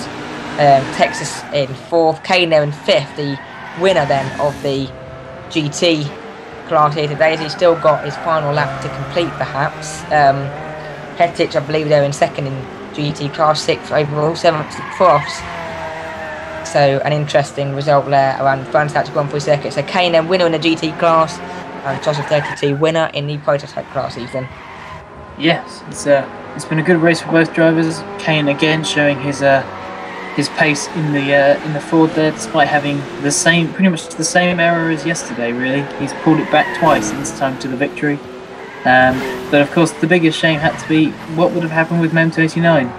Texas in fourth, Kane there in fifth, the winner then of the GT class here today, as he's still got his final lap to complete perhaps. Hetich, I believe, they're in second in GT class, 6th overall, 7th, 4th. So an interesting result there around the Brands Hatch Grand Prix circuit. So Kane then winner in the GT class, and Josh of 32 winner in the prototype class, Ethan. Yes, it's been a good race for both drivers. Kane again showing his pace in the Ford there, despite having pretty much the same error as yesterday. Really, he's pulled it back twice, and this time to the victory. But of course, the biggest shame had to be what would have happened with Mem 289.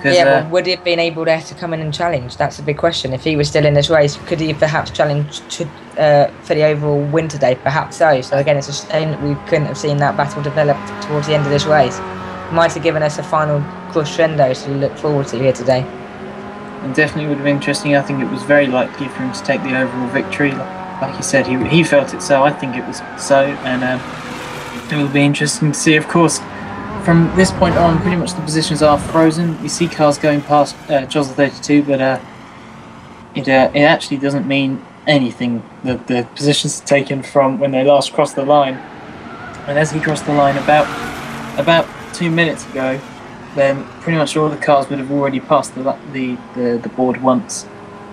Yeah, well, would he have been able there to come in and challenge? That's a big question. If he was still in this race, could he perhaps challenge for the overall win today? Perhaps so. So again, it's a shame that we couldn't have seen that battle develop towards the end of this race. Might have given us a final crescendo to look forward to here today. And definitely would have been interesting. I think it was very likely for him to take the overall victory. Like you said, he felt it so. I think it was so, and it will be interesting to see. Of course, from this point on, pretty much the positions are frozen. You see cars going past Charles 32, but it actually doesn't mean anything. The positions are taken from when they last crossed the line, and as he crossed the line about 2 minutes ago, then pretty much all the cars would have already passed the board once,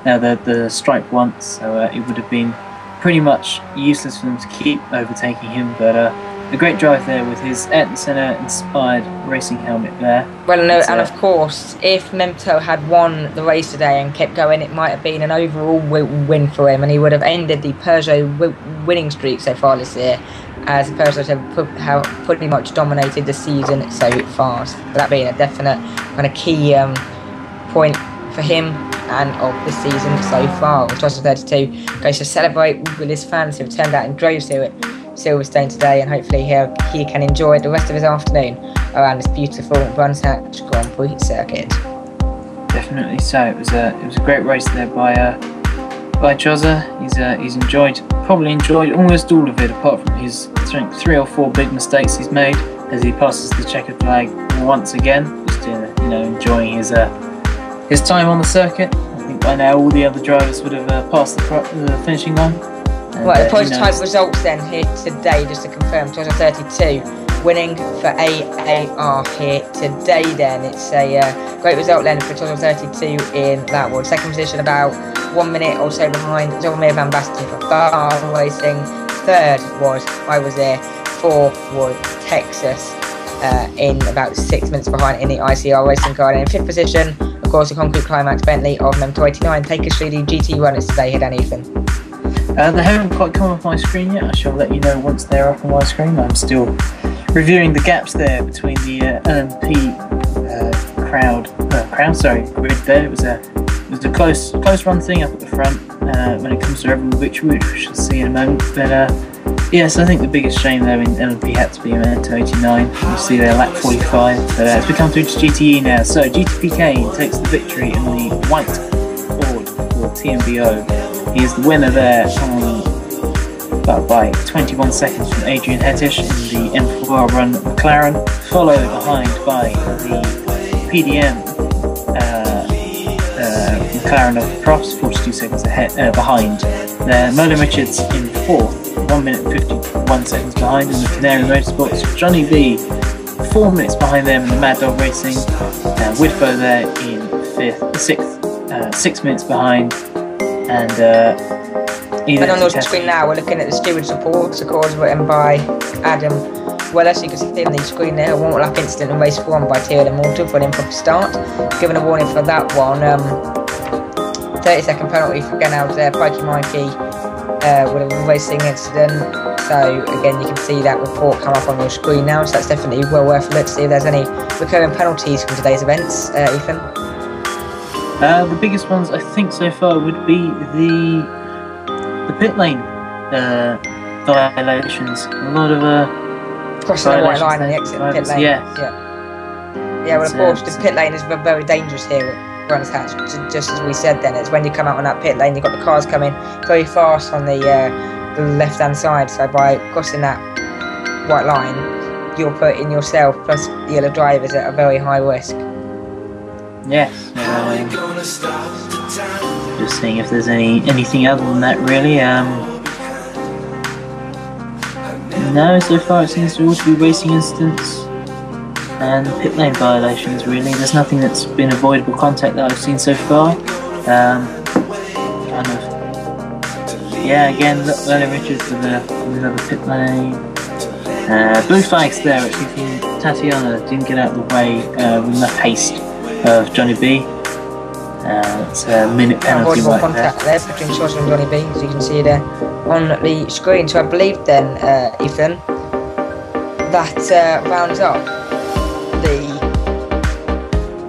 the stripe once. So it would have been pretty much useless for them to keep overtaking him. But a great drive there with his Ayrton Senna inspired racing helmet there. Well, no, and of course, if Memto had won the race today and kept going, it might have been an overall win for him, and he would have ended the Peugeot winning streak so far this year, as Peugeot have pretty much dominated the season so far. So that being a definite kind of key point for him and of the season so far. Charles 32 goes to celebrate with his fans who have turned out in droves here at Silverstone today, and hopefully he can enjoy the rest of his afternoon around this beautiful Brands Hatch Grand Prix circuit. Definitely so. It was a great race there by Chozza. He's probably enjoyed almost all of it, apart from his 3 or 4 big mistakes he's made as he passes the checkered flag once again. Just enjoying his time on the circuit. I think by now all the other drivers would have passed the finishing line. Right, the prototype results then here today, just to confirm, Charles 32 winning for AAR here today then. It's a great result then for Charles 32 in that one. Second position about 1 minute or so behind Zavamir Van Basten for Bar Racing. Third was I was there. Fourth was Texas in about 6 minutes behind in the ICR racing car. And in fifth position, of course, the Concrete Climax Bentley of Mem 289. Take us through the GT runners today here then, Ethan. They haven't quite come off my screen yet. I shall let you know once they're up on my screen. I'm still reviewing the gaps there between the LMP grid there. It was a close run thing up at the front when it comes to overall victory, which we shall see in a moment. But yes, I think the biggest shame there in LMP had to be Memento 89. You see there lap 45. But as we come through to GTE now, so GTPK takes the victory in the white Ford for TMBO. He is the winner there by 21 seconds from Adrian Hettish in the M4R run McLaren, followed behind by the PDM McLaren of the Profs, 42 seconds behind. There, Merlin Richards in 4th, 1 minute 51 seconds behind in the Canary Motorsports. Johnny B, 4 minutes behind them in the Mad Dog Racing. Whitbo there in 6th, 6 minutes behind. And on your screen now, we're looking at the stewards report scores written by Adam. Well, as you can see on the screen there, a one lap incident in race 1 by Theo de Mortal for an improper start. Given a warning for that one. 30-second penalty for getting out there. Pikey Mikey with a racing incident. So again, you can see that report come up on your screen now. So that's definitely well worth a look to see if there's any recurring penalties from today's events, Ethan. The biggest ones I think so far would be the the pit lane violations. A lot of crossing the white line and the exit pit lane. Yeah, well, of course, the pit lane is very dangerous here at Brands Hatch. Just as we said then, it's when you come out on that pit lane, you've got the cars coming very fast on the left-hand side. So by crossing that white line, you're putting yourself plus the other drivers at a very high risk. Yes. Just seeing if there's anything other than that, really. No, so far it seems to all be racing incidents and pit lane violations, really. There's nothing that's been avoidable contact that I've seen so far. Again, look, Vernon Richards with another pit lane. Blue flags there, actually, from Tatiana. Didn't get out of the way with enough haste of Johnny B. It's a minute penalty right contact there between Chillingsworth and Johnny B, as you can see there on the screen. So I believe then, Ethan, that rounds up the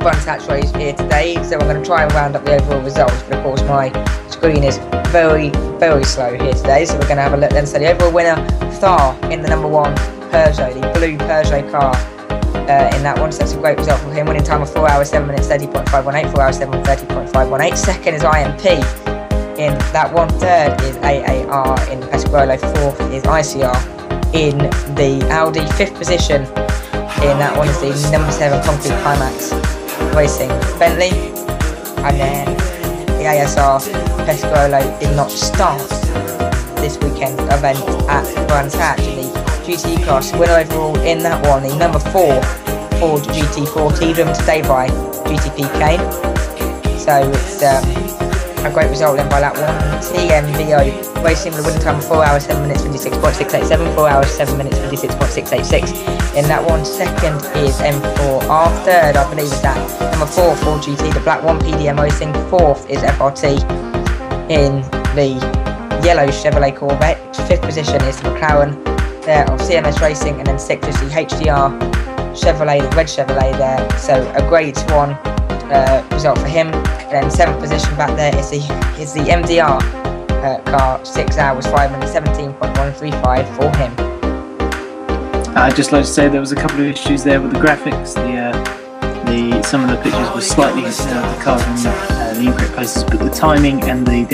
Brands Hatch race here today. So I'm going to try and round up the overall results, but of course my screen is very, very slow here today. So we're going to have a look then. So the overall winner, Thar, in the number 1 Peugeot, the blue Peugeot car. In that one, so that's a great result for him. Winning time of 4 hours 7 minutes 30.518, 4 hours 7 30.518. Second is IMP in that one. Third is AAR in Pasquale. Fourth is ICR in the Audi. Fifth position in that one is the number 7 Concrete Climax Racing Bentley. And then the ASR Pasquale did not start this weekend event at Brands Hatch in the GT class. Winner overall in that one, the number 4 Ford GT40, driven today by GTP Kane. So it's a great result then by that one. TMVO Racing with a winning time of 4 hours 7 minutes 56.687, 4 hours 7 minutes 56.686 in that one. Second is M4R. Third, I believe, is that number 4 Ford GT, the black one, PDM Racing. Fourth is FRT in the yellow Chevrolet Corvette. Fifth position is the McLaren there of CMS Racing, and then sixth is the HDR Chevrolet, the red Chevrolet there. So a great one result for him. And then seventh position back there is the MDR car, 6 hours 5 minutes 17.135 for him. I'd just like to say there was a couple of issues there with the graphics. Some of the pictures were slightly the cars in the incorrect places, but the timing and the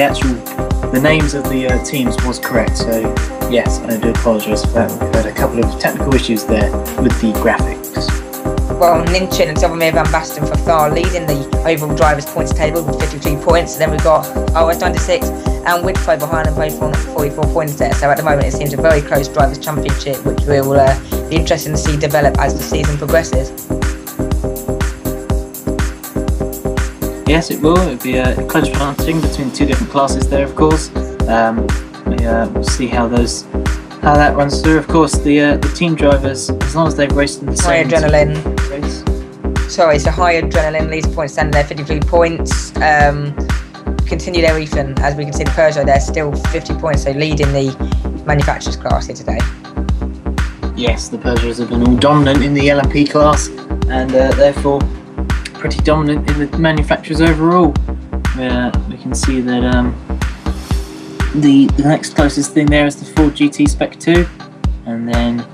names of the teams was correct. So yes, I do apologise for that. We've had a couple of technical issues there with the graphics. Well, Ninchin and Sylvamere Van Basten for Thar leading the overall drivers' points table with 53 points. And then we've got RS 96 and Widfo behind them both on 44 points there. So at the moment it seems a very close drivers' championship, which will be interesting to see develop as the season progresses. Yes, it will. It'll be a close hunting between two different classes there, of course. We'll see how that runs through. Of course, the team drivers, as long as they've raced in the same race. Sorry, it's a high adrenaline leads points standing there, 53 points. Continue there, Ethan, as we can see the Peugeot there still 50 points, so leading the manufacturers class here today. Yes, the Peugeots have been all dominant in the LMP class, and therefore pretty dominant in the manufacturers overall. We can see that the next closest thing there is the Ford GT Spec 2, and then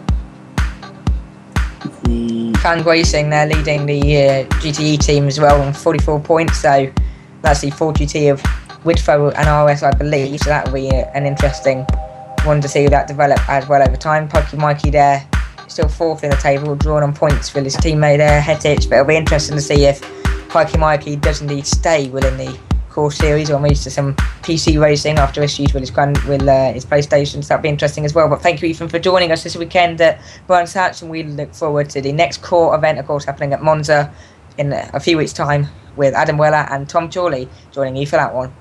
the Fang Racing, they're leading the GTE team as well on 44 points, so that's the Ford GT of Widfo and RS, I believe, so that will be an interesting one to see that develop as well over time. Pikey Mikey there, still fourth in the table, drawn on points with his teammate there, Hetich, but it'll be interesting to see if Pikey Mikey does indeed stay within the core series or moves to some PC racing after issues with his PlayStation. So that'll be interesting as well. But thank you, Ethan, for joining us this weekend at Brands Hatch, and we look forward to the next core event, of course, happening at Monza in a few weeks' time with Adam Weller and Tom Chorley joining you for that one.